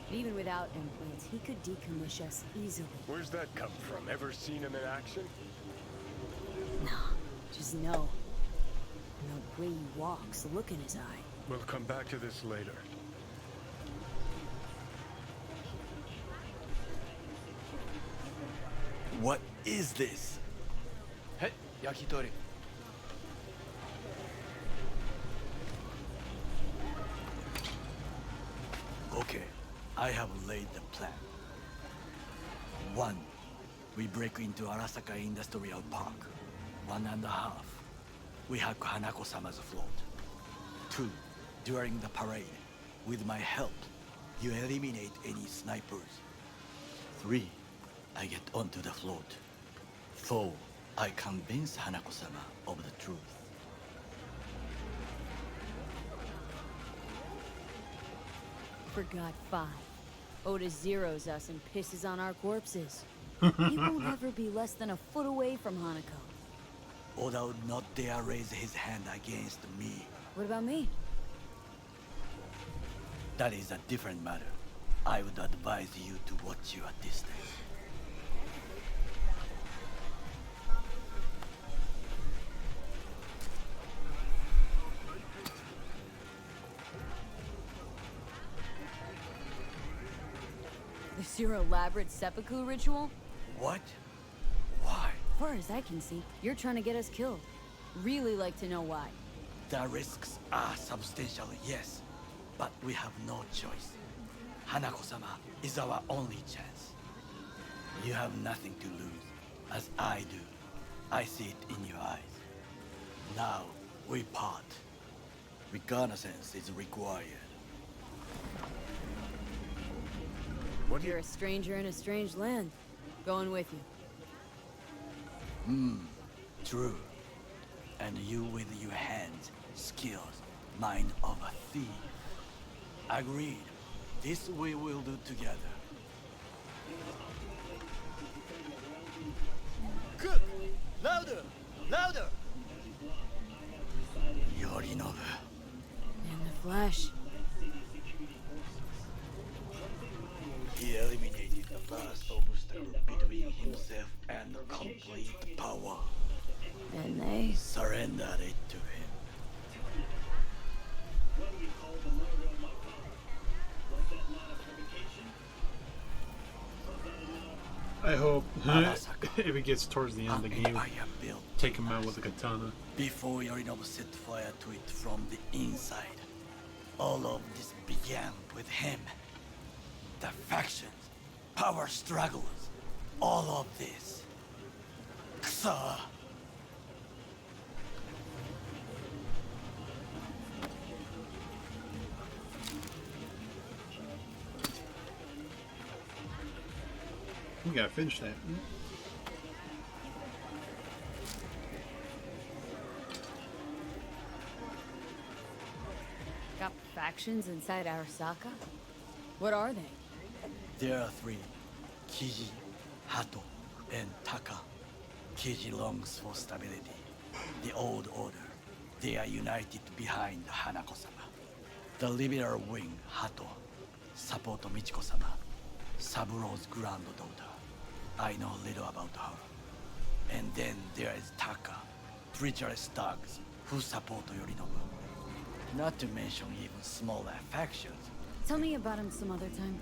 But even without implants, he could decommission us easily. Where's that come from? Ever seen him in action? Nah, just know. And the way he walks, the look in his eye. We'll come back to this later. What is this? Hey, yakitori. Okay, I have laid the plan. 1. We break into Arasaka Industrial Park. 1.5. We hack Hanako-sama's float. 2. During the parade, with my help, you eliminate any snipers. 3. I get onto the float. 4. I convince Hanako-sama of the truth. Forgot 5. Oda zeroes us and pisses on our corpses. He won't ever be less than a foot away from Hanako. Oda would not dare raise his hand against me. What about me? That is a different matter. I would advise you to watch your distance. This your elaborate seppuku ritual? What? Why? As far as I can see, you're trying to get us killed. Really like to know why. The risks are substantial, yes. But we have no choice. Hanako-sama is our only chance. You have nothing to lose, as I do. I see it in your eyes. Now, we part. Reconnaissance is required. You're a stranger in a strange land. Going with you. True. And you with your hands, skills, mind of a thief. Agreed. This we will do together. Cook! Louder! Louder! Yorinobu. In the flesh. He eliminated the last obstacle between himself and complete power. And they surrendered it to him. I hope if it gets towards the end of the game, take him out with a katana. Before Yorinobu set fire to it from the inside, all of this began with him. The factions, power struggles, all of this. Kusa! You gotta finish that. got factions inside Arasaka? What are they? There are three. Kiji, Hato, and Taka. Kiji longs for stability. The old order. They are united behind Hanako-sama. The liberal wing, Hato, support Michiko-sama, Saburo's granddaughter. I know little about her. And then there is Taka, treacherous thugs who support Yorinobu. Not to mention even smaller factions. Tell me about him some other time.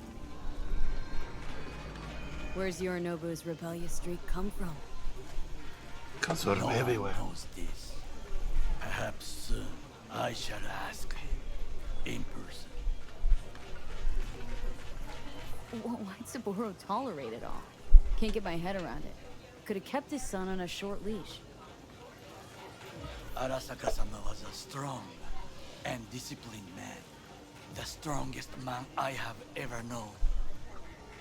Where's Yorinobu's rebellious streak come from? Comes out of everywhere. No one knows this. Perhaps soon I shall ask him in person. Why'd Saburo tolerate it all? Can't get my head around it. Could have kept his son on a short leash. Arasaka-sama was a strong and disciplined man. The strongest man I have ever known.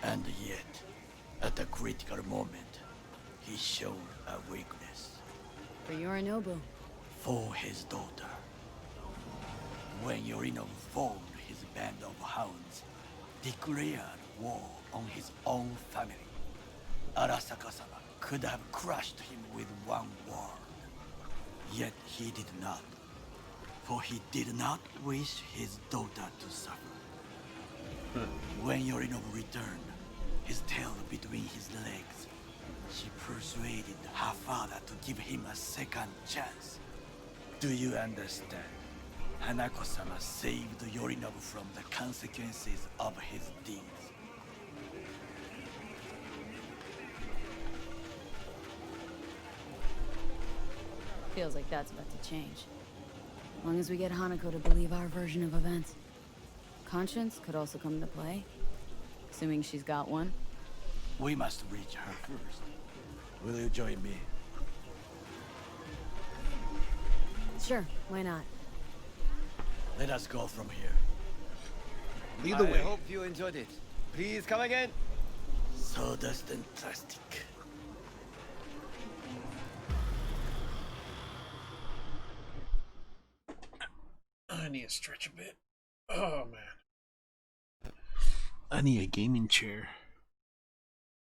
And yet, at a critical moment, he showed a weakness. For Yorinobu. For his daughter. When Yorinobu formed his band of hounds, declared war on his own family, Arasaka-sama could have crushed him with one word. Yet he did not. For he did not wish his daughter to suffer. When Yorinobu returned, his tail between his legs, she persuaded her father to give him a second chance. Do you understand? Hanako-sama saved Yorinobu from the consequences of his deeds. Feels like that's about to change. As long as we get Hanako to believe our version of events. Conscience could also come into play. Assuming she's got one. We must reach her first. Will you join me? Sure, why not? Let us go from here. Lead the way. I hope you enjoyed it. Please come again. Sawdust and plastic. I need to stretch a bit. Oh man. I need a gaming chair.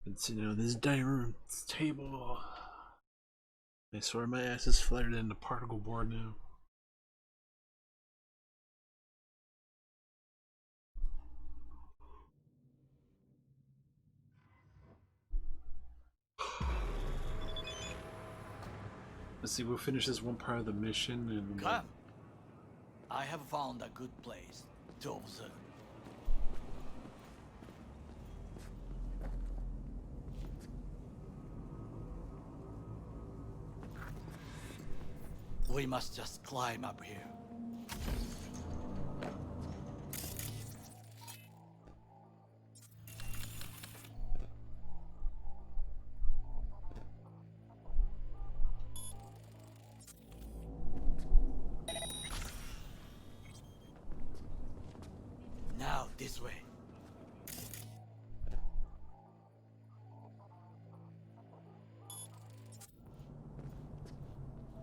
Been sitting on this dining room table. I swear my ass is flattered in the particle board now. Let's see, we'll finish this one part of the mission and Come. I have found a good place to observe. We must just climb up here. Now, this way.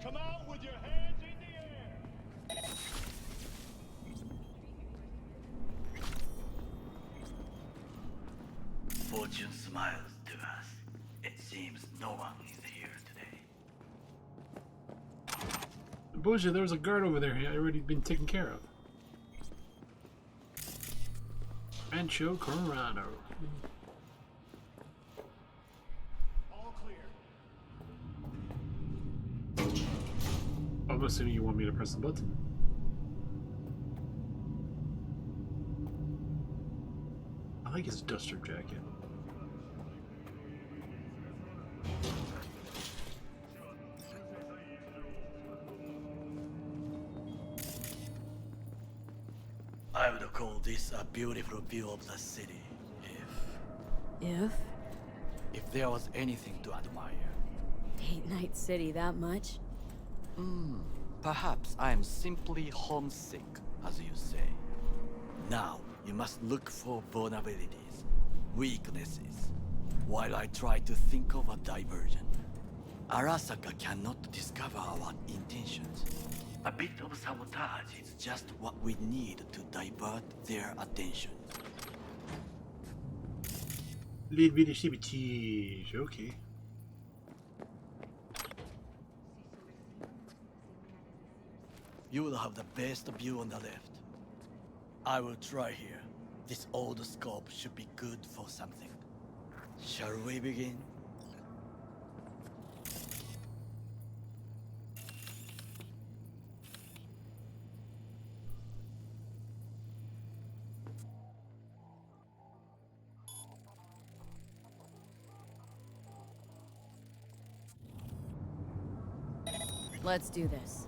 Come out with your hands in the air! Fortune smiles to us. It seems no one is here today. bullshit, there was a guard over there. He had already been taken care of. Rancho Colorado. All clear. I'm assuming you want me to press the button. I like his duster jacket. I would call this a beautiful view of the city, if there was anything to admire. Hate Night City that much? Perhaps I am simply homesick, as you say. Now, you must look for vulnerabilities, weaknesses, while I try to think of a diversion. Arasaka cannot discover our intentions. A bit of sabotage is just what we need to divert their attention. Lead me to CBT. Okay. You will have the best view on the left. I will try here. This old scope should be good for something. Shall we begin? Let's do this.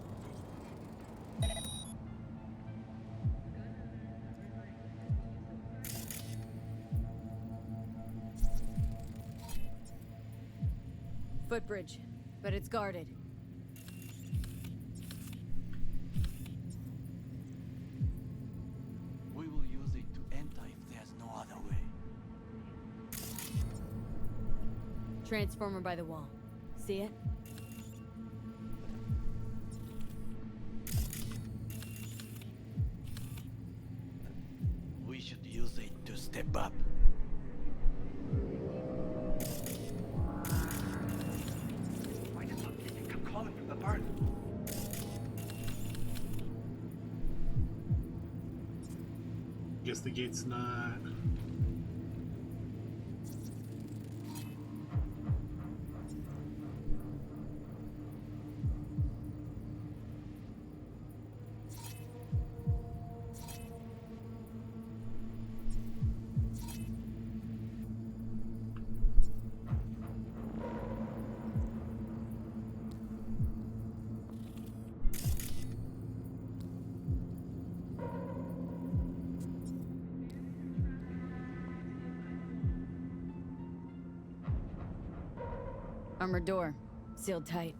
Footbridge, but it's guarded. We will use it to enter if there's no other way. Transformer by the wall. See it? We should use it to step up. Why does something come calling from the barn? Guess the gate's not. Armored door. Sealed tight.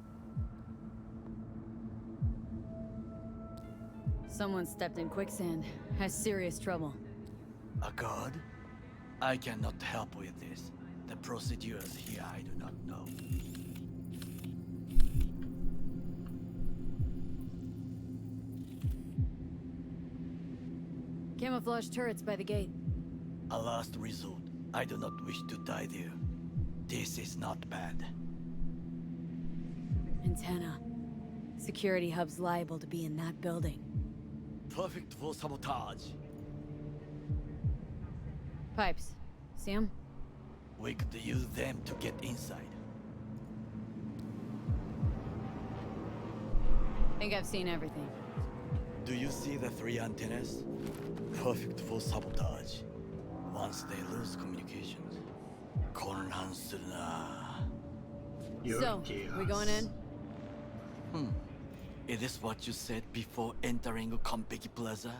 Someone stepped in quicksand. Has serious trouble. A god? I cannot help with this. The procedures here I do not know. Camouflage turrets by the gate. A last resort. I do not wish to die there. This is not bad. Antenna. Security hub's liable to be in that building. Perfect for sabotage. Pipes. See 'em? We could use them to get inside. Think I've seen everything. Do you see the 3 antennas? Perfect for sabotage. Once they lose communications.混乱するな. So, we going in? Is this what you said before entering Konpeki Plaza?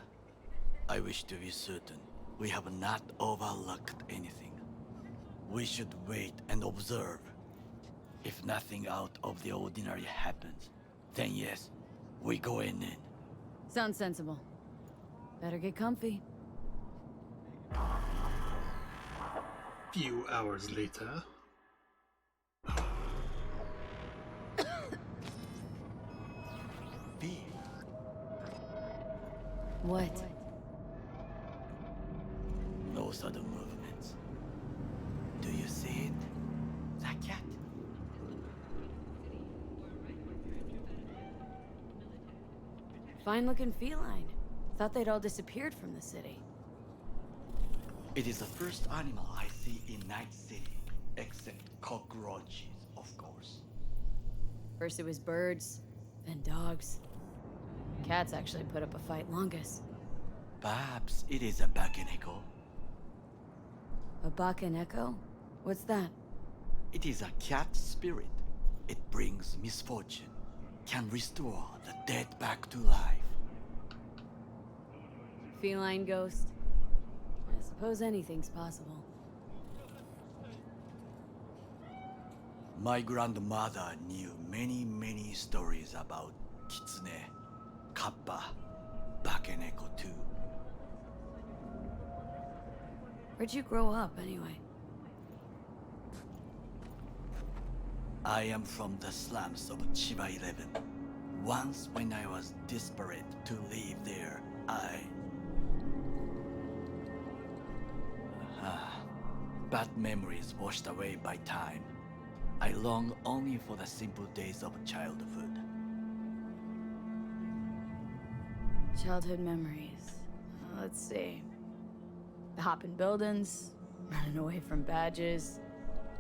I wish to be certain we have not overlooked anything. We should wait and observe. If nothing out of the ordinary happens, then yes, we go in. Sounds sensible. Better get comfy. Few hours later. What? No sudden movements. Do you see it? That cat? Fine-looking feline. Thought they'd all disappeared from the city. It is the first animal I see in Night City, except cockroaches, of course. First it was birds, then dogs. Cats actually put up a fight longest. Perhaps it is a Bakeneko. A Bakeneko? What's that? It is a cat spirit. It brings misfortune, can restore the dead back to life. Feline ghost? I suppose anything's possible. My grandmother knew many stories about Kitsune, Kappa, Bakeneko too. Where'd you grow up, anyway? I am from the slums of Chiba 11. Once when I was desperate to live there, Bad memories washed away by time. I long only for the simple days of childhood. Childhood memories. Let's see. The hopping buildings, running away from badges,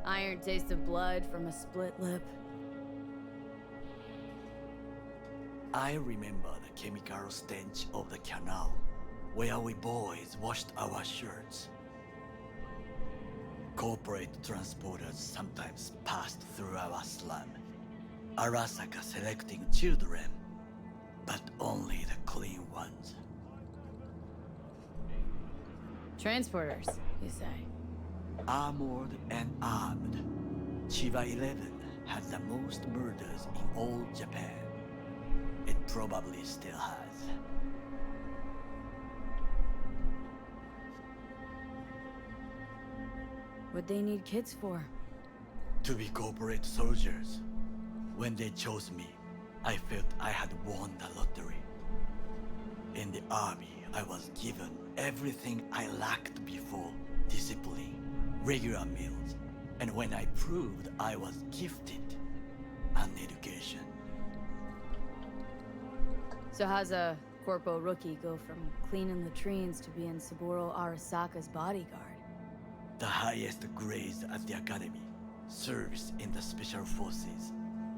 iron taste of blood from a split lip. I remember the chemical stench of the canal, where we boys washed our shirts. Corporate transporters sometimes passed through our slum, Arasaka selecting children, but only the clean ones. Transporters, you say? Armored and armed, Chiba 11 had the most murders in all Japan. It probably still has. What'd they need kids for? To be corporate soldiers. When they chose me, I felt I had won the lottery. In the army, I was given everything I lacked before: discipline, regular meals, and when I proved I was gifted, an education. So how's a corpo rookie go from cleaning latrines to being Saburo Arasaka's bodyguard? The highest grades at the academy, service in the special forces,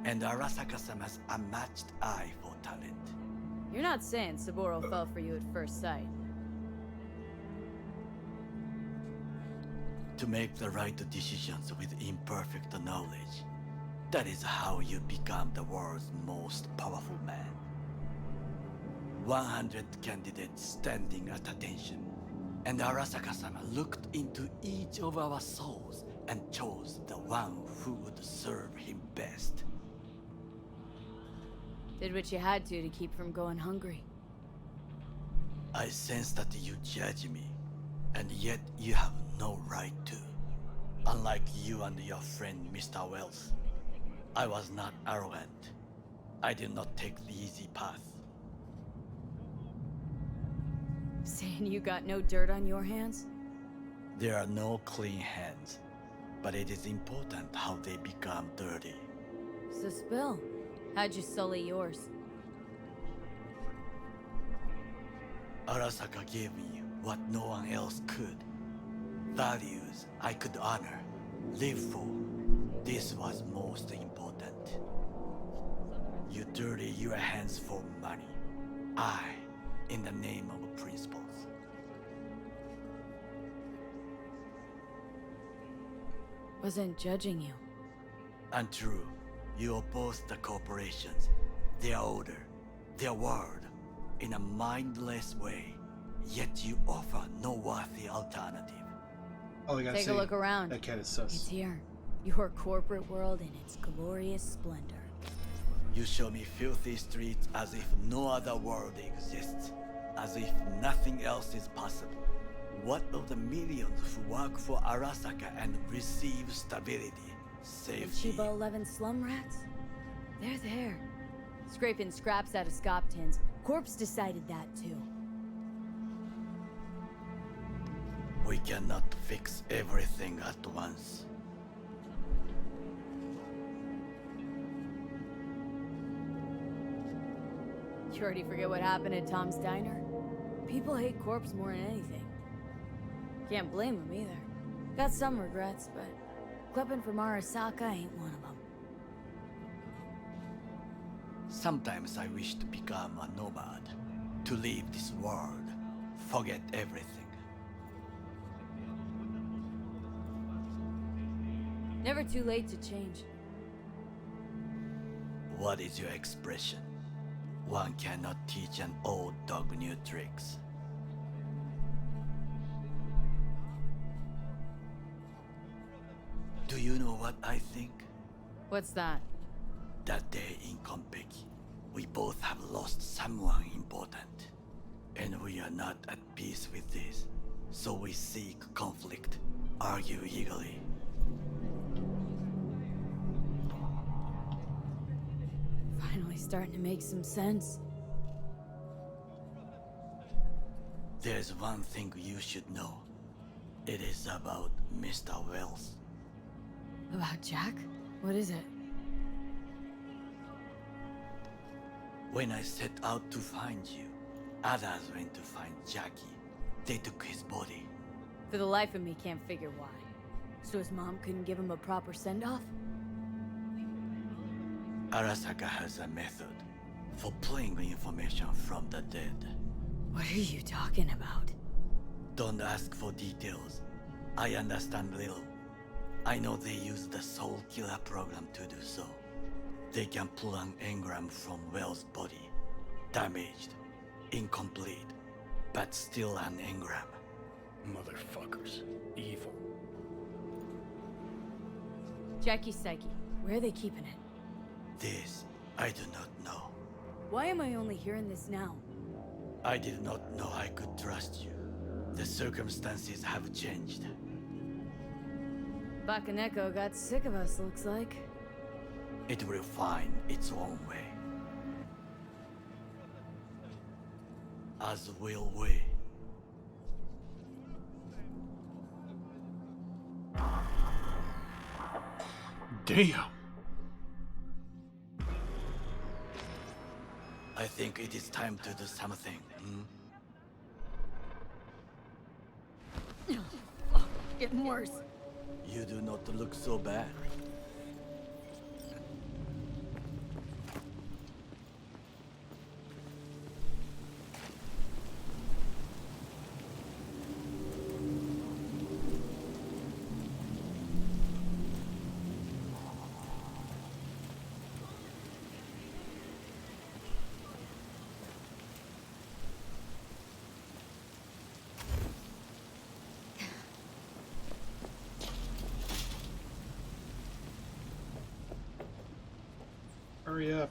and Arasaka-sama's unmatched eye for talent. You're not saying Saburo fell for you at first sight. To make the right decisions with imperfect knowledge, that is how you become the world's most powerful man. 100 candidates standing at attention, and Arasaka-sama looked into each of our souls and chose the one who would serve him best. Did what you had to keep from going hungry. I sense that you judge me, and yet you have no right to. Unlike you and your friend Mr. Wells, I was not arrogant. I did not take the easy path. Saying you got no dirt on your hands? There are no clean hands, but it is important how they become dirty. So spill. How'd you sully yours? Arasaka gave me what no one else could. Values I could honor, live for. This was most important. You dirty your hands for money. I, in the name of principles. Wasn't judging you. Untrue. You oppose the corporations, their order, their word, in a mindless way, yet you offer no worthy alternative. All I gotta Take say, a look around. that cat is sus. It's here. Your corporate world in its glorious splendor. You show me filthy streets as if no other world exists, as if nothing else is possible. What of the millions who work for Arasaka and receive stability, safety? The Chiba 11 slum rats? They're there. Scraping scraps out of scop tins. Corpse decided that too. We cannot fix everything at once. You already forget what happened at Tom's Diner? People hate Corpse more than anything. Can't blame them either. Got some regrets, but clipping from Arasaka ain't one of them. Sometimes I wish to become a nomad, to leave this world, forget everything. Never too late to change. What is your expression? One cannot teach an old dog new tricks. Do you know what I think? What's that? That day in Konpeki, we both have lost someone important. And we are not at peace with this. So we seek conflict, argue eagerly. Finally starting to make some sense. There's one thing you should know. It is about Mr. Wells. About Jack? What is it? When I set out to find you, others went to find Jackie. They took his body. For the life of me, can't figure why. So his mom couldn't give him a proper send-off? Arasaka has a method for pulling information from the dead. What are you talking about? Don't ask for details. I understand little. I know they use the Soul Killer program to do so. They can pull an engram from Wells' body. Damaged, incomplete, but still an engram. Motherfuckers. Evil. Jackie's psyche. Where are they keeping it? This, I do not know. Why am I only hearing this now? I did not know I could trust you. The circumstances have changed. Bakaneko got sick of us, looks like. It will find its own way. As will we. Damn. I think it is time to do something. Getting worse. You do not look so bad. Hurry up.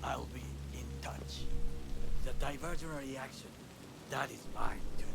I'll be in touch. The diversionary reaction, that is mine to do.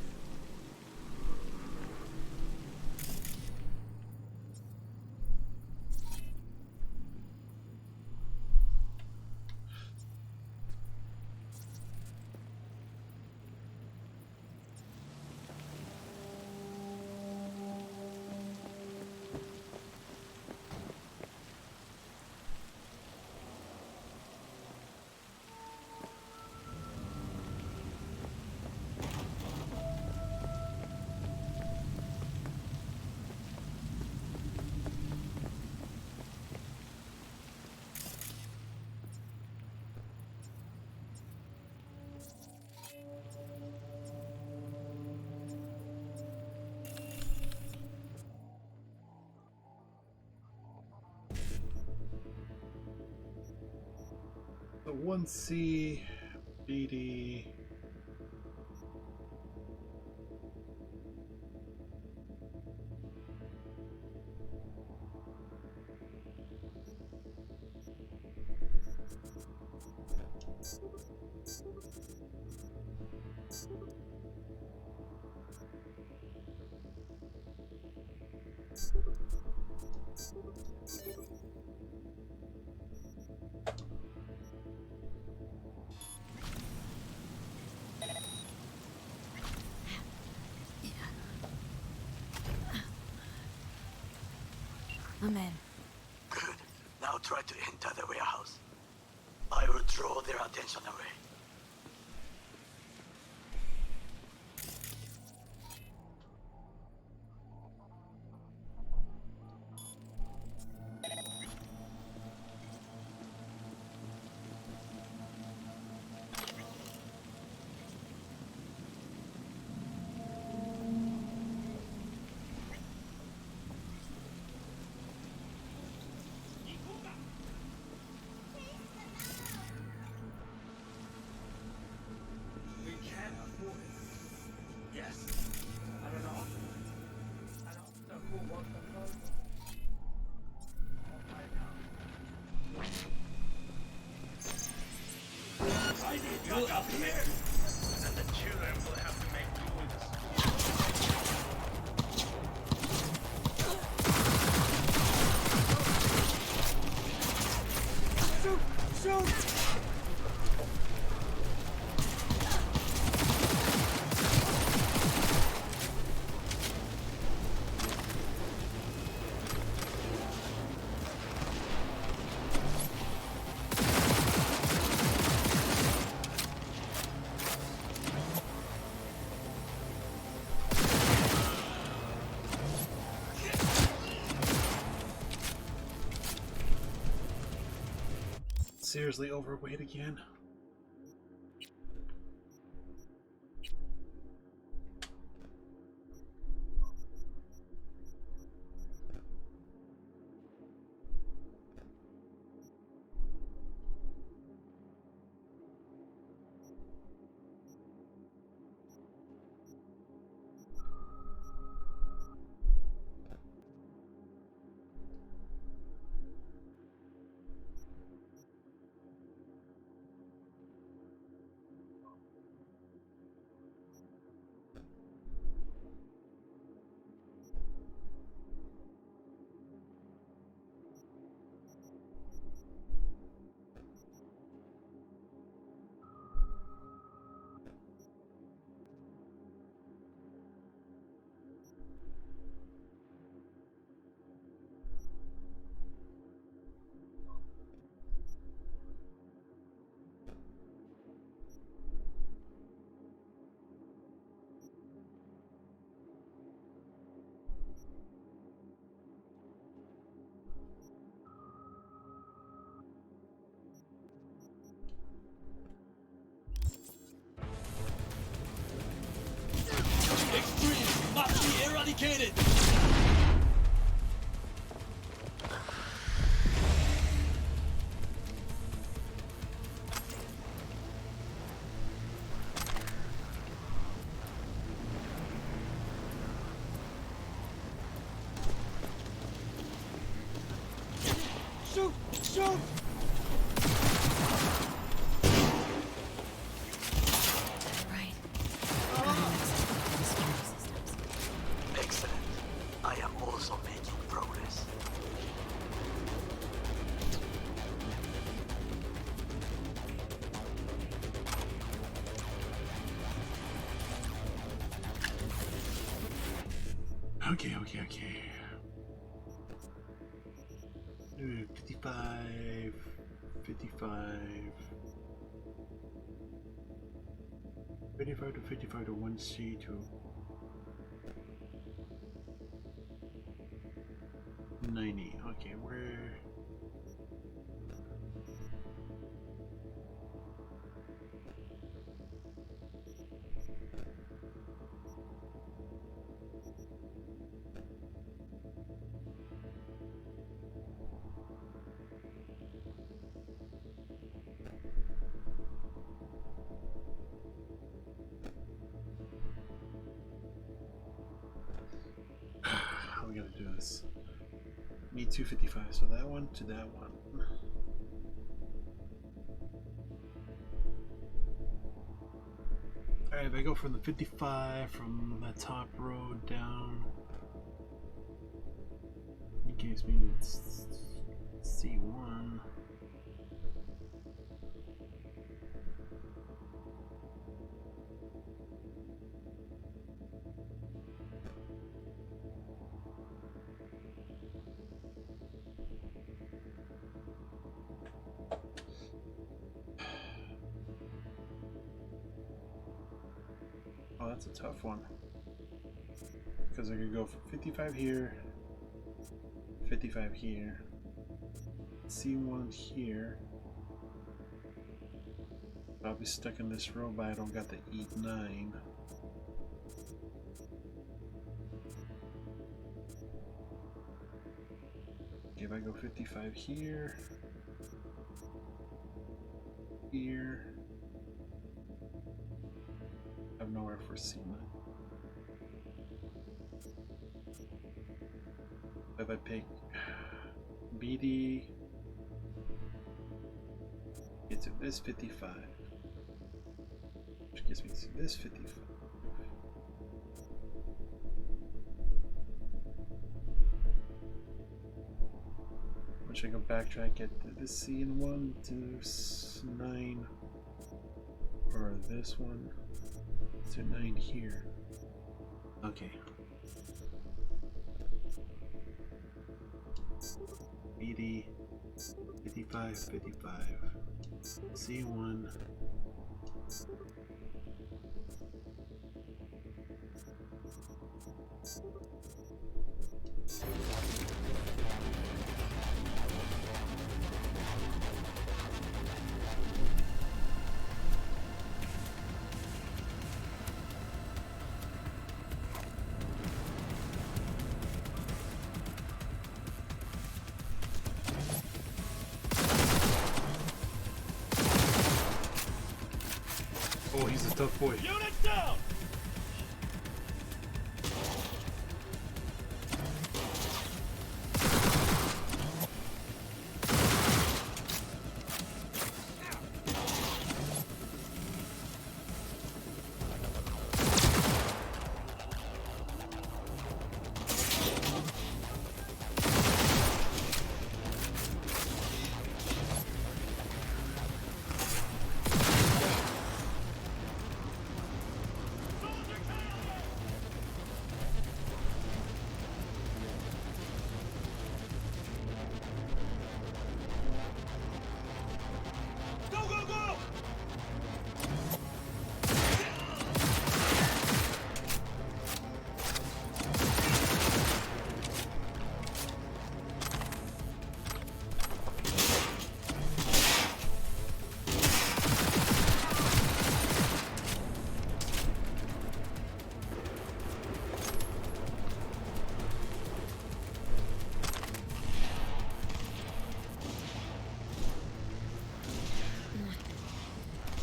The 1C, BD. I'm in. Good. Now try to enter the warehouse. I will draw their attention away. You up here? And the children will have to make do with Shoot! Seriously overweight again? Extreme must be eradicated! Shoot! Shoot! Right. Excellent. I am also making progress. Okay. 55, 55 to 55 to 1C to 90. Okay, where? How are we gonna do this? Need 255, so that one to that one. Alright, if I go from the 55 from the top road down, it gives me C1. Oh, that's a tough one. Because I could go from 55 here, 55 here, C1 here. I'll be stuck in this row, but I don't got the E9. If I go 55 here, here, I have nowhere for C9. If I pick BD, get to this 55. Which gets me to this 55. Which I can backtrack, get this C in 1 to 9, or this one to 9 here. Okay. 80, 55, 55. C1. Oh, he's a tough boy. Unit down!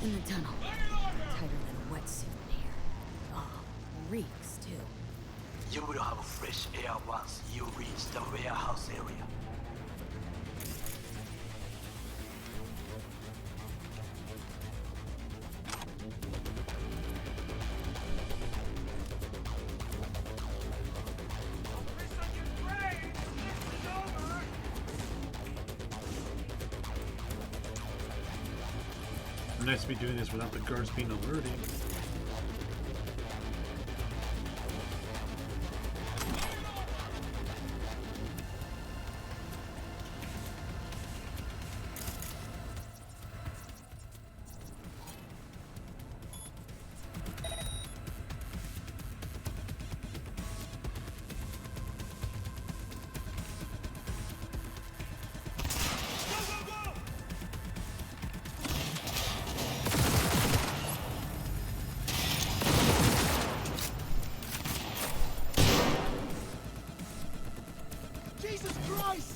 In the tunnel. Tighter than a wetsuit in here. Oh, reeks too. You will have fresh air once you reach the warehouse area. Nice to be doing this without the guards being alerted. Jesus Christ!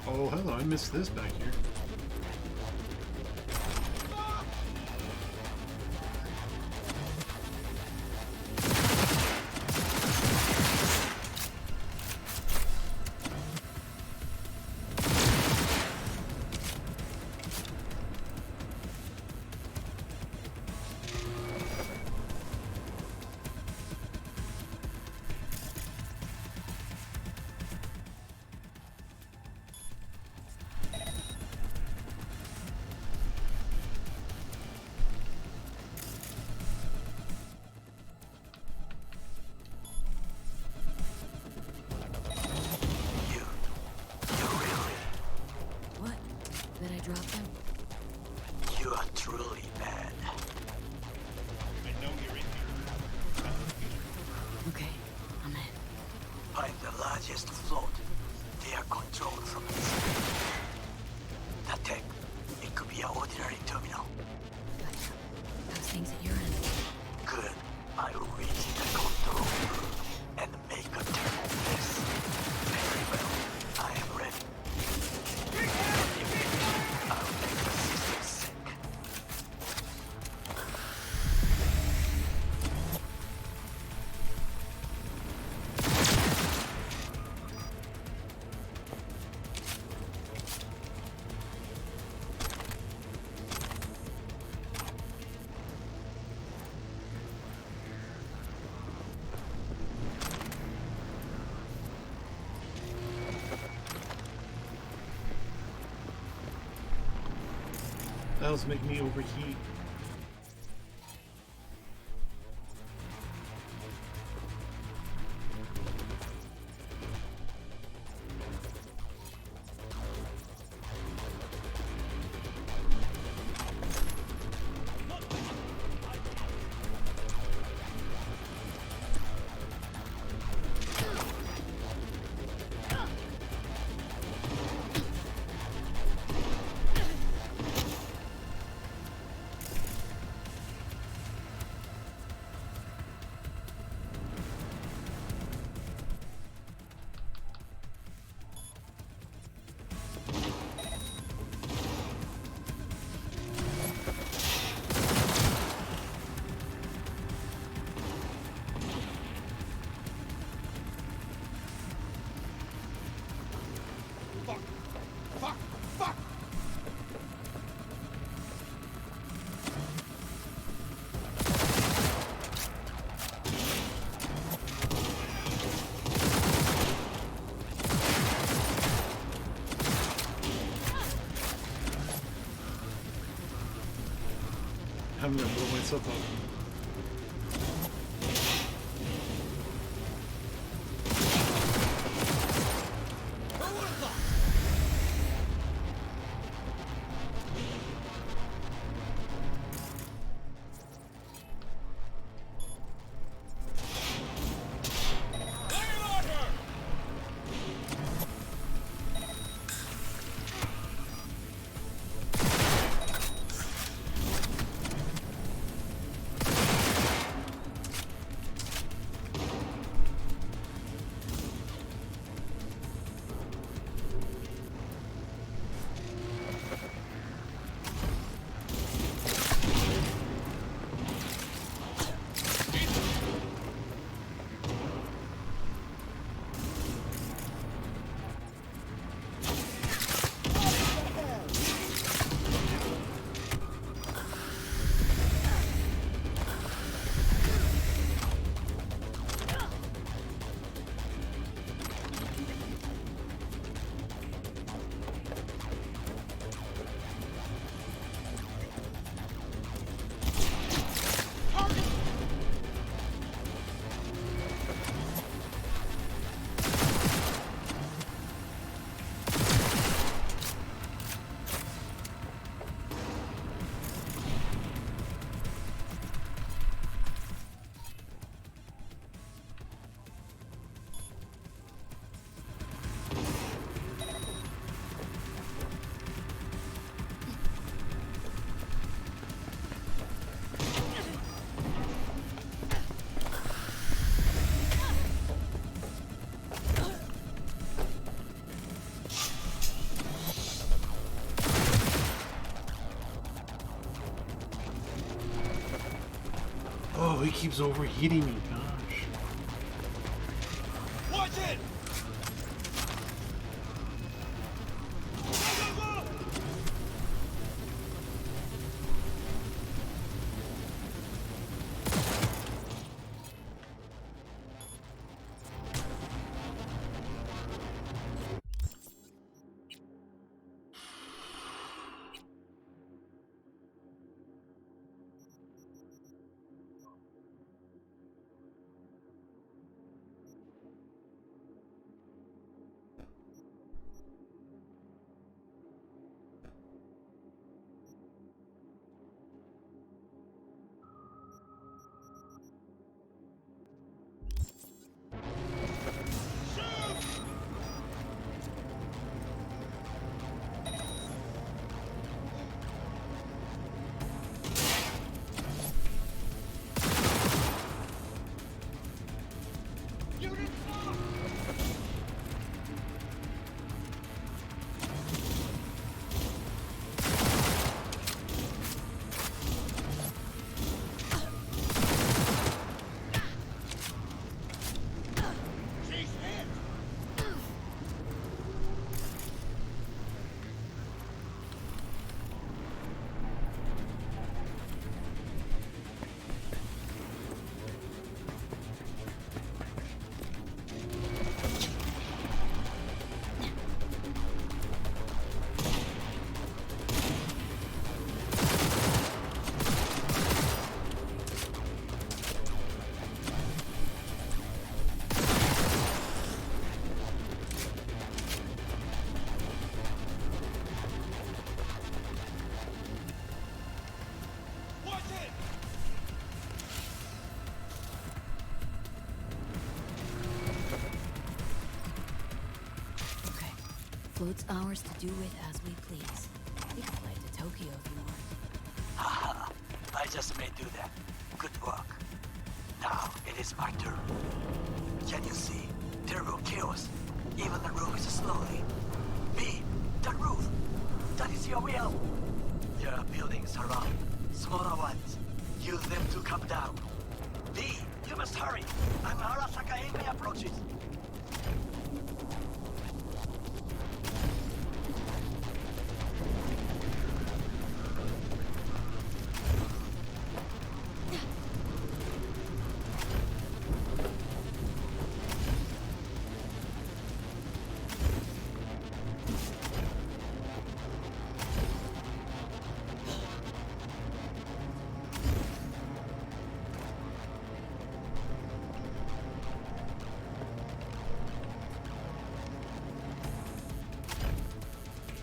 Oh, hello, I missed this back here. bet I dropped them? You are truly bad. I know you're in here. Okay, I'm in. Find the largest float. They are controlled from inside. That tech, it could be an ordinary terminal. Gotcha. Those things at your end. Good. I will reach the control room and make a turn on this. Very well. I am ready. I'll make the system sick. That'll make me overheat. I'm gonna blow myself up. Oh, he keeps overheating me, gosh. Watch it! boat's ours to do with as we please. We could fly to Tokyo if you want. Haha, I just may do that. Good work. Now it is my turn. Can you see? Terrible chaos. Even the roof is slowly. B, the roof. That is your will. There are buildings around. Smaller ones. Use them to come down. B, you must hurry. An Arasaka enemy approaches.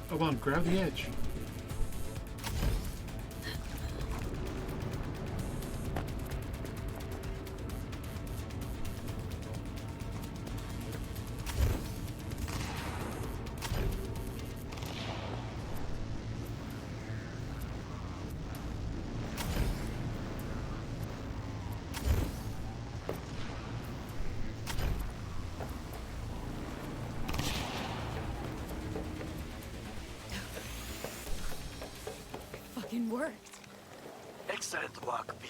Come on, grab the edge. Worked. Excellent work, B.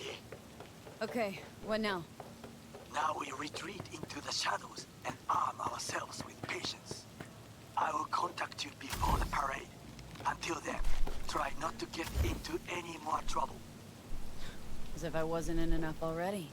Okay, what now? Now we retreat into the shadows and arm ourselves with patience. I will contact you before the parade. Until then, try not to get into any more trouble. As if I wasn't in enough already.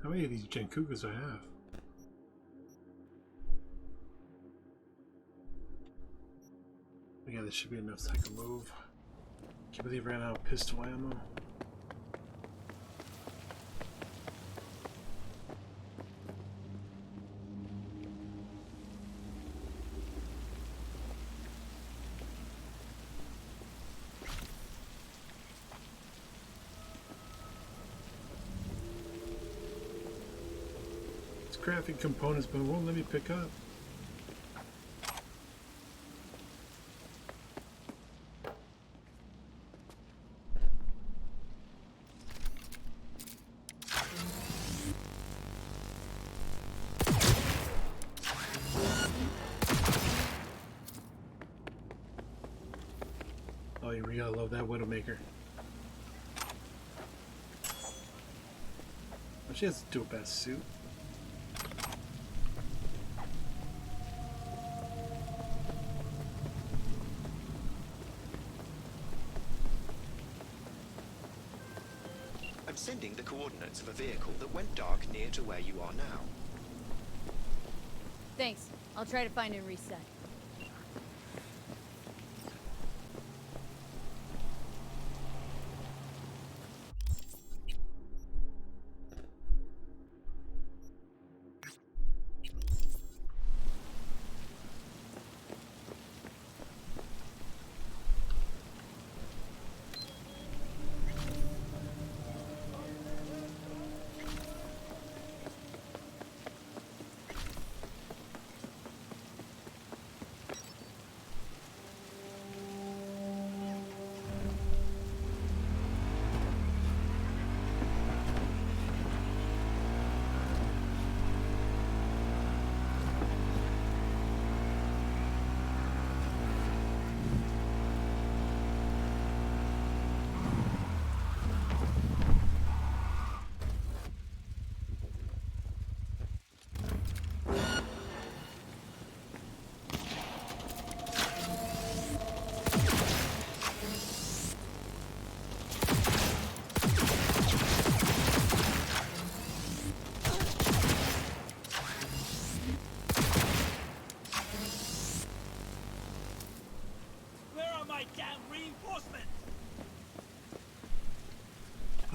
How many of these Genkugas I have? Yeah, this should be enough so I can move. Can't believe I ran out of pistol ammo. It's crafting components, but it won't let me pick up. Oh, you gotta love that Widowmaker. Oh, she has to do a best suit. I'm sending the coordinates of a vehicle that went dark near to where you are now. Thanks. I'll try to find and reset.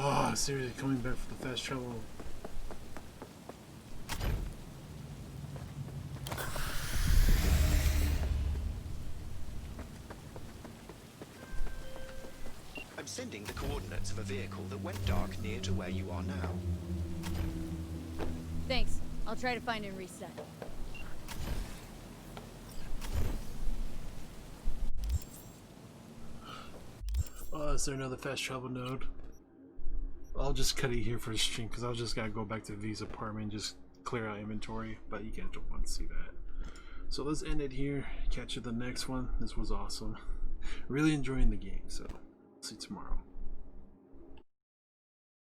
Oh, seriously, coming back for the fast travel. I'm sending the coordinates of a vehicle that went dark near to where you are now. Thanks. I'll try to find and reset. Oh, is there another fast travel node? I'll just cut it here for the stream because I'll just gotta go back to V's apartment and just clear out inventory, but you guys don't want to see that. So let's end it here. Catch you the next one. This was awesome. Really enjoying the game, so see you tomorrow.